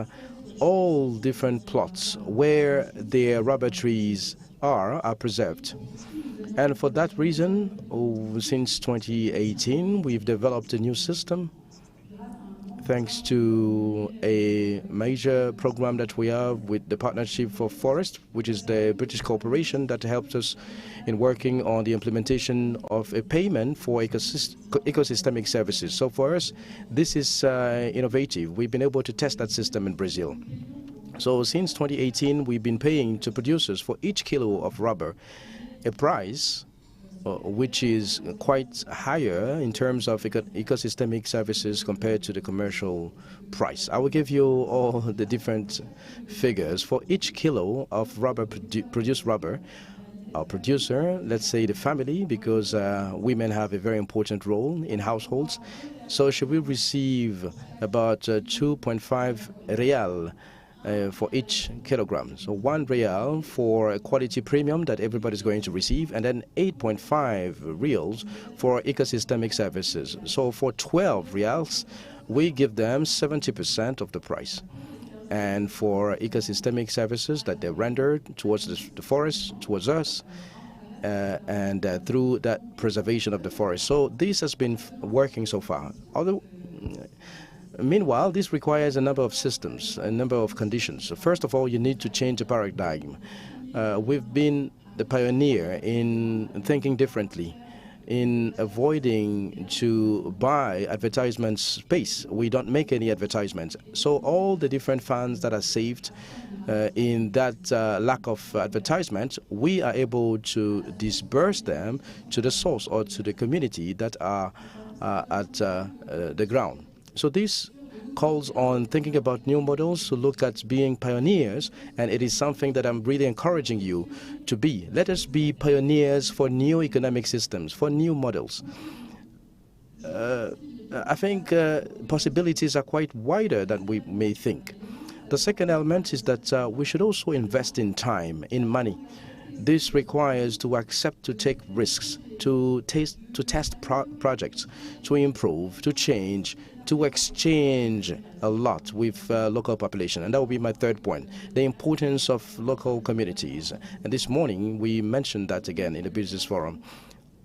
all different plots where the rubber trees are preserved. And for that reason, since 2018, we've developed a new system thanks to a major program that we have with the Partnership for Forest, which is the British corporation that helps us in working on the implementation of a payment for ecosystemic services. So for us, this is innovative. We've been able to test that system in Brazil. So since 2018, we've been paying to producers for each kilo of rubber a price which is quite higher in terms of ecosystemic services compared to the commercial price. I will give you all the different figures. For each kilo of rubber produced rubber, our producer, let's say the family, because women have a very important role in households, so she will receive about 2.5 real for each kilogram. So 1 real for a quality premium that everybody's going to receive, and then 8.5 reals for ecosystemic services. So for 12 reals, we give them 70% of the price. And for ecosystemic services that they render towards the forest, towards us, and through that preservation of the forest. So this has been working so far. Meanwhile, this requires a number of systems, a number of conditions. So first of all, you need to change the paradigm. We've been the pioneer in thinking differently, in avoiding to buy advertisement space. We don't make any advertisements. So all the different funds that are saved in that lack of advertisement, we are able to disperse them to the source or to the community that are at the ground. So this calls on thinking about new models to look at being pioneers, and it is something that I'm really encouraging you to be. Let us be pioneers for new economic systems, for new models. I think possibilities are quite wider than we may think. The second element is that we should also invest in time, in money. This requires to accept to take risks, to test projects, to improve, to change, to exchange a lot with local population. And that will be my third point, the importance of local communities. And this morning, we mentioned that again in the Business Forum.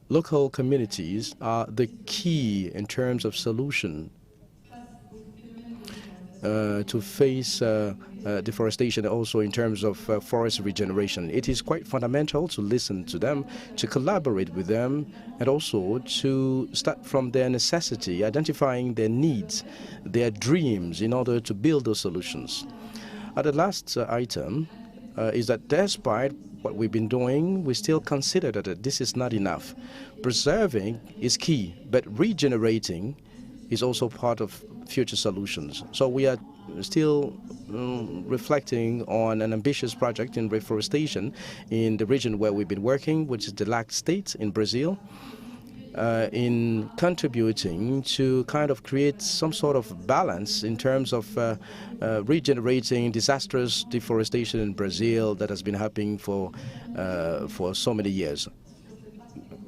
Local communities are the key in terms of solution to face deforestation, also in terms of forest regeneration. It is quite fundamental to listen to them, to collaborate with them, and also to start from their necessity, identifying their needs, their dreams, in order to build those solutions. The last item is that despite what we've been doing, we still consider that this is not enough. Preserving is key, but regenerating is also part of future solutions. So we are still reflecting on an ambitious project in reforestation in the region where we've been working, which is the LAC state in Brazil, in contributing to kind of create some sort of balance in terms of regenerating disastrous deforestation in Brazil that has been happening for so many years.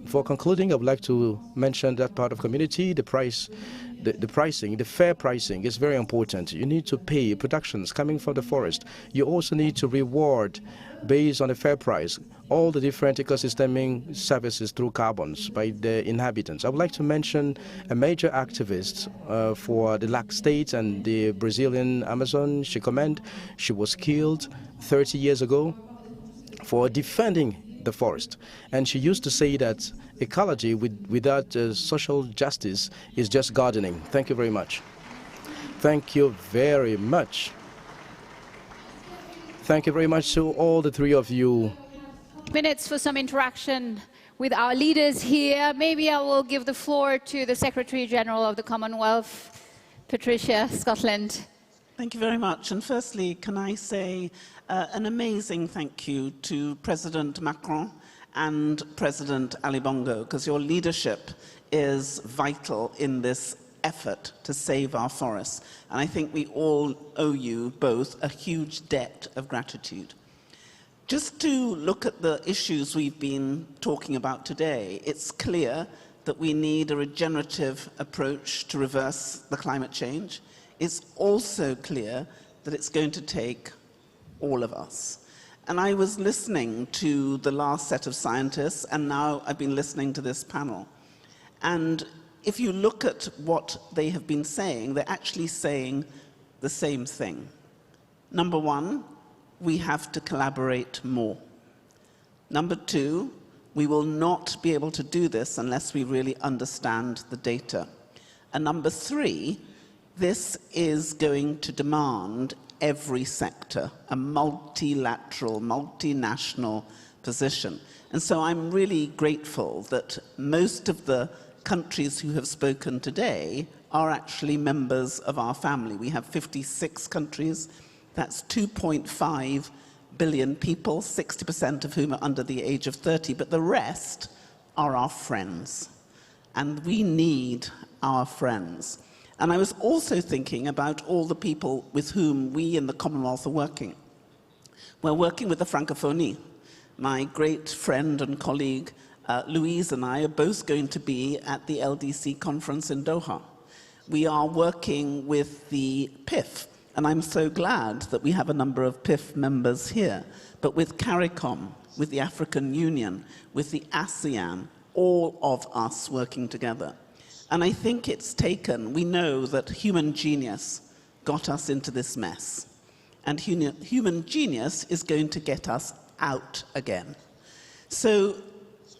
For concluding, I would like to mention that part of community, the pricing, the fair pricing is very important. You need to pay productions coming from the forest. You also need to reward, based on a fair price, all the different ecosystemic services through carbons by the inhabitants. I would like to mention a major activist for the LAC state and the Brazilian Amazon, Chikomend. She was killed 30 years ago for defending the forest. And she used to say that ecology without social justice is just gardening. Thank you very much. Thank you very much. Thank you very much to all the three of you. Minutes for some interaction with our leaders here. Maybe I will give the floor to the Secretary General of the Commonwealth, Patricia, Scotland. Thank you very much. And firstly, can I say an amazing thank you to President Macron and President Ali Bongo, because your leadership is vital in this effort to save our forests. And I think we all owe you both a huge debt of gratitude. Just to look at the issues we've been talking about today, it's clear that we need a regenerative approach to reverse the climate change. It's also clear that it's going to take all of us. And I was listening to the last set of scientists, and now I've been listening to this panel. And if you look at what they have been saying, they're actually saying the same thing. Number one, we have to collaborate more. Number two, we will not be able to do this unless we really understand the data. And number three, this is going to demand every sector a multilateral, multinational position. And so I'm really grateful that most of the countries who have spoken today are actually members of our family. We have 56 countries. That's 2.5 billion people, 60% of whom are under the age of 30, but the rest are our friends. And we need our friends. And I was also thinking about all the people with whom we in the Commonwealth are working. We're working with the Francophonie. My great friend and colleague, Louise, and I are both going to be at the LDC conference in Doha. We are working with the PIF, and I'm so glad that we have a number of PIF members here, but with CARICOM, with the African Union, with the ASEAN, all of us working together. And I think it's taken, we know that human genius got us into this mess. And human genius is going to get us out again. So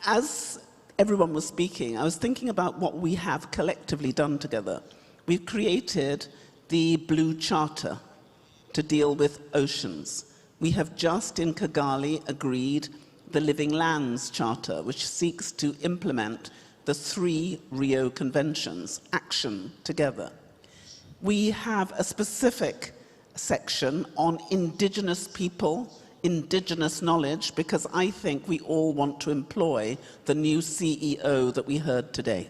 as everyone was speaking, I was thinking about what we have collectively done together. We've created the Blue Charter to deal with oceans. We have just in Kigali agreed the Living Lands Charter, which seeks to implement the 3 Rio Conventions, action together. We have a specific section on indigenous people, indigenous knowledge, because I think we all want to employ the new CEO that we heard today.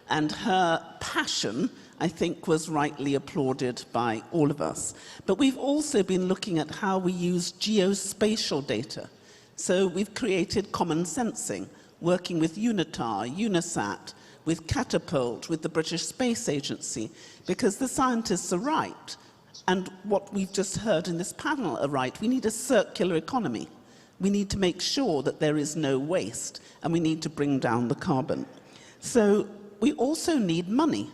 And her passion, I think, was rightly applauded by all of us. But we've also been looking at how we use geospatial data. So we've created common sensing, working with UNITAR, UNISAT, with Catapult, with the British Space Agency, because the scientists are right. And what we've just heard in this panel are right. We need a circular economy. We need to make sure that there is no waste, and we need to bring down the carbon. So we also need money.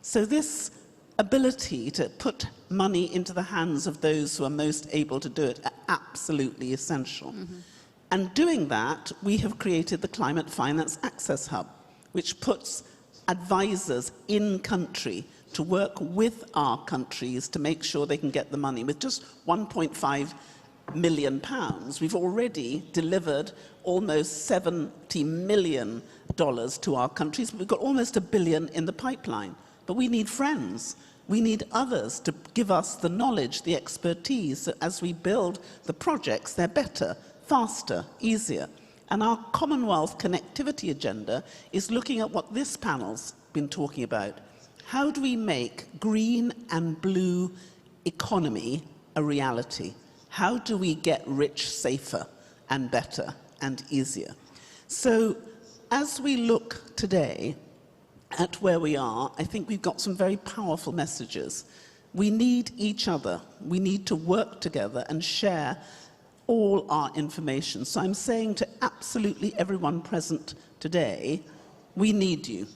So this ability to put money into the hands of those who are most able to do it are absolutely essential. Mm-hmm. And doing that, we have created the Climate Finance Access Hub, which puts advisors in country to work with our countries to make sure they can get the money. With just £1.5 million, we've already delivered almost $70 million to our countries. We've got almost $1 billion in the pipeline. But we need friends. We need others to give us the knowledge, the expertise, so as we build the projects, they're better, faster, easier. And our Commonwealth connectivity agenda is looking at what this panel's been talking about. How do we make green and blue economy a reality? How do we get rich safer and better and easier? So as we look today at where we are, I think we've got some very powerful messages. We need each other. We need to work together and share all our information. So I'm saying to absolutely everyone present today, we need you.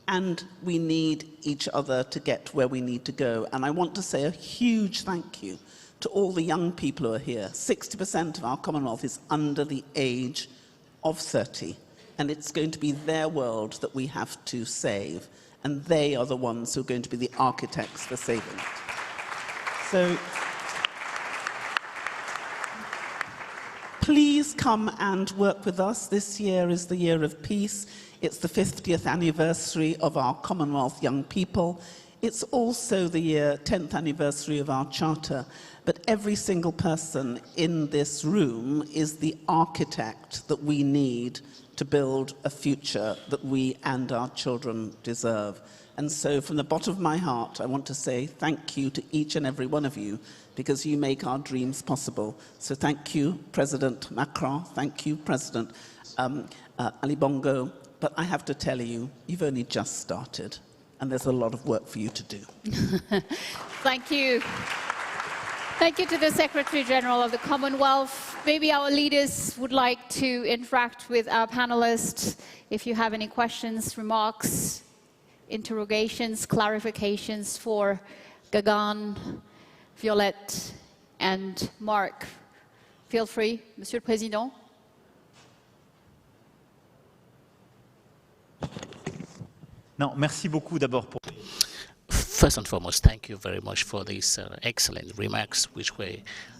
And we need each other to get where we need to go. And I want to say a huge thank you to all the young people who are here. 60% of our Commonwealth is under the age of 30. And it's going to be their world that we have to save. and they are the ones who are going to be the architects for saving it. So please come and work with us. This year is the year of peace. It's the 50th anniversary of our Commonwealth Young People. It's also the 10th anniversary of our Charter. But every single person in this room is the architect that we need to build a future that we and our children deserve. And so from the bottom of my heart, I want to say thank you to each and every one of you, because you make our dreams possible. So thank you, President Macron. Thank you, President Ali Bongo. But I have to tell you, you've only just started, and there's a lot of work for you to do. Thank you. Thank you to the Secretary General of the Commonwealth. Maybe our leaders would like to interact with our panelists. If you have any questions, remarks, interrogations, clarifications for Gagan, Violette, and Mark, feel free, Monsieur le Président. Non, merci beaucoup d'abord pour... First and foremost, thank you very much for these excellent remarks, which were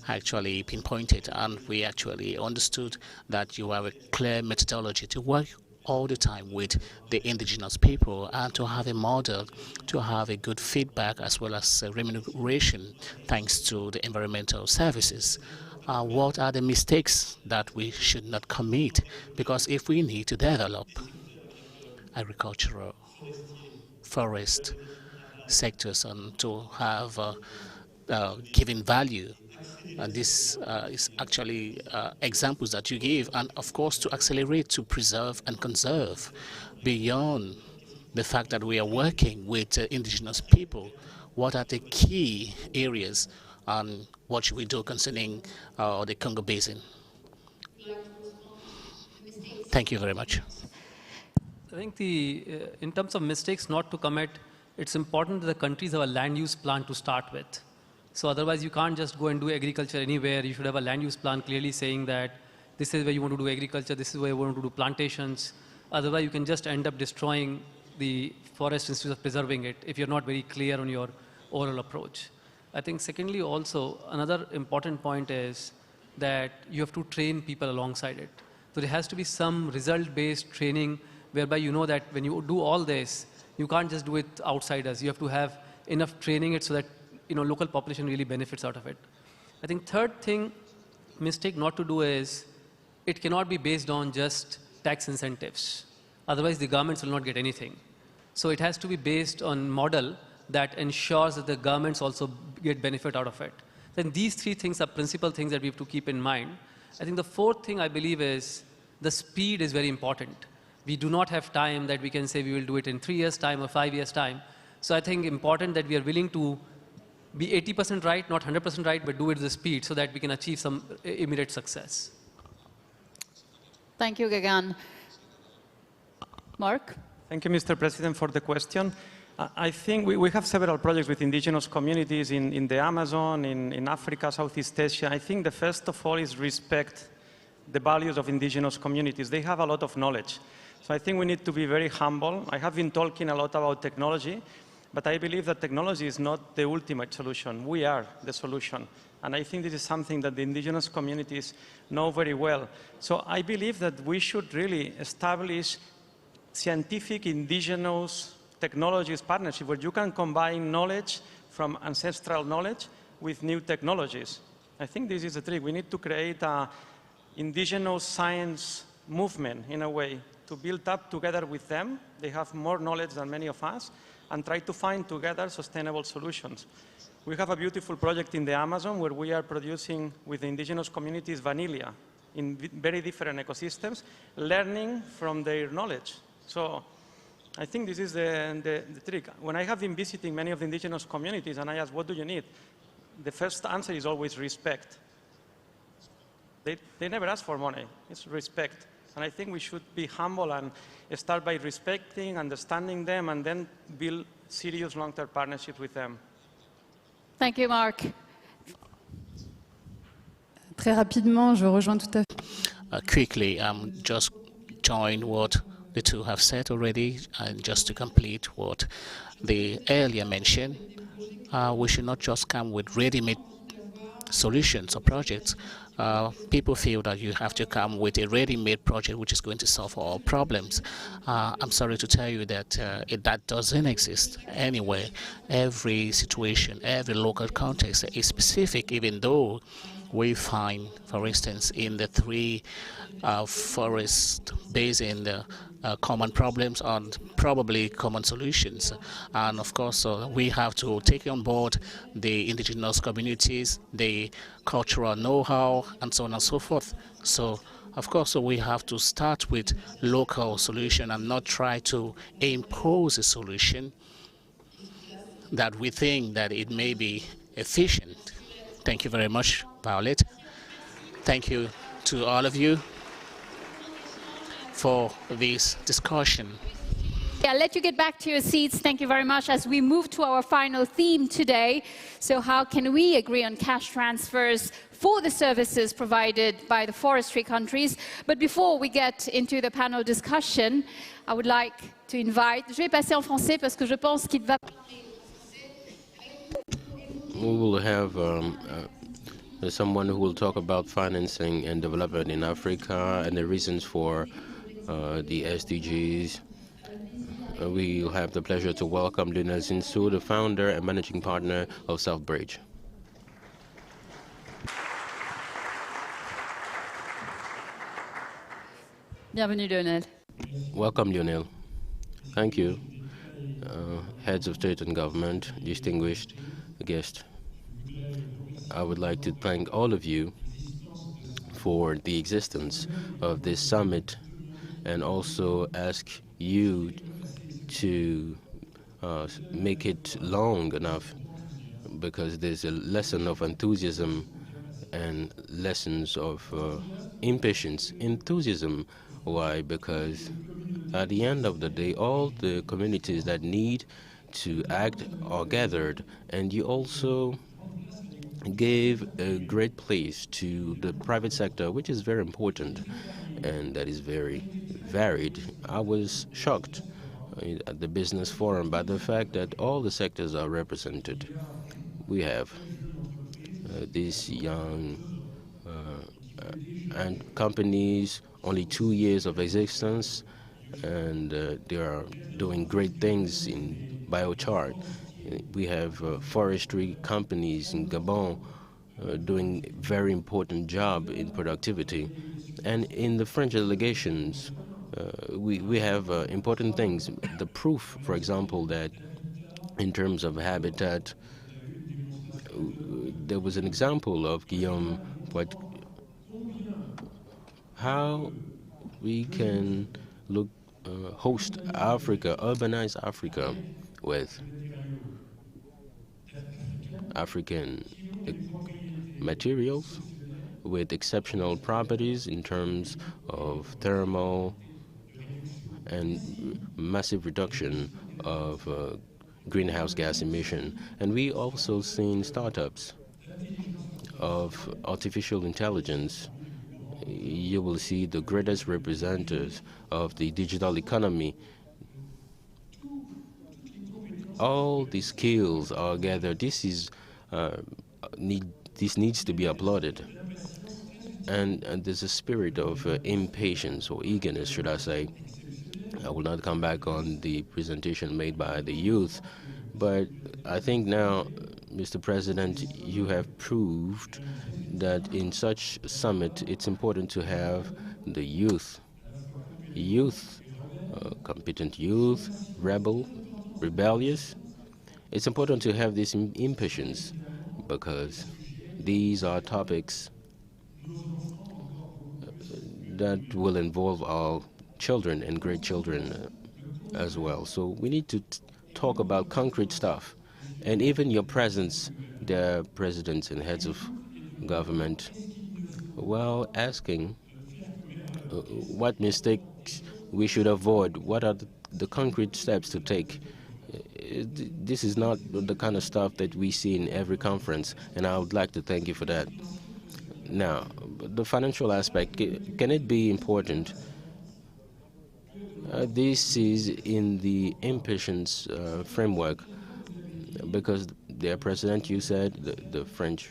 actually pinpointed, and we actually understood that you have a clear methodology to work all the time with the indigenous people and to have a model, to have a good feedback as well as remuneration thanks to the environmental services. What are the mistakes that we should not commit? Because if we need to develop agricultural, forest sectors and to have giving value, and this is actually examples that you give, and of course to accelerate, to preserve and conserve beyond the fact that we are working with indigenous people. What are the key areas and what should we do concerning the Congo Basin? Thank you very much. I think in terms of mistakes not to commit, it's important that the countries have a land use plan to start with. So otherwise you can't just go and do agriculture anywhere. You should have a land use plan clearly saying that this is where you want to do agriculture, this is where you want to do plantations. Otherwise you can just end up destroying the forest instead of preserving it if you're not very clear on your overall approach. I think secondly also, another important point is that you have to train people alongside it. So there has to be some result-based training whereby you know that when you do all this, you can't just do it outsiders. You have to have enough training it so that local population really benefits out of it. I think third thing, mistake not to do is, it cannot be based on just tax incentives. Otherwise the governments will not get anything. So it has to be based on model that ensures that the governments also get benefit out of it. Then these three things are principal things that we have to keep in mind. I think the fourth thing I believe is the speed is very important. We do not have time that we can say we will do it in 3 years' time or 5 years' time. So I think important that we are willing to be 80% right, not 100% right, but do it with the speed so that we can achieve some immediate success. Thank you, Gagan. Mark? Thank you, Mr. President, for the question. I think we have several projects with indigenous communities in the Amazon, in Africa, Southeast Asia. I think the first of all is respect the values of indigenous communities. They have a lot of knowledge. So I think we need to be very humble. I have been talking a lot about technology, but I believe that technology is not the ultimate solution. We are the solution. And I think this is something that the indigenous communities know very well. So I believe that we should really establish scientific indigenous technologies partnership where you can combine knowledge from ancestral knowledge with new technologies. I think this is the trick. We need to create an indigenous science movement in a way to build up together with them. They have more knowledge than many of us, and try to find together sustainable solutions. We have a beautiful project in the Amazon where we are producing with the indigenous communities vanilla in very different ecosystems, learning from their knowledge. So I think this is the trick. When I have been visiting many of the indigenous communities and I ask, what do you need? The first answer is always respect. They never ask for money, it's respect. And I think we should be humble and start by respecting, understanding them, and then build serious long-term partnerships with them. Thank you, Mark. Très rapidement, je rejoins tout à fait. Quickly, just join what the two have said already, and just to complete what the earlier mentioned, we should not just come with ready-made solutions or projects. People feel that you have to come with a ready-made project which is going to solve all problems. I'm sorry to tell you that that doesn't exist anywhere. Every situation, every local context is specific, even though we find, for instance, in the three forest basin, common problems and probably common solutions. And of course, we have to take on board the indigenous communities, the cultural know-how, and so on and so forth. So, of course, we have to start with local solution and not try to impose a solution that we think that it may be efficient. Thank you very much, Violet. Thank you to all of you for this discussion. I'll let you get back to your seats. Thank you very much as we move to our final theme today. So how can we agree on cash transfers for the services provided by the forestry countries? But before we get into the panel discussion, I would like to invite, je vais passer en français parce que je pense qu'il va. We will have someone who will talk about financing and development in Africa and the reasons for the SDGs. We will have the pleasure to welcome Lionel Zinsou, the founder and managing partner of Southbridge. Bienvenue, Lionel. Welcome, Lionel. Thank you. Heads of state and government, distinguished guests. I would like to thank all of you for the existence of this summit and also ask you to make it long enough, because there's a lesson of enthusiasm and lessons of impatience. Enthusiasm, why? Because at the end of the day, all the communities that need to act are gathered, and you also gave a great place to the private sector, which is very important and that is very varied. I was shocked at the business forum by the fact that all the sectors are represented. We have these young and companies, only 2 years of existence, and they are doing great things in biochar. We have forestry companies in Gabon doing very important job in productivity. And in the French delegations, we have important things. The proof, for example, that in terms of habitat, there was an example of Guillaume, how we can host Africa, urbanize Africa with African materials, with exceptional properties in terms of thermal and massive reduction of greenhouse gas emission. And we also seen startups of artificial intelligence. You will see the greatest representatives of the digital economy. All these skills are gathered. This needs to be applauded. And there's a spirit of impatience or eagerness, should I say. I will not come back on the presentation made by the youth, but I think now, Mr. President, you have proved that in such summit, it's important to have the youth, competent youth, rebellious. It's important to have this impatience, because these are topics that will involve our children and great children as well. So we need to talk about concrete stuff. And even your presence, the presidents and heads of government, while asking what mistakes we should avoid, what are the concrete steps to take. This is not the kind of stuff that we see in every conference, and I would like to thank you for that. Now, the financial aspect, can it be important? This is in the impatience framework, because the president, you said, the French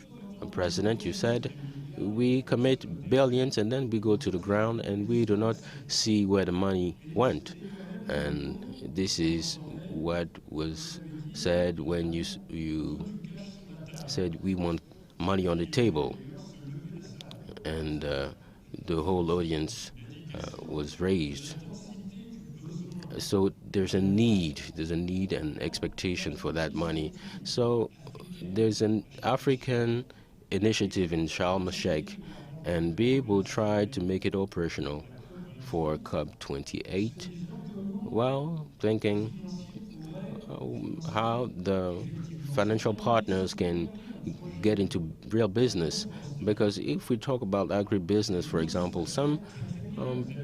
president, you said, we commit billions and then we go to the ground and we do not see where the money went. And this is what was said when you said we want money on the table. And the whole audience was raised. So there's a need and expectation for that money. So there's an African initiative in Sharm el-Sheikh, and we will try to make it operational for COP28, while thinking how the financial partners can get into real business. Because if we talk about agribusiness, for example, some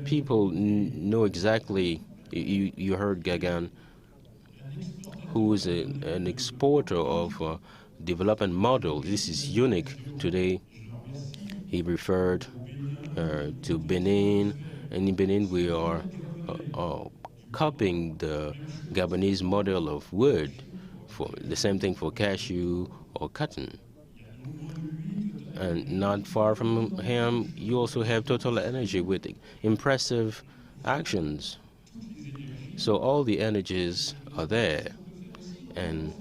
people know exactly. You heard Gagan, who is an exporter of development model. This is unique today. He referred to Benin, and in Benin we are copying the Gabonese model of wood, for the same thing for cashew or cotton. And not far from him, you also have Total Energy with impressive actions. So all the energies are there, and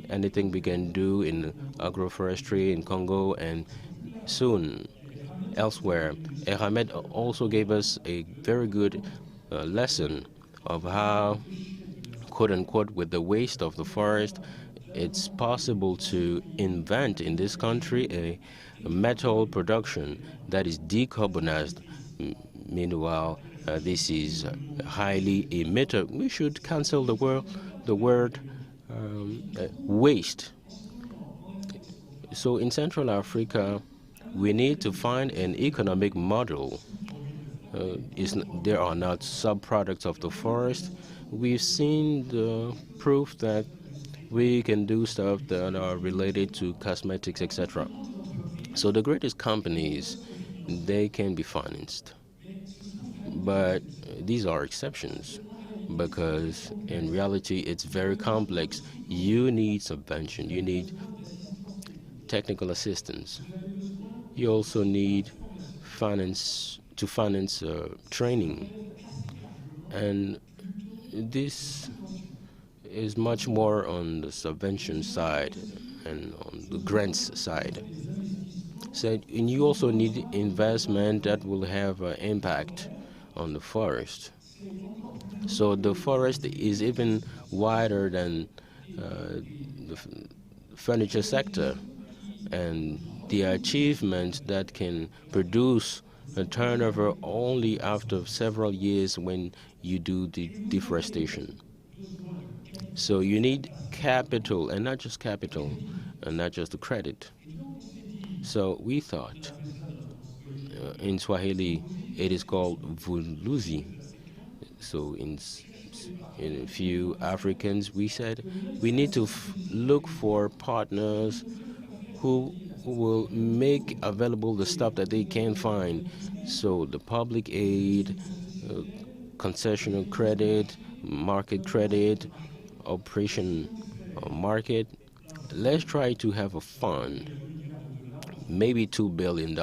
anything we can do in agroforestry in Congo and soon elsewhere. Ahmed also gave us a very good lesson of how, quote unquote, with the waste of the forest, it's possible to invent in this country a metal production that is decarbonized. Meanwhile, this is highly emitter. We should cancel the word waste. So in Central Africa, we need to find an economic model. There are not sub-products of the forest. We've seen the proof that we can do stuff that are related to cosmetics, etc. So the greatest companies, they can be financed. But these are exceptions, because in reality it's very complex. You need subvention, you need technical assistance. You also need finance to finance training. And this is much more on the subvention side and on the grants side. So, and you also need investment that will have an impact on the forest. So the forest is even wider than the furniture sector, and the achievement that can produce a turnover only after several years when you do the deforestation. So you need capital, and not just capital, and not just the credit. So we thought, in Swahili, it is called vuluzi. So in a few Africans, we said we need to look for partners who will make available the stuff that they can't find. So the public aid, concessional credit, market credit, operation market. Let's try to have a fund, maybe $2 billion,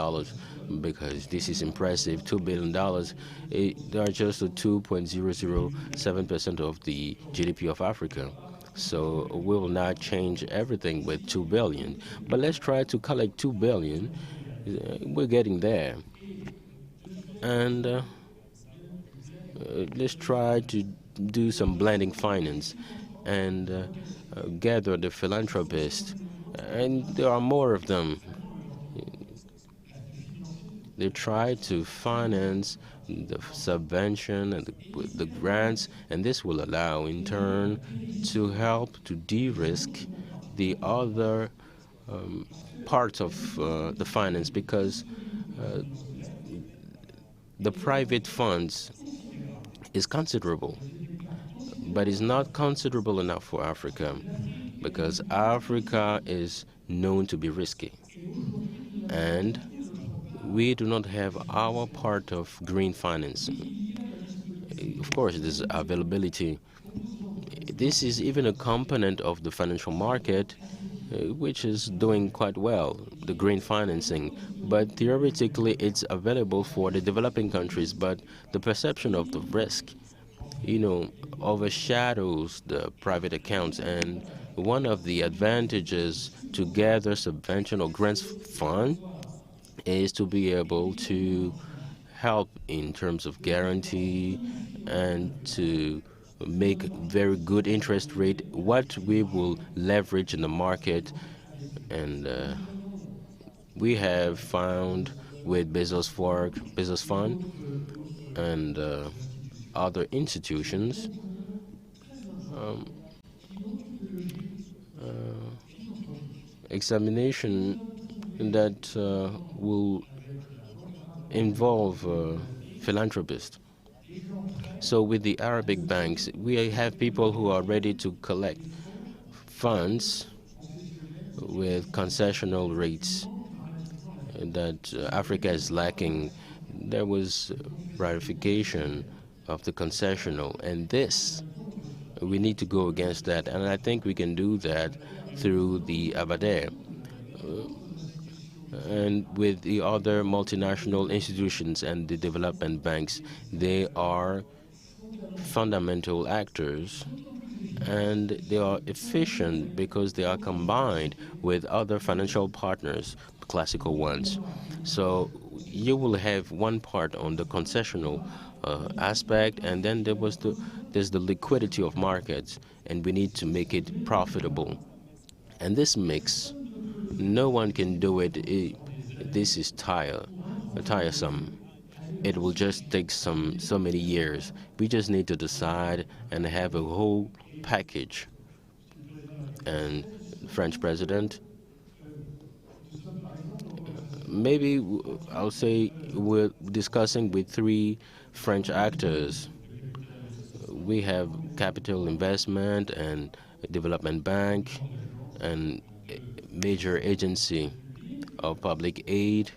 because this is impressive. $2 billion, they are just 2.007% of the GDP of Africa. So we will not change everything with $2 billion. But let's try to collect $2 billion. We're getting there. And let's try to do some blending finance and gather the philanthropists. And there are more of them. They try to finance the subvention and the grants, and this will allow, in turn, to help to de-risk the other parts of the finance, because the private funds is considerable, but it's not considerable enough for Africa, because Africa is known to be risky. And we do not have our part of green financing. of course, there's availability. This is even a component of the financial market, which is doing quite well, the green financing. But theoretically, it's available for the developing countries, but the perception of the risk, overshadows the private accounts. And one of the advantages to gather subvention or grants fund is to be able to help in terms of guarantee and to make very good interest rate, what we will leverage in the market. And we have found with Bezos Fund and other institutions examination that will involve philanthropists. So with the Arabic banks, we have people who are ready to collect funds with concessional rates that Africa is lacking. There was ratification of the concessional, and this, we need to go against that, and I think we can do that through the ABADER. And with the other multinational institutions and the development banks, they are fundamental actors, and they are efficient because they are combined with other financial partners, classical ones. So you will have one part on the concessional aspect, and then there's the liquidity of markets, and we need to make it profitable. And this mix, no one can do it. This is tiresome. It will just take so many years. We just need to decide and have a whole package. And French president, maybe I'll say we're discussing with 3 French actors. We have capital investment and development bank and major agency of public aid.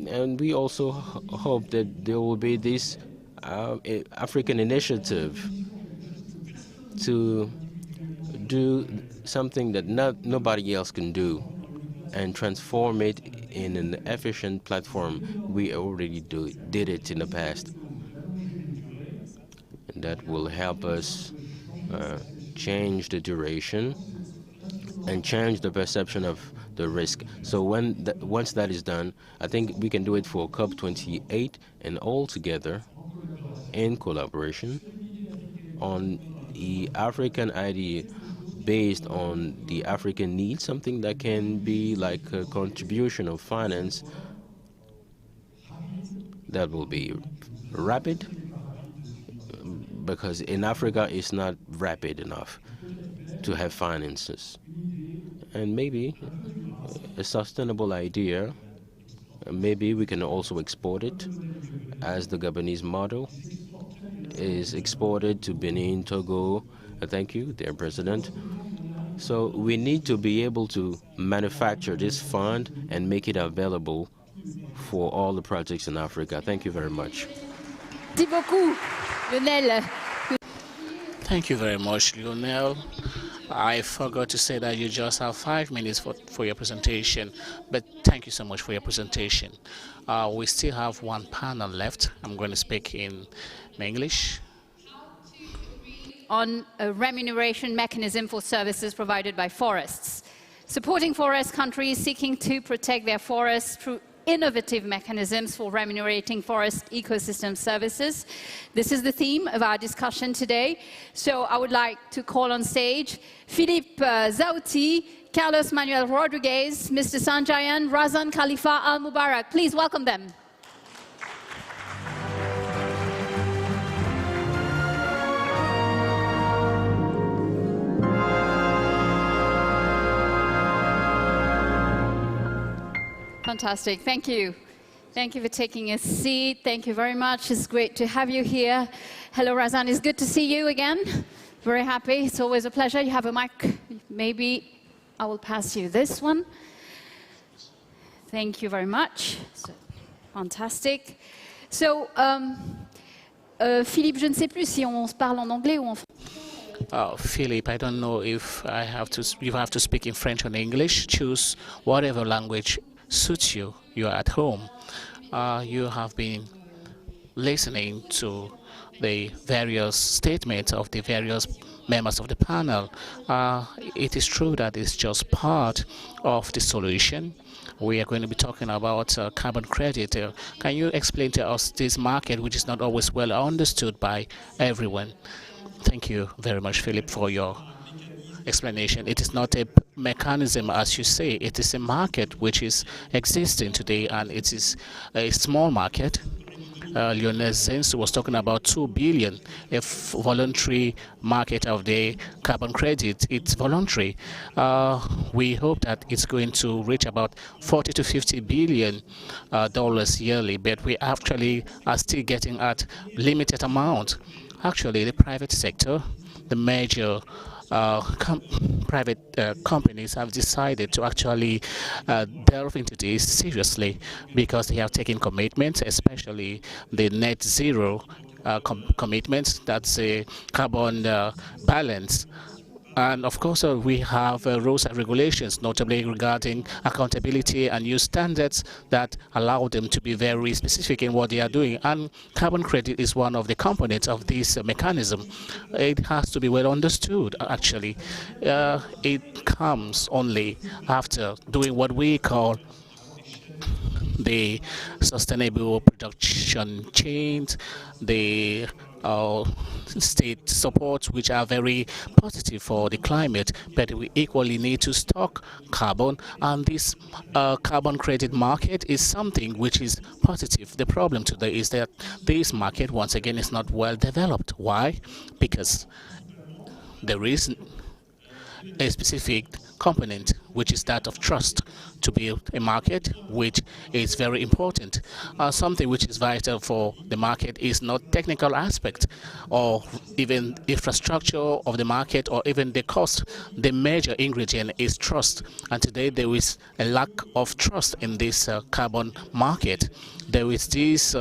And we also hope that there will be this African initiative to do something that nobody else can do and transform it in an efficient platform. We already did it in the past. And that will help us change the duration and change the perception of the risk. So once that is done, I think we can do it for COP28 and all together in collaboration on the African idea based on the African needs, something that can be like a contribution of finance that will be rapid, because in Africa it's not rapid enough to have finances. And maybe a sustainable idea, maybe we can also export it, as the Gabonese model is exported to Benin, Togo. Thank you, dear President. So we need to be able to manufacture this fund and make it available for all the projects in Africa. Thank you very much. Merci beaucoup, Lionel. Thank you very much, Lionel. I forgot to say that you just have 5 minutes for your presentation, but thank you so much for your presentation. We still have one panel left. I'm going to speak in English. On a remuneration mechanism for services provided by forests, supporting forest countries seeking to protect their forests through innovative mechanisms for remunerating forest ecosystem services. This is the theme of our discussion today. So I would like to call on stage Philippe Zauti, Carlos-Manuel Rodriguez, Mr. Sanjayan, Razan Khalifa Al-Mubarak. Please welcome them. Fantastic. Thank you. Thank you for taking a seat. Thank you very much. It's great to have you here. Hello, Razan. It's good to see you again. Very happy. It's always a pleasure. You have a mic. Maybe I will pass you this one. Thank you very much. So, Fantastic. So, Philippe, je ne sais plus si on se parle en anglais ou en français. Philippe, I don't know if you have to speak in French or English. Choose whatever language suits you. You are at home. You have been listening to the various statements of the various members of the panel. It is true that it's just part of the solution. We are going to be talking about carbon credit. Can you explain to us this market, which is not always well understood by everyone? Thank you very much, Philip, for your explanation. It is not a mechanism, as you say. It is a market which is existing today, and it is a small market. Lionel Zensu was talking about 2 billion, a voluntary market of the carbon credit. It's voluntary. We hope that it's going to reach about 40 to 50 billion dollars yearly, but we actually are still getting at limited amount. Actually, the private sector, the major private companies have decided to actually delve into this seriously because they have taken commitments, especially the net zero commitments. That's a carbon balance. And of course, we have rules and regulations, notably regarding accountability and new standards that allow them to be very specific in what they are doing. And carbon credit is one of the components of this mechanism. It has to be well understood, actually. It comes only after doing what we call the sustainable production chains, the state supports, which are very positive for the climate, but we equally need to stock carbon, and this carbon credit market is something which is positive. The problem today is that this market, once again, is not well developed. Why? Because there is a specific component, which is that of trust, to build a market, which is very important. Something which is vital for the market is not technical aspect or even infrastructure of the market or even the cost. The major ingredient is trust, and today there is a lack of trust in this carbon market. There is this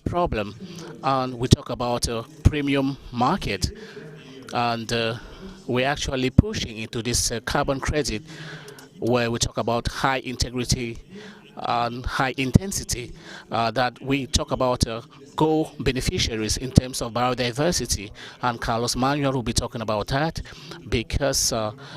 problem, and we talk about a premium market, and we're actually pushing into this carbon credit where we talk about high integrity and high intensity, that we talk about co-beneficiaries in terms of biodiversity, and Carlos-Manuel will be talking about that because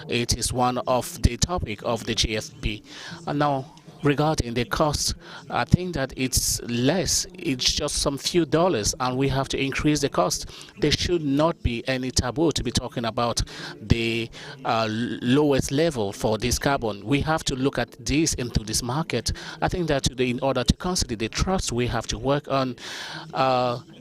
it is one of the topic of the GFP. And now, regarding the cost, I think that it's less. It's just some few dollars, and we have to increase the cost. There should not be any taboo to be talking about the lowest level for this carbon. We have to look at this into this market. I think that today, in order to consider the trust, we have to work on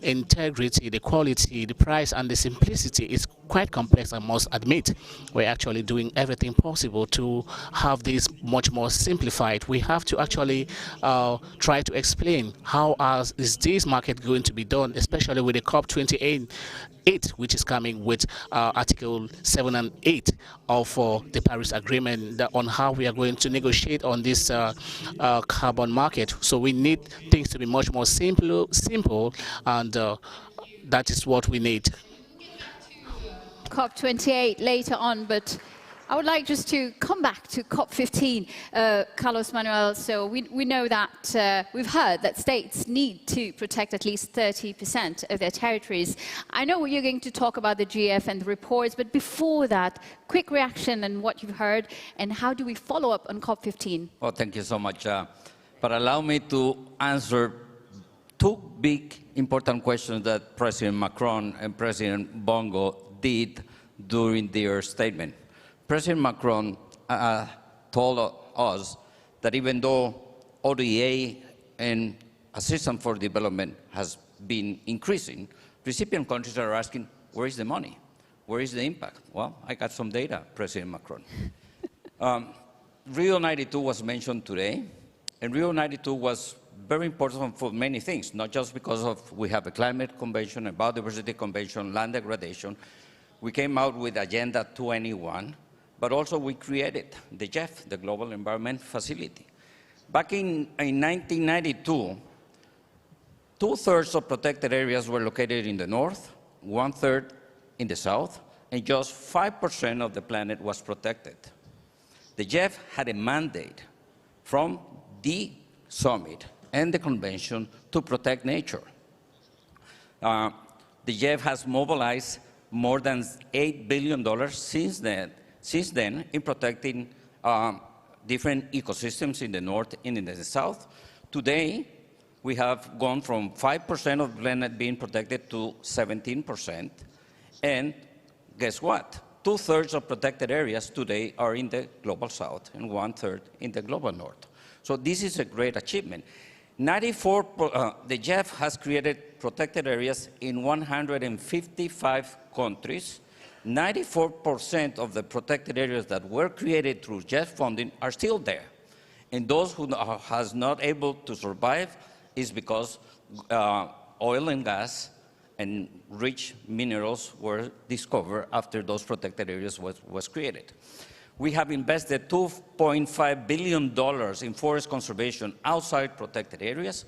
integrity, the quality, the price, and the simplicity. Is quite complex, I must admit. We're actually doing everything possible to have this much more simplified. We have to actually try to explain how is this market going to be done, especially with the COP28, which is coming with Article 7 and 8 of the Paris Agreement on how we are going to negotiate on this carbon market. So we need things to be much more simple, and that is what we need. COP28 later on, but I would like just to come back to COP15, Carlos-Manuel. So we know that we've heard that states need to protect at least 30% of their territories. I know you're going to talk about the GF and the reports, but before that, quick reaction on what you've heard and how do we follow up on COP15? Oh, thank you so much. But allow me to answer two big important questions that President Macron and President Bongo did during their statement. President Macron told us that even though ODA and assistance for development has been increasing, recipient countries are asking, where is the money? Where is the impact? Well, I got some data, President Macron. Rio 92 was mentioned today, and Rio 92 was very important for many things, not just because of we have a climate convention, a biodiversity convention, land degradation. We came out with Agenda 21, but also we created the GEF, the Global Environment Facility. Back in 1992, 2/3 of protected areas were located in the north, 1/3 in the south, and just 5% of the planet was protected. The GEF had a mandate from the summit and the convention to protect nature. The GEF has mobilized more than $8 billion since then in protecting different ecosystems in the north and in the south. Today, we have gone from 5% of the planet being protected to 17%. And guess what? 2/3 of protected areas today are in the global south and 1/3 in the global north. So this is a great achievement. The GEF has created protected areas in 155 countries. 94% of the protected areas that were created through GEF funding are still there. And those who has not able to survive is because oil and gas and rich minerals were discovered after those protected areas was created. We have invested $2.5 billion in forest conservation outside protected areas,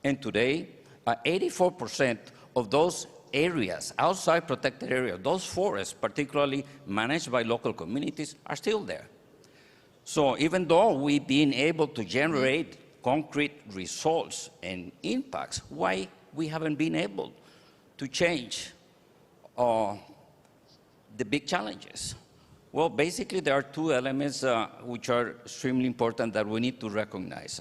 and today 84% of those areas, outside protected areas, those forests, particularly managed by local communities, are still there. So even though we've been able to generate concrete results and impacts, why we haven't been able to change the big challenges? Well, basically, there are two elements which are extremely important that we need to recognize.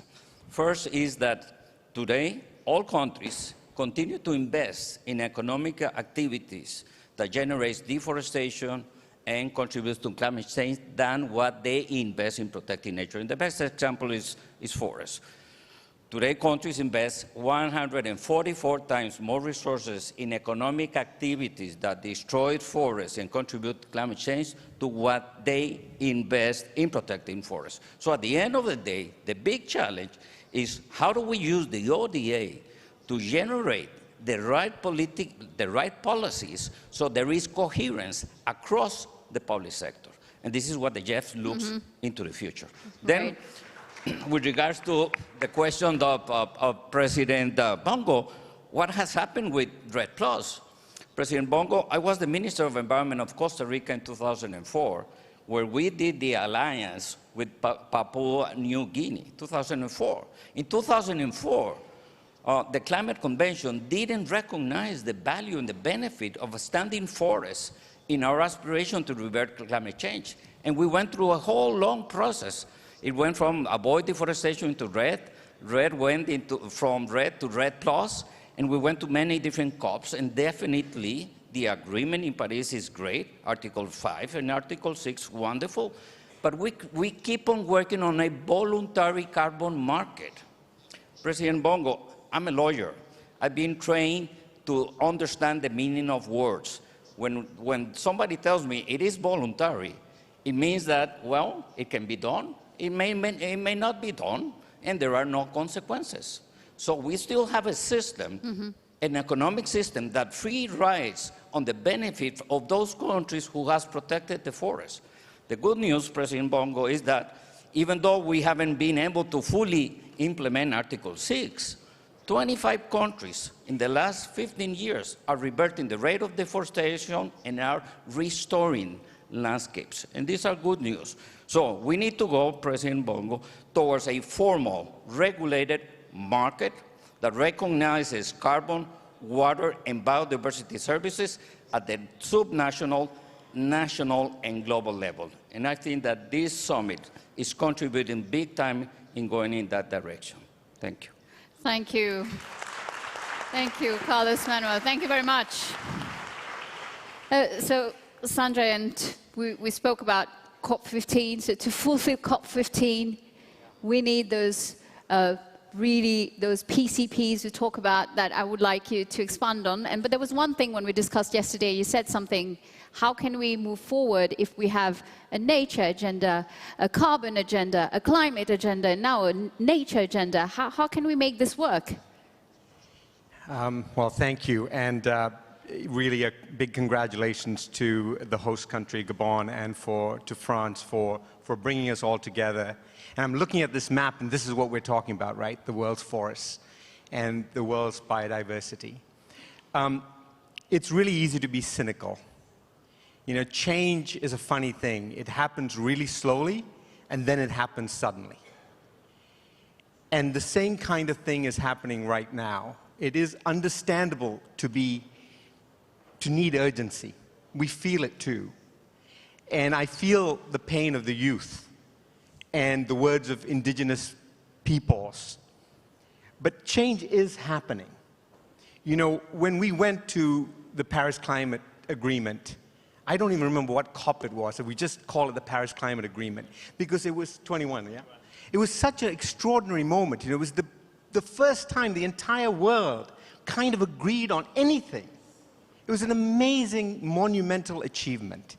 First is that today, all countries continue to invest in economic activities that generate deforestation and contributes to climate change than what they invest in protecting nature. And the best example is forests. Today, countries invest 144 times more resources in economic activities that destroy forests and contribute to climate change to what they invest in protecting forests. So at the end of the day, the big challenge is how do we use the ODA to generate the right policies so there is coherence across the public sector. And this is what the GEF looks into the future. Then, with regards to the question of President Bongo, what has happened with REDD+? President Bongo, I was the Minister of Environment of Costa Rica in 2004, where we did the alliance with Papua New Guinea, 2004. In 2004, the Climate Convention didn't recognize the value and the benefit of a standing forest in our aspiration to revert climate change. And we went through a whole long process. It went from avoid deforestation to REDD. REDD went from REDD to REDD+, and we went to many different COPs, and definitely the agreement in Paris is great, Article 5 and Article 6, wonderful, but we keep on working on a voluntary carbon market. President Bongo, I'm a lawyer. I've been trained to understand the meaning of words. When somebody tells me it is voluntary, it means that, well, it can be done. It may not be done, and there are no consequences. So we still have a system, an economic system that free rides on the benefit of those countries who has protected the forest. The good news, President Bongo, is that even though we haven't been able to fully implement Article 6, 25 countries in the last 15 years are reverting the rate of deforestation and are restoring landscapes. And these are good news. So we need to go, President Bongo, towards a formal, regulated market that recognizes carbon, water, and biodiversity services at the subnational, national, and global level. And I think that this summit is contributing big time in going in that direction. Thank you. Thank you. Thank you, Carlos-Manuel. Thank you very much. So, Sanjay, and we spoke about COP15. So to fulfill COP15, we need those those PCPs you talk about that I would like you to expand on. But there was one thing when we discussed yesterday, you said something, how can we move forward if we have a nature agenda, a carbon agenda, a climate agenda, and now a nature agenda? How can we make this work? Well, thank you. And really a big congratulations to the host country, Gabon, and to France for for bringing us all together. And I'm looking at this map, and this is what we're talking about, right? The world's forests and the world's biodiversity. It's really easy to be cynical. You know, change is a funny thing. It happens really slowly, and then it happens suddenly. And the same kind of thing is happening right now. It is understandable to need urgency. We feel it too. And I feel the pain of the youth and the words of indigenous peoples. But change is happening. You know, when we went to the Paris Climate Agreement, I don't even remember what COP it was, so we just call it the Paris Climate Agreement, because it was 21, yeah? It was such an extraordinary moment. You know, it was the first time the entire world kind of agreed on anything. It was an amazing, monumental achievement.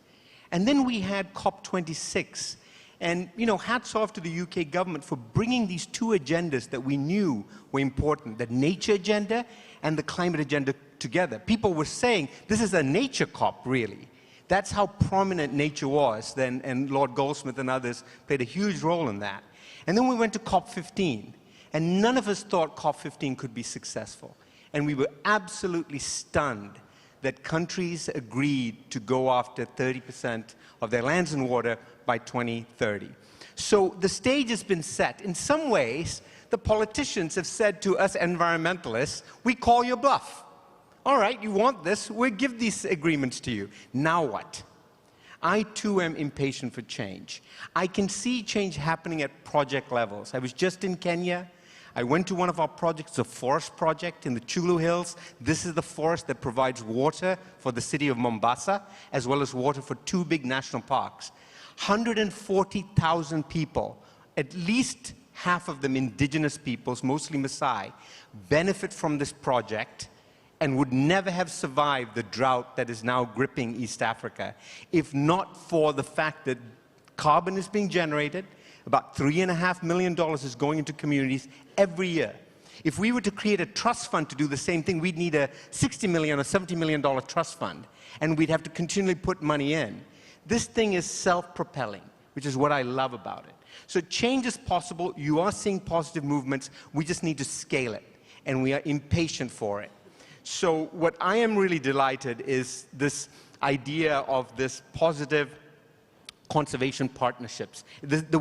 And then we had COP26. And, you know, hats off to the UK government for bringing these two agendas that we knew were important, the nature agenda and the climate agenda together. People were saying, this is a nature COP, really. That's how prominent nature was then, and Lord Goldsmith and others played a huge role in that. And then we went to COP15, and none of us thought COP15 could be successful. And we were absolutely stunned that countries agreed to go after 30% of their lands and water by 2030. So the stage has been set. In some ways, the politicians have said to us environmentalists, we call your bluff. All right, you want this, we'll give these agreements to you. Now what? I too am impatient for change. I can see change happening at project levels. I was just in Kenya. I went to one of our projects, a forest project in the Chulu Hills. This is the forest that provides water for the city of Mombasa, as well as water for 2 big national parks. 140,000 people, at least half of them indigenous peoples, mostly Maasai, benefit from this project and would never have survived the drought that is now gripping East Africa, if not for the fact that carbon is being generated. About $3.5 million is going into communities every year. If we were to create a trust fund to do the same thing, we'd need a $60 million or $70 million trust fund, and we'd have to continually put money in. This thing is self-propelling, which is what I love about it. So change is possible. You are seeing positive movements. We just need to scale it, and we are impatient for it. So what I am really delighted is this idea of this positive conservation partnerships. The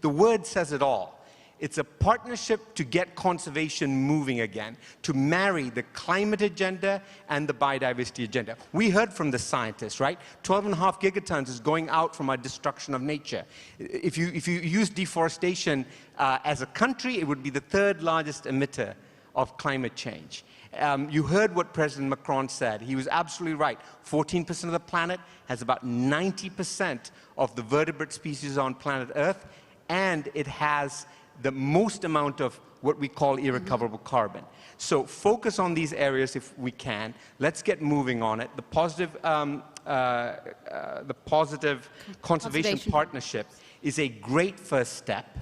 word says it all. It's a partnership to get conservation moving again, to marry the climate agenda and the biodiversity agenda. We heard from the scientists, right? 12.5 gigatons is going out from our destruction of nature. If you use deforestation as a country, it would be the 3rd largest emitter of climate change. You heard what President Macron said. He was absolutely right. 14% of the planet has about 90% of the vertebrate species on planet Earth, and it has the most amount of what we call irrecoverable carbon. So focus on these areas if we can. Let's get moving on it. The positive conservation partnership is a great first step.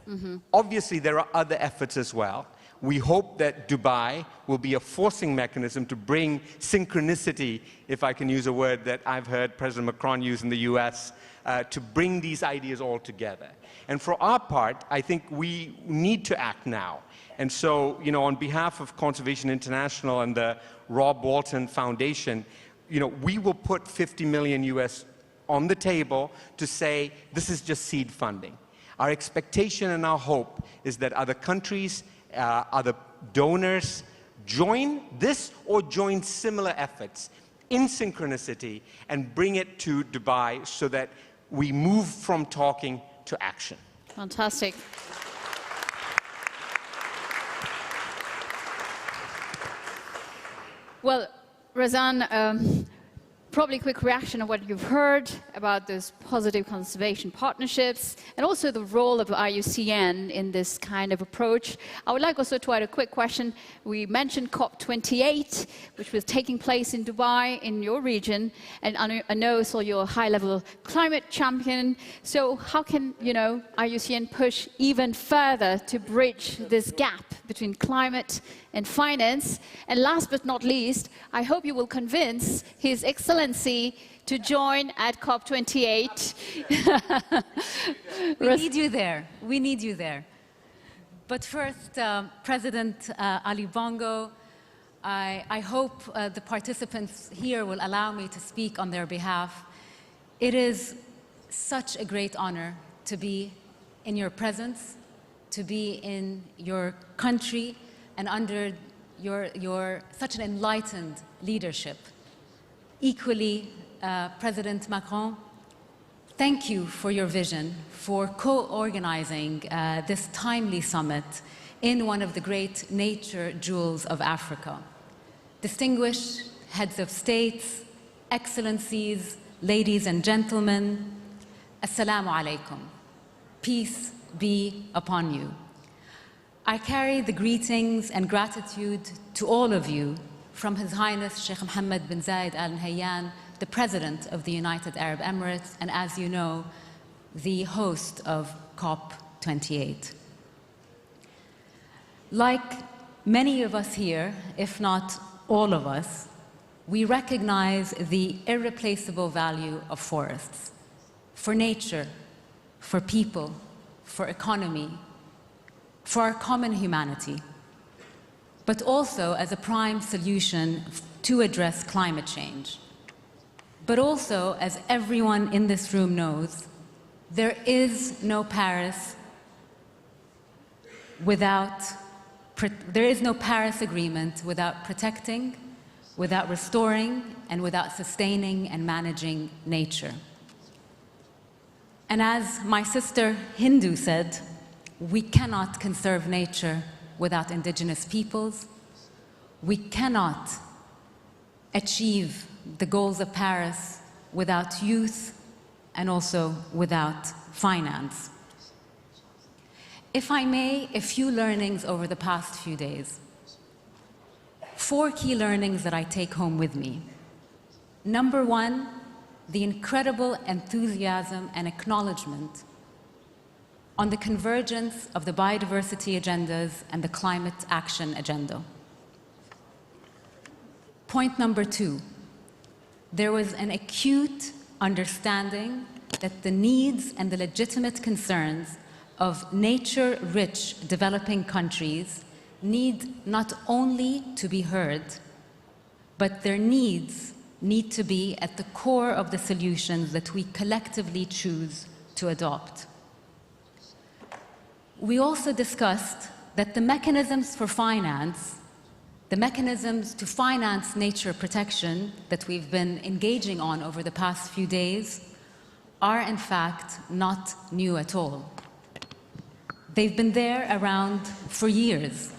Obviously, there are other efforts as well. We hope that Dubai will be a forcing mechanism to bring synchronicity, if I can use a word that I've heard President Macron use in the US, to bring these ideas all together. And for our part, I think we need to act now. And so, you know, on behalf of Conservation International and the Rob Walton Foundation, you know, we will put 50 million US on the table to say this is just seed funding. Our expectation and our hope is that other countries, other donors join this or join similar efforts in synchronicity and bring it to Dubai so that we move from talking to action. Fantastic. Well, Razan, probably a quick reaction of what you've heard about those positive conservation partnerships and also the role of IUCN in this kind of approach. I would like also to add a quick question. We mentioned COP28, which was taking place in Dubai, in your region, and I know also you're a high-level climate champion. So how can, you know, IUCN push even further to bridge this gap between climate and finance? And last but not least, I hope you will convince His Excellency Excellency to join at COP28. We need you there. We need you there. But first, President Ali Bongo, I hope the participants here will allow me to speak on their behalf. It is such a great honor to be in your presence, to be in your country, and under your such an enlightened leadership. Equally, President Macron, thank you for your vision, for co-organizing this timely summit in one of the great nature jewels of Africa. Distinguished heads of states, excellencies, ladies and gentlemen, Assalamu alaikum. Peace be upon you. I carry the greetings and gratitude to all of you from His Highness Sheikh Mohammed bin Zayed Al Nahyan, the President of the United Arab Emirates, and as you know, the host of COP28. Like many of us here, if not all of us, we recognize the irreplaceable value of forests for nature, for people, for economy, for our common humanity, but also as a prime solution to address climate change. But also, as everyone in this room knows, there is no Paris Agreement without protecting, without restoring, and without sustaining and managing nature. And as my sister Hindou said, we cannot conserve nature without indigenous peoples. We cannot achieve the goals of Paris without youth and also without finance. If I may, a few learnings over the past few days. 4 key learnings that I take home with me. Number 1, the incredible enthusiasm and acknowledgement on the convergence of the biodiversity agendas and the climate action agenda. Point number 2, there was an acute understanding that the needs and the legitimate concerns of nature-rich developing countries need not only to be heard, but their needs need to be at the core of the solutions that we collectively choose to adopt. We also discussed that the mechanisms for finance, the mechanisms to finance nature protection that we've been engaging on over the past few days are in fact not new at all. They've been there around for years,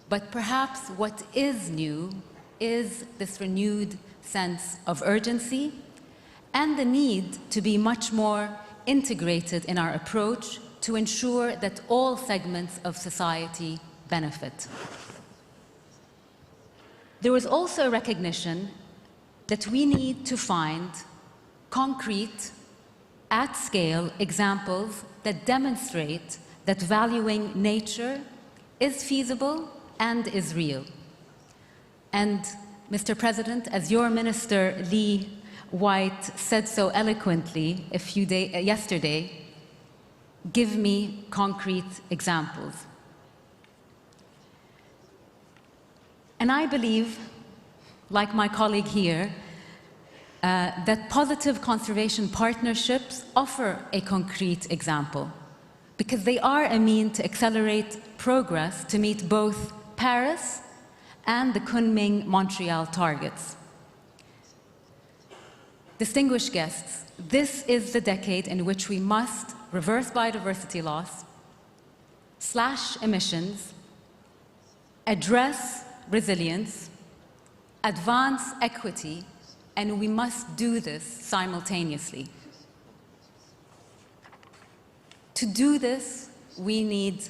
but perhaps what is new is this renewed sense of urgency and the need to be much more integrated in our approach to ensure that all segments of society benefit. There was also a recognition that we need to find concrete, at-scale examples that demonstrate that valuing nature is feasible and is real. And Mr. President, as your Minister Lee White said so eloquently yesterday, give me concrete examples. And I believe, like my colleague here, that positive conservation partnerships offer a concrete example because they are a means to accelerate progress to meet both Paris and the Kunming-Montreal targets. Distinguished guests, this is the decade in which we must reverse biodiversity loss, slash emissions, address resilience, advance equity, and we must do this simultaneously. To do this, we need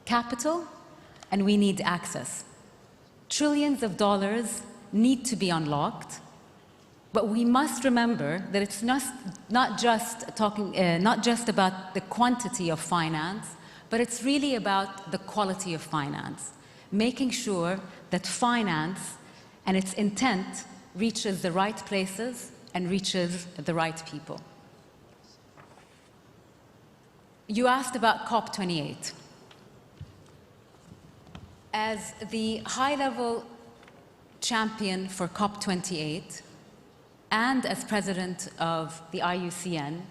capital and we need access. Trillions of dollars need to be unlocked, but we must remember that it's not just about the quantity of finance, but it's really about the quality of finance, making sure that finance and its intent reaches the right places and reaches the right people. You asked about COP28. As the high-level champion for COP28 and as president of the IUCN,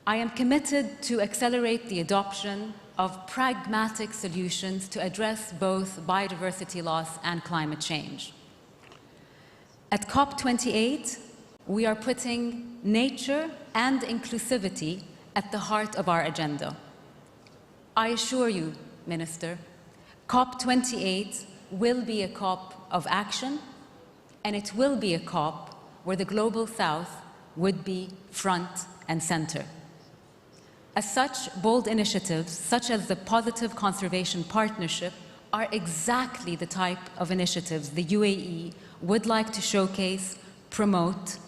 I am committed to accelerate the adoption of pragmatic solutions to address both biodiversity loss and climate change. At COP28, we are putting nature and inclusivity at the heart of our agenda. I assure you, Minister, COP28 will be a COP of action, and it will be a COP where the Global South would be front and center. As such, bold initiatives, such as the Positive Conservation Partnership, are exactly the type of initiatives the UAE would like to showcase, promote,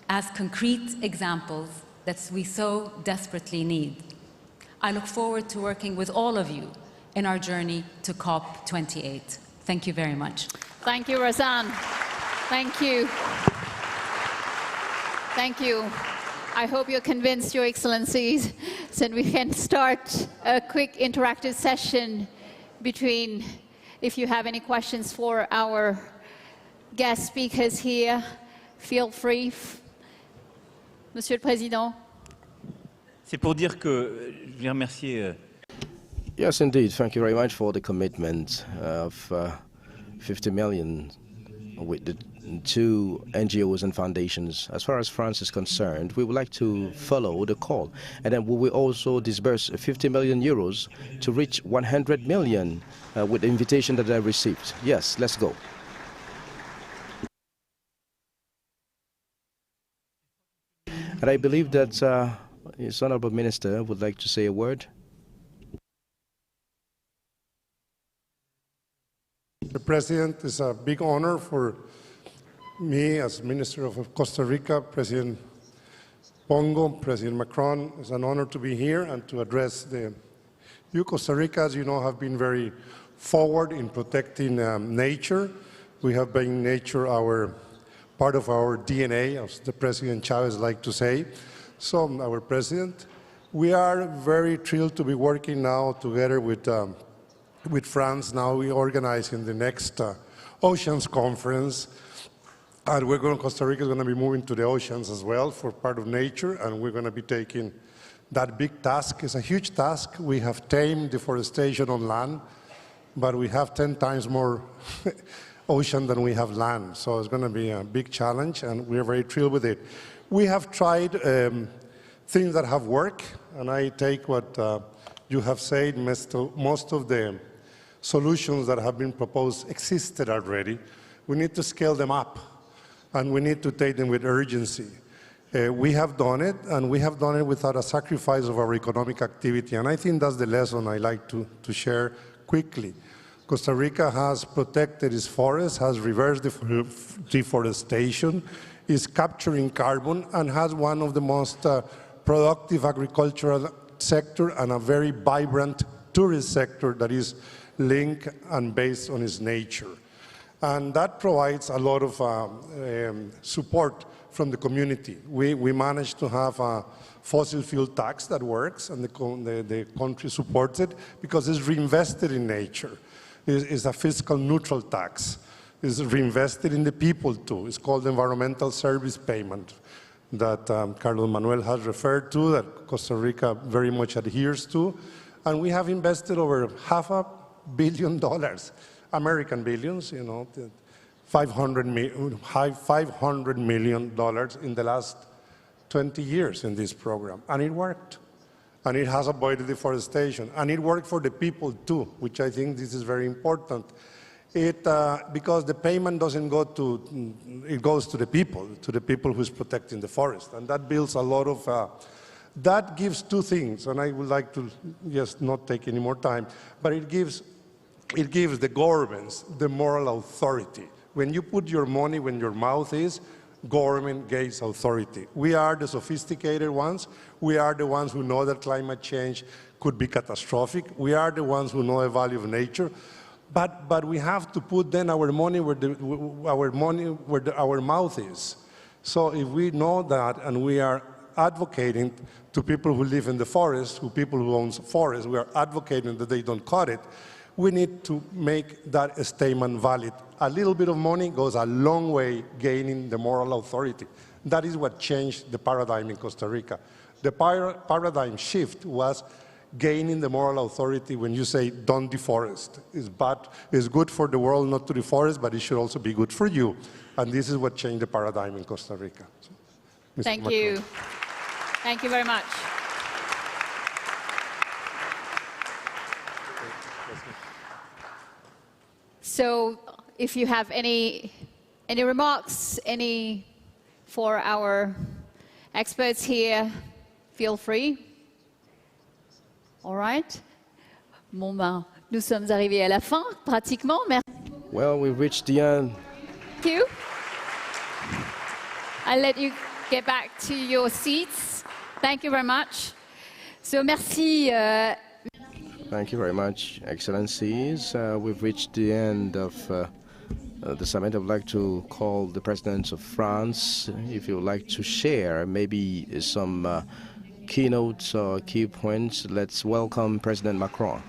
as concrete examples that we so desperately need. I look forward to working with all of you in our journey to COP28. Thank you very much. Thank you, Razan. Thank you. Thank you. I hope you're convinced, Your Excellencies, so we can start a quick interactive session between, if you have any questions for our guest speakers here, feel free. Monsieur le Président. C'est pour dire que je voulais remercier. Yes, indeed. Thank you very much for the commitment of 50 million with the two NGOs and foundations. As far as France is concerned, we would like to follow the call. And then we will also disburse 50 million euros to reach 100 million with the invitation that I received. Yes, let's go. And I believe that His Honorable Minister would like to say a word. Mr. President, it's a big honor for me as Minister of Costa Rica, President Bongo, President Macron. It's an honor to be here and to address you. Costa Rica, as you know, have been very forward in protecting nature. We have made nature part of our DNA, as the President Chavez liked to say. So, our President, we are very thrilled to be working now together with France. Now we organize in the next Oceans Conference. And Costa Rica is going to be moving to the oceans as well for part of nature, and we're going to be taking that big task. It's a huge task. We have tamed deforestation on land, but we have 10 times more ocean than we have land. So it's going to be a big challenge, and we're very thrilled with it. We have tried things that have worked, and I take what you have said. Most of the solutions that have been proposed existed already. We need to scale them up, and we need to take them with urgency. We have done it, and we have done it without a sacrifice of our economic activity, and I think that's the lesson I like to share quickly. Costa Rica has protected its forests, has reversed deforestation, is capturing carbon, and has one of the most productive agricultural sector and a very vibrant tourist sector that is linked and based on its nature. And that provides a lot of support from the community. We managed to have a fossil fuel tax that works, and the country supports it because it's reinvested in nature. It's a fiscal neutral tax. It's reinvested in the people too. It's called environmental service payment that Carlos-Manuel has referred to, that Costa Rica very much adheres to. And we have invested over $500 million, American billions, you know, $500 million in the last 20 years in this program. And it worked. And it has avoided deforestation. And it worked for the people too, which I think this is very important. Because the payment doesn't go to, it goes to the people who's protecting the forest. And that builds a lot of, that gives two things, and I would like to just not take any more time, but it gives the governments the moral authority. When you put your money where your mouth is, government gains authority. We are the sophisticated ones. We are the ones who know that climate change could be catastrophic. We are the ones who know the value of nature. But we have to put then our money where our mouth is. So if we know that and we are advocating to people who live in the forest, people who own forests, we are advocating that they don't cut it, we need to make that statement valid. A little bit of money goes a long way gaining the moral authority. That is what changed the paradigm in Costa Rica. The paradigm shift was gaining the moral authority when you say, don't deforest. It's bad, it's good for the world not to deforest, but it should also be good for you. And this is what changed the paradigm in Costa Rica. So, Thank you. Thank you very much. So if you have any remarks, for our experts here, feel free. All right. Bon ben, nous sommes arrivés à la fin, pratiquement. Merci. Well, we've reached the end. Thank you. I'll let you get back to your seats. Thank you very much. So merci. Thank you very much, Excellencies. We've reached the end of the summit. I would like to call the President of France, if you would like to share maybe some keynotes or key points. Let's welcome President Macron.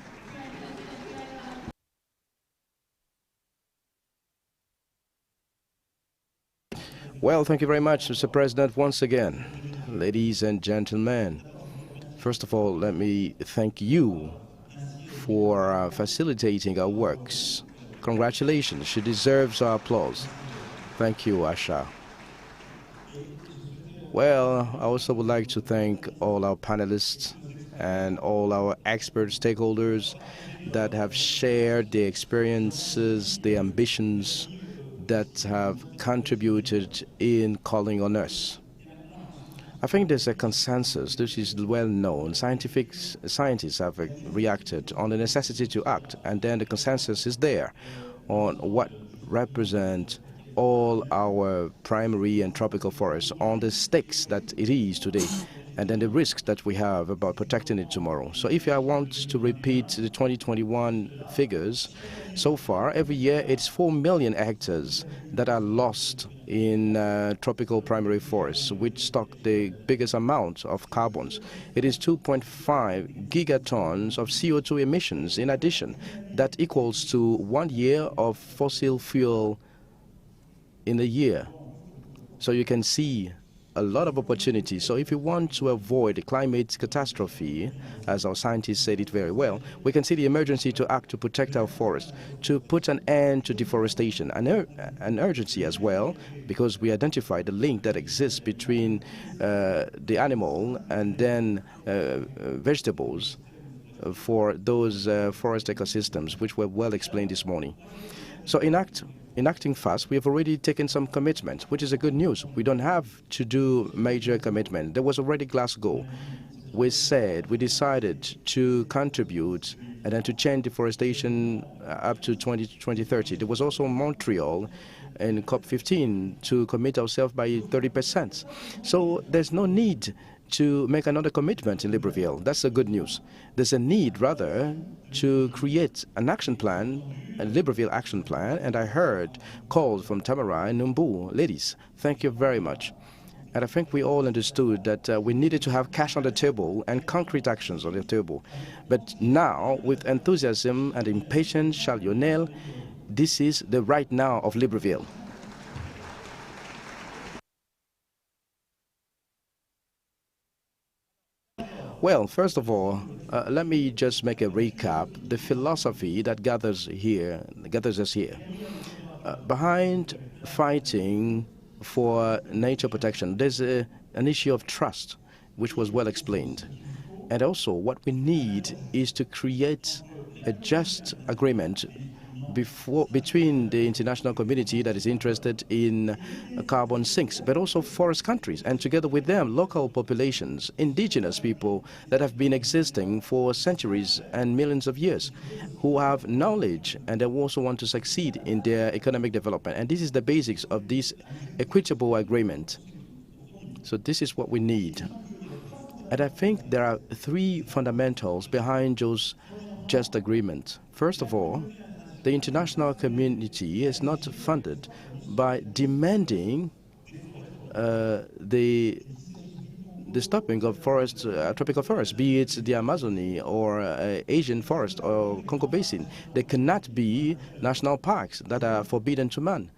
Well, thank you very much, Mr. President, once again. Ladies and gentlemen, first of all, let me thank you for facilitating our works. Congratulations, she deserves our applause. Thank you, Asha. Well, I also would like to thank all our panelists and all our expert stakeholders that have shared their experiences, their ambitions, that have contributed in calling on us. I think there's a consensus, this is well known. Scientists have reacted on the necessity to act, and then the consensus is there on what represent all our primary and tropical forests, on the stakes that it is today, and then the risks that we have about protecting it tomorrow. So if I want to repeat the 2021 figures, so far, every year it's 4 million hectares that are lost in tropical primary forests, which stock the biggest amount of carbons. It is 2.5 gigatons of CO2 emissions in addition. That equals to 1 year of fossil fuel in a year. So you can see a lot of opportunities. So if you want to avoid a climate catastrophe, as our scientists said it very well, we can see the emergency to act to protect our forests, to put an end to deforestation, an urgency as well, because we identify the link that exists between the animal and then vegetables for those forest ecosystems, which were well explained this morning. So enacting fast, we have already taken some commitment, which is a good news. We don't have to do major commitment. There was already Glasgow. We decided to contribute and then to change deforestation up to 2030. There was also Montreal in COP15 to commit ourselves by 30%. So there's no need to make another commitment in Libreville. That's the good news. There's a need, rather, to create an action plan, a Libreville action plan, and I heard calls from Tamarah and Mbou. Ladies, thank you very much. And I think we all understood that we needed to have cash on the table and concrete actions on the table. But now, with enthusiasm and impatience, Chalionel, this is the right now of Libreville. Well, first of all, let me just make a recap. The philosophy that gathers us here. Behind fighting for nature protection, there's an issue of trust, which was well explained. And also, what we need is to create a just agreement between the international community that is interested in carbon sinks, but also forest countries, and together with them, local populations, indigenous people that have been existing for centuries and millions of years, who have knowledge and they also want to succeed in their economic development. And this is the basics of this equitable agreement. So this is what we need. And I think there are three fundamentals behind those just agreements. First of all, the international community is not funded by demanding the stopping of forests, tropical forests, be it the Amazonie or Asian forest or Congo Basin. They cannot be national parks that are forbidden to man.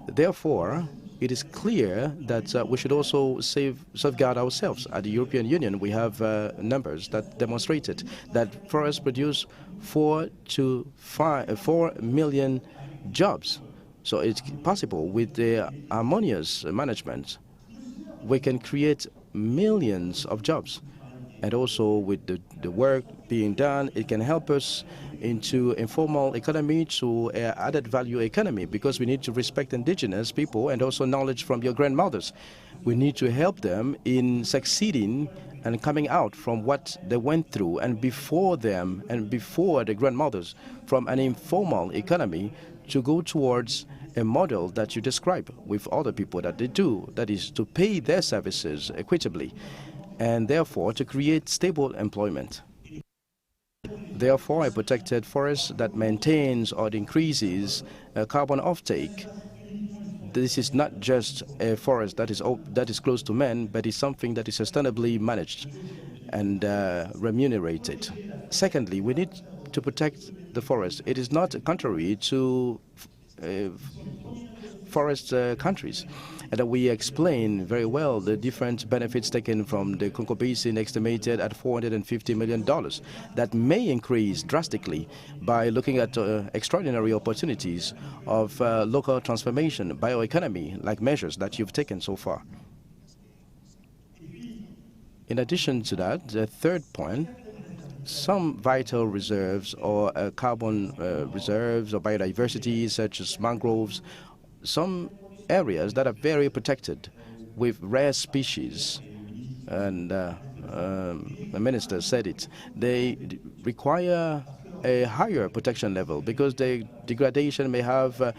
Therefore, it is clear that we should also safeguard ourselves. At the European Union, we have numbers that demonstrated that forests produce 4 million jobs. So it's possible with the harmonious management, we can create millions of jobs. And also with the work being done, it can help us into informal economy to added value economy, because we need to respect indigenous people and also knowledge from your grandmothers. We need to help them in succeeding and coming out from what they went through, and before them and before the grandmothers, from an informal economy to go towards a model that you describe with other people that they do, that is to pay their services equitably, and therefore to create stable employment. Therefore, a protected forest that maintains or increases carbon offtake. This is not just a forest that is close to men, but is something that is sustainably managed and remunerated. Secondly, we need to protect the forest. It is not contrary to forest countries. And we explain very well the different benefits taken from the Congo Basin, estimated at $450 million. That may increase drastically by looking at extraordinary opportunities of local transformation, bioeconomy, like measures that you've taken so far. In addition to that, the third point, some vital reserves or carbon reserves or biodiversity, such as mangroves, some areas that are very protected with rare species, and the minister said it, they require a higher protection level because the degradation may have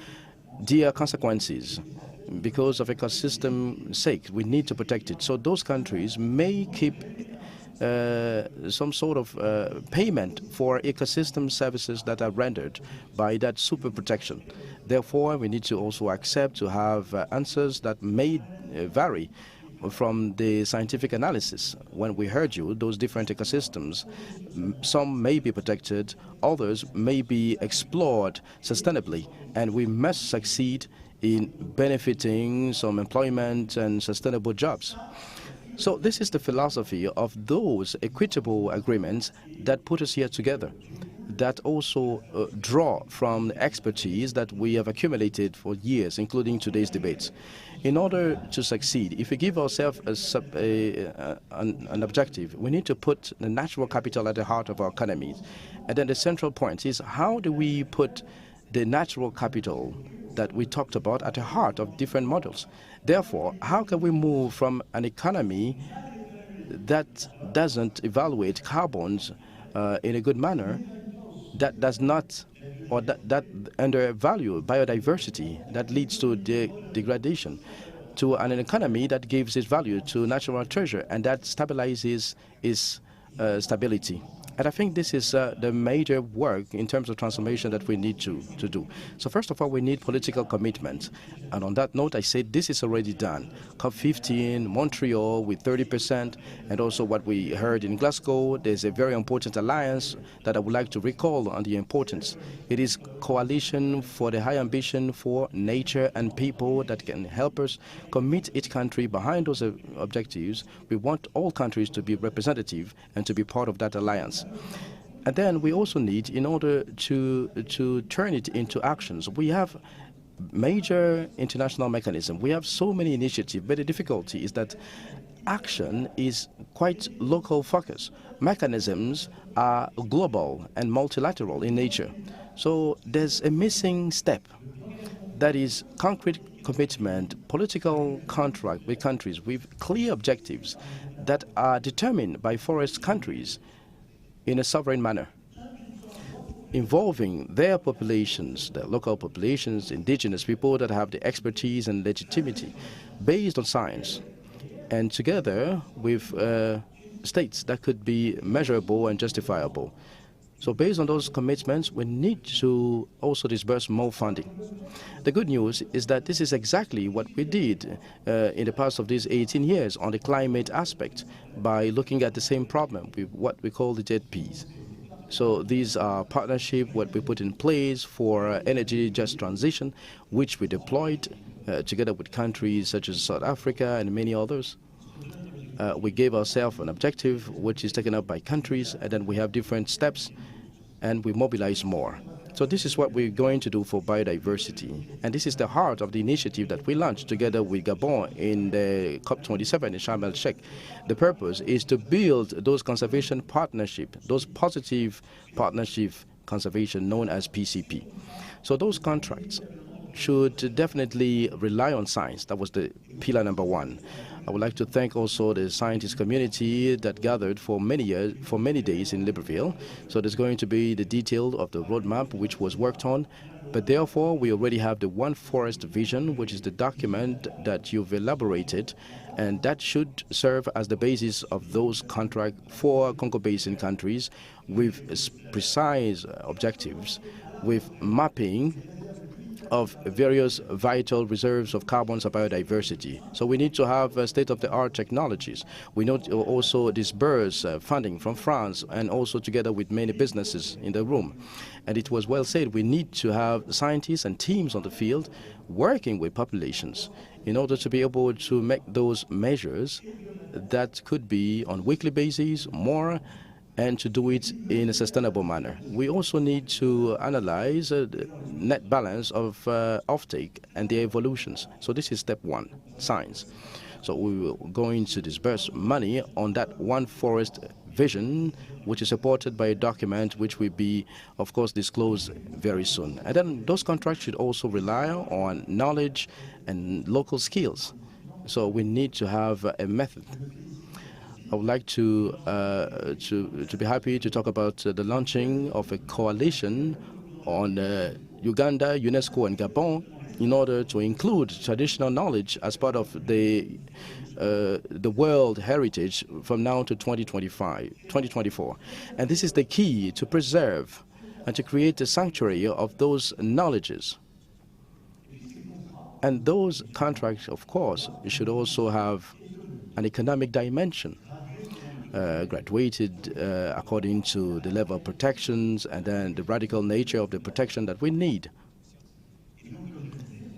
dire consequences. Because of ecosystem sake, we need to protect it. So those countries may keep some sort of payment for ecosystem services that are rendered by that super protection. Therefore, we need to also accept to have answers that may vary from the scientific analysis. When we heard you, those different ecosystems, some may be protected, others may be explored sustainably, and we must succeed in benefiting some employment and sustainable jobs. So this is the philosophy of those equitable agreements that put us here together, that also draw from the expertise that we have accumulated for years, including today's debates. In order to succeed, if we give ourselves an objective, we need to put the natural capital at the heart of our economies. And then the central point is, how do we put the natural capital that we talked about at the heart of different models? Therefore, how can we move from an economy that doesn't evaluate carbons in a good manner, that does not, or that undervalue biodiversity, that leads to degradation, to an economy that gives its value to natural treasure and that stabilizes its stability? And I think this is the major work in terms of transformation that we need to do. So first of all, we need political commitment. And on that note, I said this is already done. COP15, Montreal with 30%, and also what we heard in Glasgow, there's a very important alliance that I would like to recall on the importance. It is coalition for the high ambition for nature and people that can help us commit each country behind those objectives. We want all countries to be representative and to be part of that alliance. And then we also need, in order to turn it into actions, we have major international mechanism. We have so many initiatives, but the difficulty is that action is quite local focus. Mechanisms are global and multilateral in nature. So there's a missing step. That is concrete commitment, political contract with countries with clear objectives that are determined by forest countries in a sovereign manner, involving their populations, their local populations, indigenous people that have the expertise and legitimacy based on science, and together with states that could be measurable and justifiable. So based on those commitments, we need to also disburse more funding. The good news is that this is exactly what we did in the past of these 18 years on the climate aspect by looking at the same problem with what we call the ZPs. So these are partnerships what we put in place for energy just transition, which we deployed together with countries such as South Africa and many others. We gave ourselves an objective which is taken up by countries, and then we have different steps and we mobilize more. So this is what we're going to do for biodiversity. And this is the heart of the initiative that we launched together with Gabon in the COP27 in Sharm el-Sheikh. The purpose is to build those conservation partnerships, those positive partnership conservation known as PCP. So those contracts should definitely rely on science. That was the pillar number one. I would like to thank also the scientist community that gathered for many years, for many days in Libreville. So there's going to be the detail of the roadmap which was worked on. But therefore, we already have the One Forest Vision, which is the document that you've elaborated, and that should serve as the basis of those contracts for Congo Basin countries with precise objectives, with mapping of various vital reserves of carbon and biodiversity. So we need to have state-of-the-art technologies. We need to also disburse funding from France and also together with many businesses in the room. And it was well said, we need to have scientists and teams on the field working with populations in order to be able to make those measures that could be on a weekly basis, more, and to do it in a sustainable manner. We also need to analyze the net balance of offtake and their evolutions. So this is step one, science. So we are going to disburse money on that One Forest Vision, which is supported by a document which will be, of course, disclosed very soon. And then those contracts should also rely on knowledge and local skills. So we need to have a method. I would like to be happy to talk about the launching of a coalition on Uganda, UNESCO, and Gabon in order to include traditional knowledge as part of the world heritage from now to 2024. And this is the key to preserve and to create a sanctuary of those knowledges. And those contracts, of course, should also have an economic dimension. Graduated according to the level of protections and then the radical nature of the protection that we need.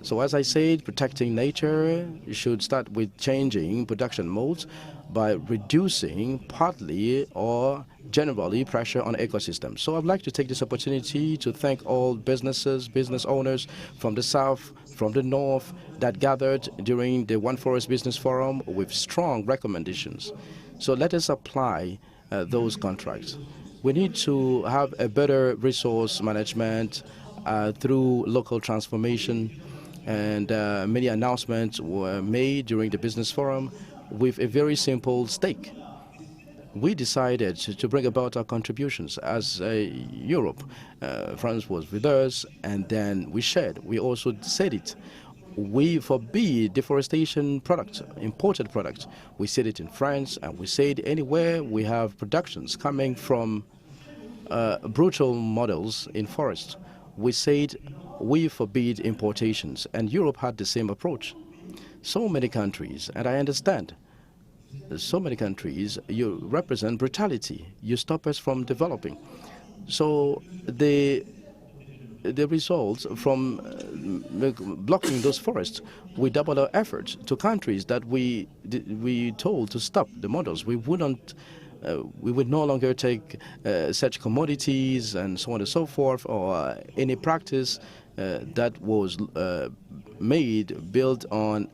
So as I said, protecting nature should start with changing production modes by reducing partly or generally pressure on ecosystems. So I'd like to take this opportunity to thank all businesses, business owners from the south, from the north that gathered during the One Forest Business Forum with strong recommendations. So let us apply those contracts. We need to have a better resource management through local transformation, and many announcements were made during the business forum with a very simple stake. We decided to bring about our contributions as Europe. France was with us, and then we shared. We also said it. We forbid deforestation products, imported products. We said it in France, and we said anywhere we have productions coming from brutal models in forests. We said we forbid importations, and Europe had the same approach. So many countries, and I understand, so many countries, you represent brutality. You stop us from developing. So the results from blocking those forests, we double our efforts to countries that we told to stop the models. We would no longer take such commodities and so on and so forth, or any practice that was built on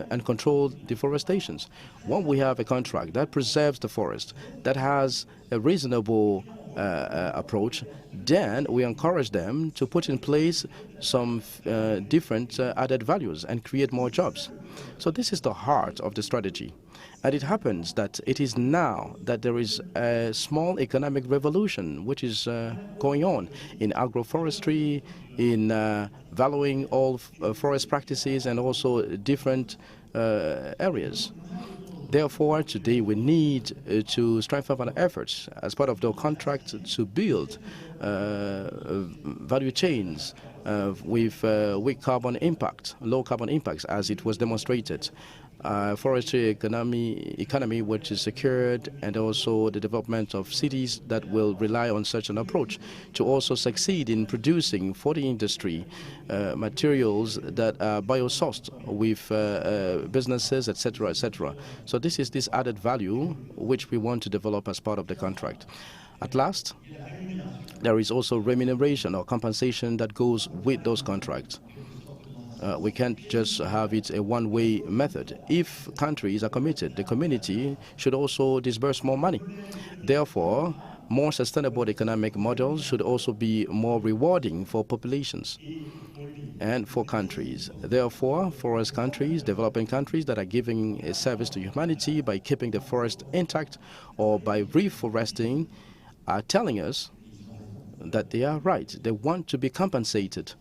uncontrolled deforestations. When we have a contract that preserves the forest, that has a reasonable approach, then we encourage them to put in place some different added values and create more jobs. So this is the heart of the strategy. And it happens that it is now that there is a small economic revolution which is going on in agroforestry, in valuing all forest practices and also different areas. Therefore, today we need to strengthen our efforts as part of the contract to build value chains with weak carbon impact, low carbon impacts, as it was demonstrated. Forestry economy which is secured, and also the development of cities that will rely on such an approach to also succeed in producing for the industry materials that are biosourced with businesses, etc., etc. So this is this added value which we want to develop as part of the contract. At last, there is also remuneration or compensation that goes with those contracts. We can't just have it a one-way method. If countries are committed, the community should also disburse more money. Therefore, more sustainable economic models should also be more rewarding for populations and for countries. Therefore, forest countries, developing countries that are giving a service to humanity by keeping the forest intact or by reforesting are telling us that they are right. They want to be compensated.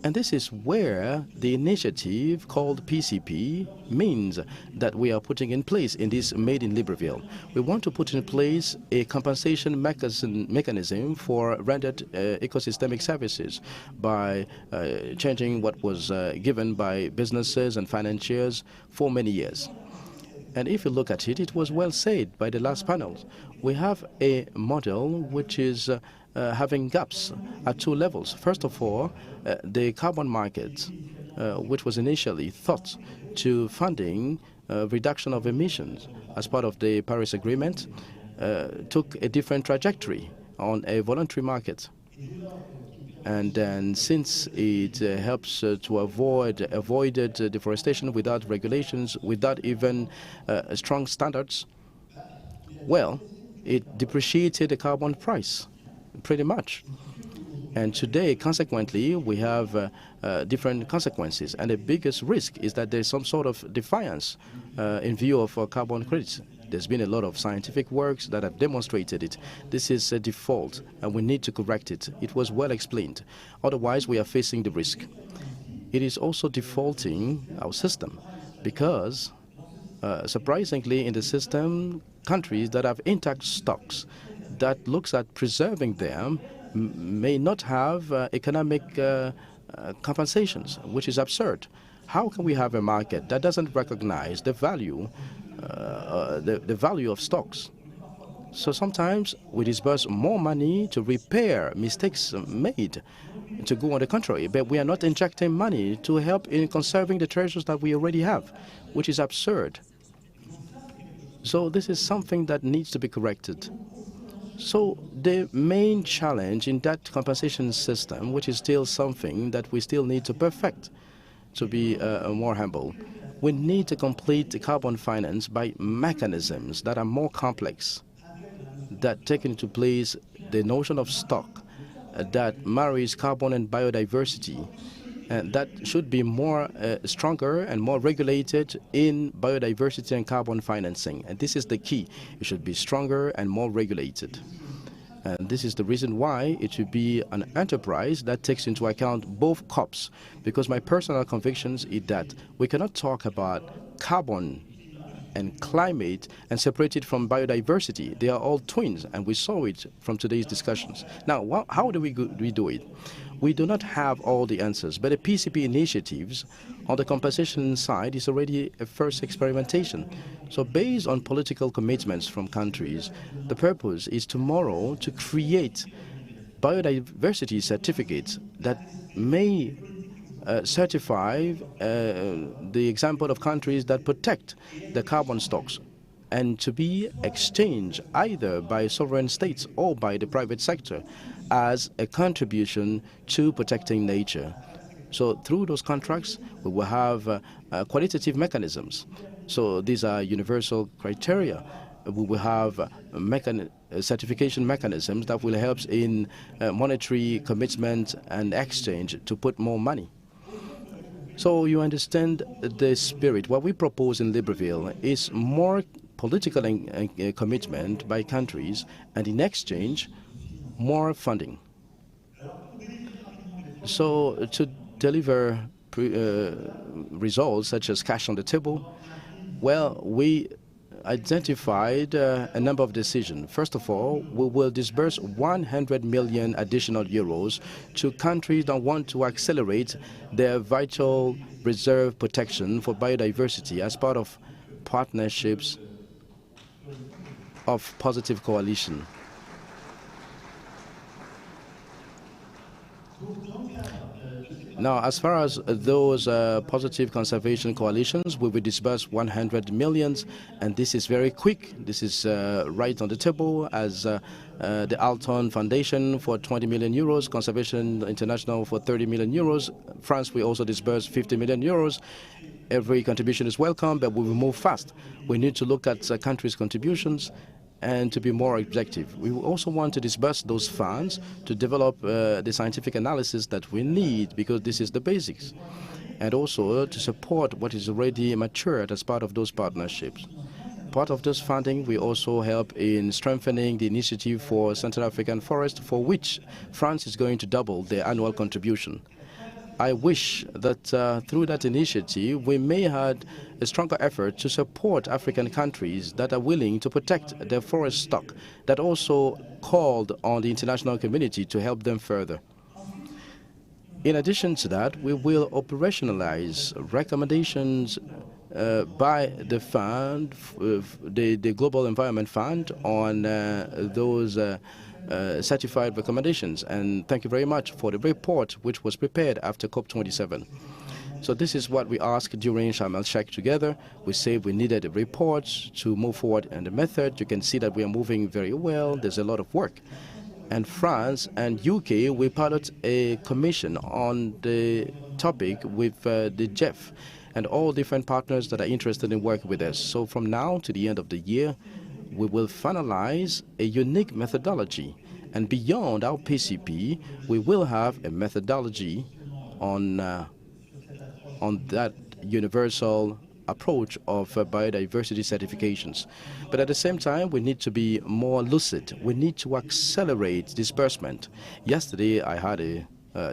And this is where the initiative called PCP means that we are putting in place in this Made in Libreville. We want to put in place a compensation mechanism for rendered ecosystemic services by changing what was given by businesses and financiers for many years. And if you look at it, it was well said by the last panel. We have a model which is having gaps at two levels. First of all, the carbon market, which was initially thought to funding reduction of emissions as part of the Paris Agreement, took a different trajectory on a voluntary market. And then since it helps to avoid deforestation without regulations, without even strong standards, well, it depreciated the carbon price pretty much. And today, consequently, we have different consequences. And the biggest risk is that there's some sort of defiance in view of carbon credits. There's been a lot of scientific works that have demonstrated it. This is a default, and we need to correct it. It was well explained. Otherwise, we are facing the risk. It is also defaulting our system because, surprisingly, in the system, countries that have intact stocks that looks at preserving them may not have economic compensations, which is absurd. How can we have a market that doesn't recognize the value of stocks? So sometimes we disburse more money to repair mistakes made, to go on the contrary, but we are not injecting money to help in conserving the treasures that we already have, which is absurd. So this is something that needs to be corrected. So the main challenge in that compensation system, which is still something that we still need to perfect, to be more humble, we need to complete the carbon finance by mechanisms that are more complex, that take into place the notion of stock, that marries carbon and biodiversity, and that should be more stronger and more regulated in biodiversity and carbon financing. And this is the key. It should be stronger and more regulated. And this is the reason why it should be an enterprise that takes into account both COPs, because my personal convictions is that we cannot talk about carbon and climate and separate it from biodiversity. They are all twins, and we saw it from today's discussions. Now, how do we do it? We do not have all the answers, but the PCP initiatives on the compensation side is already a first experimentation. So based on political commitments from countries, the purpose is tomorrow to create biodiversity certificates that may certify the example of countries that protect the carbon stocks, and to be exchanged either by sovereign states or by the private sector as a contribution to protecting nature. So through those contracts, we will have qualitative mechanisms. So these are universal criteria. We will have certification mechanisms that will help in monetary commitment and exchange to put more money. So you understand the spirit. What we propose in Libreville is more political commitment by countries, and in exchange, more funding. So to deliver results such as cash on the table, Well, we identified a number of decisions. First of all, we will disburse 100 million additional euros to countries that want to accelerate their vital reserve protection for biodiversity as part of partnerships of positive coalition. Now, as far as those positive conservation coalitions, we will disburse 100 million, and this is very quick. This is right on the table as the Alton Foundation for 20 million euros, Conservation International for 30 million euros. France will also disburse 50 million euros. Every contribution is welcome, but we will move fast. We need to look at countries' contributions and to be more objective. We also want to disburse those funds to develop the scientific analysis that we need, because this is the basics, and also to support what is already matured as part of those partnerships. Part of this funding will also help in strengthening the initiative for Central African Forest, for which France is going to double their annual contribution. I wish that through that initiative, we may have a stronger effort to support African countries that are willing to protect their forest stock, that also called on the international community to help them further. In addition to that, we will operationalize recommendations by the fund, the Global Environment Fund, on those certified recommendations. And thank you very much for the report which was prepared after COP27. So this is what we asked during Sharm el-Sheikh together. We said we needed a report to move forward in the method. You can see that we are moving very well. There's a lot of work. And France and UK, we pilot a commission on the topic with the GEF and all different partners that are interested in working with us. So from now to the end of the year, we will finalize a unique methodology. And beyond our PCP, we will have a methodology on that universal approach of biodiversity certifications. But at the same time, we need to be more lucid. We need to accelerate disbursement. Yesterday, I had a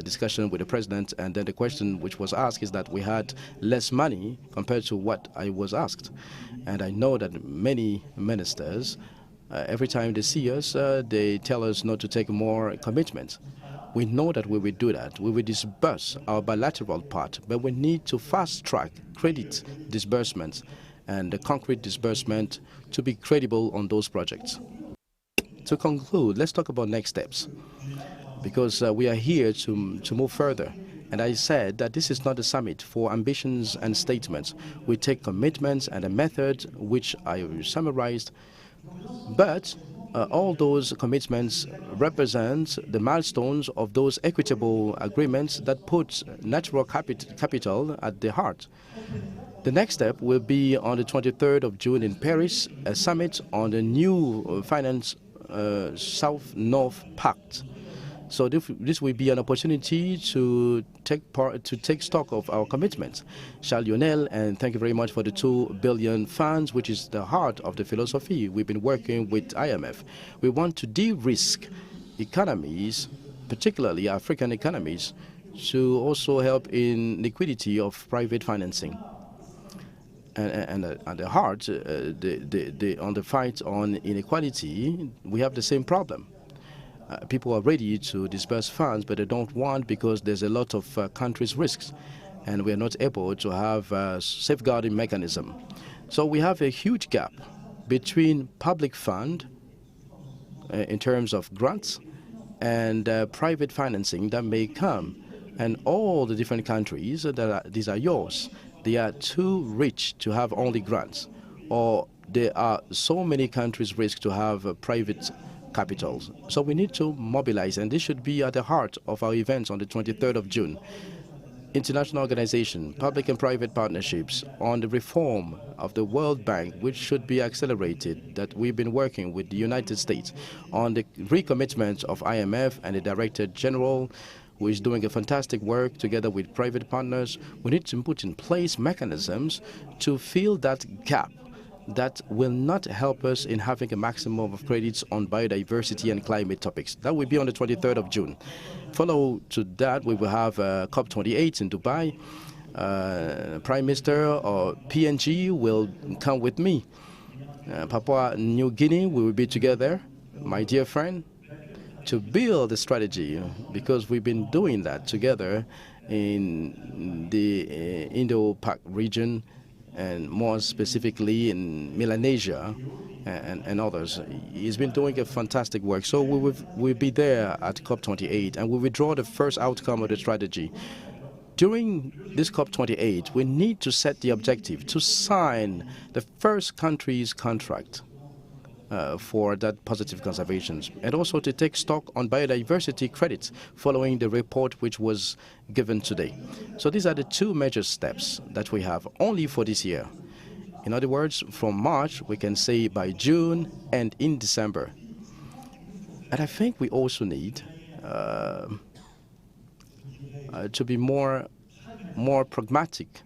discussion with the president, and then the question which was asked is that we had less money compared to what I was asked. And I know that many ministers, every time they see us, they tell us not to take more commitments. We know that we will do that. We will disburse our bilateral part, but we need to fast-track credit disbursements and the concrete disbursement to be credible on those projects. To conclude, let's talk about next steps, because we are here to move further. And I said that this is not a summit for ambitions and statements. We take commitments and a method, which I summarized, but all those commitments represent the milestones of those equitable agreements that put natural capital at the heart. The next step will be on the 23rd of June in Paris, a summit on the new Finance South-North Pact. So this will be an opportunity to take stock of our commitments. Charles-Lionel, and thank you very much for the 2 billion funds, which is the heart of the philosophy. We've been working with IMF. We want to de-risk economies, particularly African economies, to also help in liquidity of private financing. And at the heart, on the fight on inequality, we have the same problem. People are ready to disburse funds, but they don't want, because there's a lot of countries' risks, and we are not able to have a safeguarding mechanism. So we have a huge gap between public fund in terms of grants and private financing that may come. And all the different countries, these are yours, they are too rich to have only grants, or there are so many countries' risk to have private capitals. So we need to mobilize, and this should be at the heart of our events on the 23rd of June. International organization, public and private partnerships on the reform of the World Bank, which should be accelerated, that we've been working with the United States on the recommitment of IMF and the Director General, who is doing a fantastic work together with private partners. We need to put in place mechanisms to fill that gap that will not help us in having a maximum of credits on biodiversity and climate topics. That will be on the 23rd of June. Follow to that, we will have COP28 in Dubai. Prime Minister or PNG will come with me. Papua New Guinea, we will be together, my dear friend, to build a strategy, because we've been doing that together in the Indo-Pac region, and more specifically in Melanesia and others. He's been doing a fantastic work. So we'll be there at COP28, and we will draw the first outcome of the strategy. During this COP28, we need to set the objective to sign the first country's contract for that positive conservation, and also to take stock on biodiversity credits following the report which was given today. So these are the two major steps that we have only for this year. In other words, from March, we can say by June and in December. And I think we also need to be more pragmatic,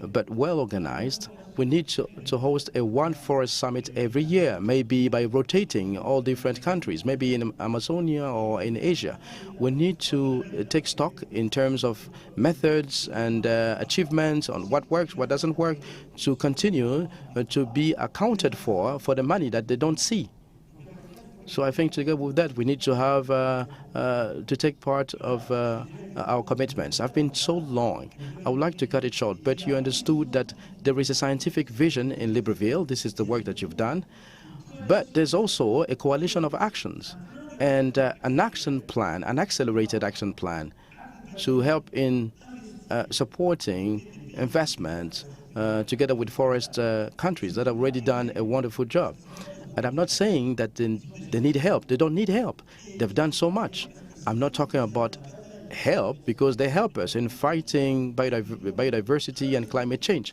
but well organized. We need to host a One Forest Summit every year, maybe by rotating all different countries, maybe in Amazonia or in Asia. We need to take stock in terms of methods and achievements on what works, what doesn't work, to continue to be accounted for the money that they don't see. So I think together with that, we need to have to take part of our commitments. I've been so long. I would like to cut it short, but you understood that there is a scientific vision in Libreville. This is the work that you've done. But there's also a coalition of actions and an action plan, an accelerated action plan to help in supporting investment together with forest countries that have already done a wonderful job. And I'm not saying that they need help. They don't need help. They've done so much. I'm not talking about help because they help us in fighting biodiversity and climate change.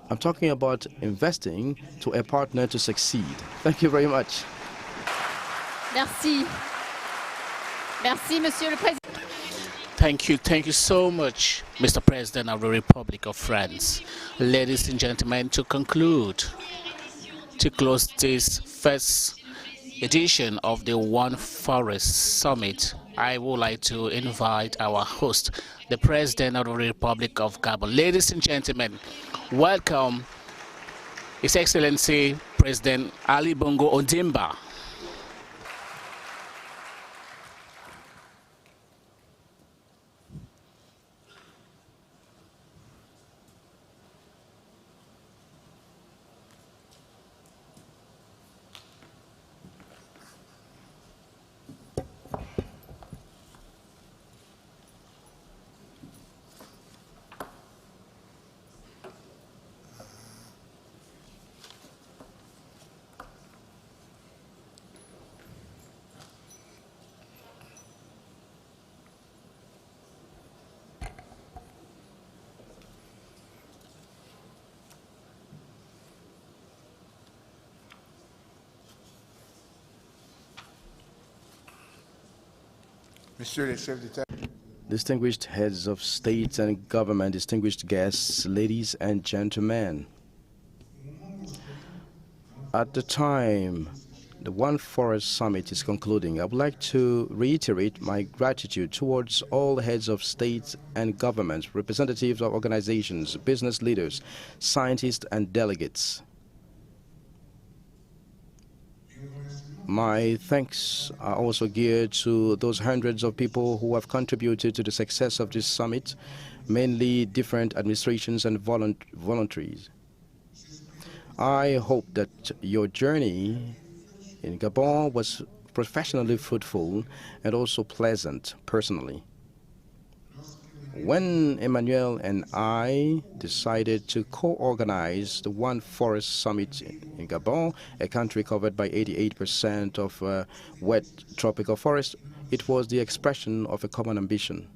I'm talking about investing to a partner to succeed. Thank you very much. Merci. Merci, Monsieur le Président. Thank you so much, Mr. President of the Republic of France. Ladies and gentlemen, to conclude, to close this first edition of the One Forest Summit, I would like to invite our host, the President of the Republic of Gabon. Ladies and gentlemen, welcome His Excellency President Ali Bongo Ondimba. Distinguished heads of state and government, distinguished guests, ladies and gentlemen. At the time the One Forest Summit is concluding, I would like to reiterate my gratitude towards all heads of state and government, representatives of organizations, business leaders, scientists and delegates. My thanks are also geared to those hundreds of people who have contributed to the success of this summit, mainly different administrations and voluntaries. I hope that your journey in Gabon was professionally fruitful and also pleasant personally. When Emmanuel and I decided to co-organize the One Forest Summit in Gabon, a country covered by 88% of wet tropical forest, it was the expression of a common ambition.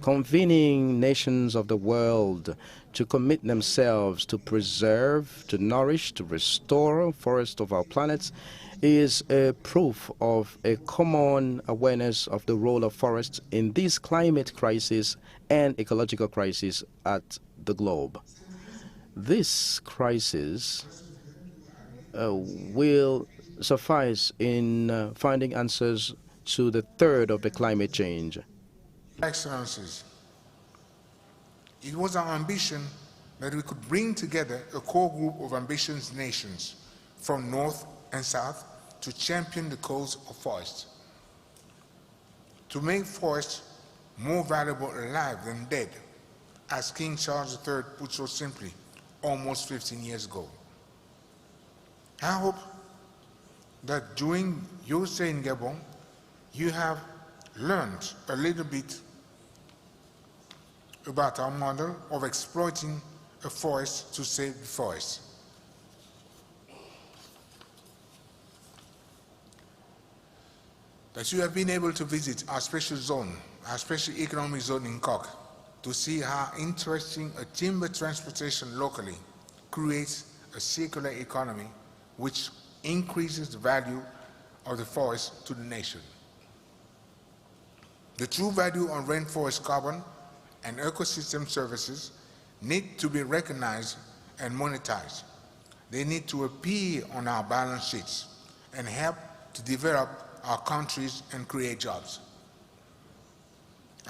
Convening nations of the world to commit themselves to preserve, to nourish, to restore forests of our planet is a proof of a common awareness of the role of forests in this climate crisis and ecological crisis at the globe. This crisis will suffice in finding answers to the third of the climate change. Excellencies, it was our ambition that we could bring together a core group of ambitious nations from North and South to champion the cause of forests, to make forests more valuable alive than dead, as King Charles III put so simply almost 15 years ago. I hope that during your stay in Gabon, you have learned a little bit about our model of exploiting a forest to save the forest. That you have been able to visit our special zone, our special economic zone in Kok, to see how interesting a timber transportation locally creates a circular economy which increases the value of the forest to the nation. The true value on rainforest carbon and ecosystem services need to be recognized and monetized. They need to appear on our balance sheets and help to develop our countries and create jobs.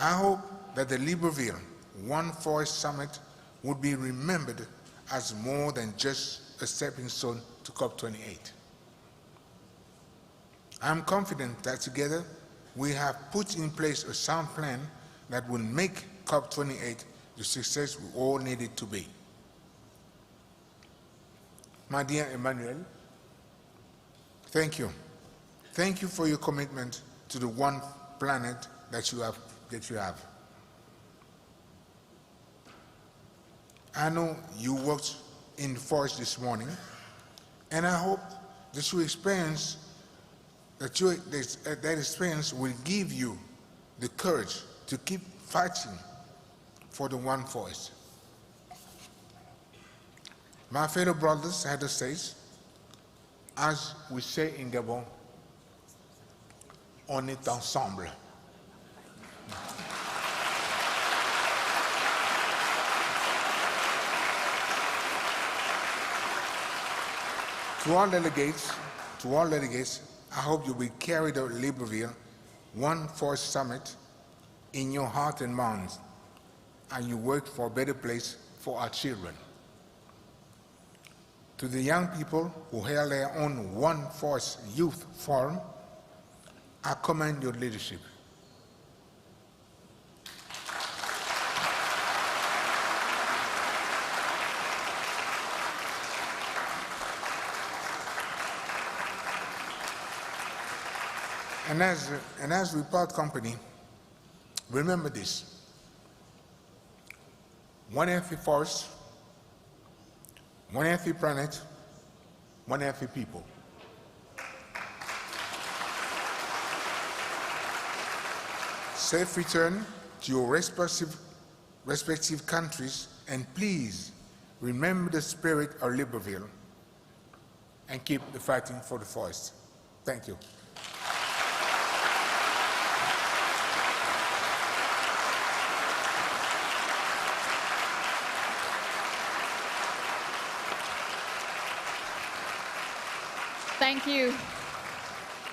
I hope that the Libreville One Forest Summit would be remembered as more than just a stepping stone to COP28. I am confident that together we have put in place a sound plan that will make COP28 the success we all need it to be. My dear Emmanuel, thank you. Thank you for your commitment to the one planet that you have. I know you worked in the forest this morning, and I hope that your experience, that experience will give you the courage to keep fighting for the one forest. My fellow brothers, head of states, as we say in Gabon, on est ensemble. To all delegates, I hope you will carry the Libreville One Forest Summit in your heart and minds, and you work for a better place for our children. To the young people who held their own One Forest Youth Forum, I commend your leadership. And as we part company, remember this: one healthy forest, one healthy planet, one healthy people. Safe return to your respective countries, and please remember the spirit of Libreville and keep the fighting for the forest. Thank you. Thank you.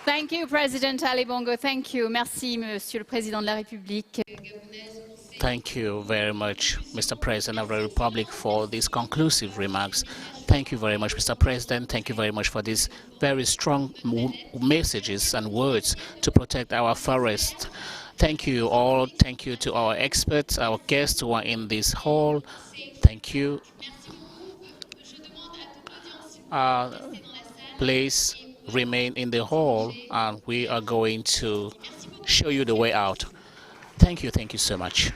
Thank you, President Ali Bongo. Thank you. Merci, Monsieur le Président de la République. Thank you very much, Mr. President of the Republic, for these conclusive remarks. Thank you very much, Mr. President. Thank you very much for these very strong messages and words to protect our forest. Thank you all. Thank you to our experts, our guests who are in this hall. Thank you. Please remain in the hall, and we are going to show you the way out. Thank you so much.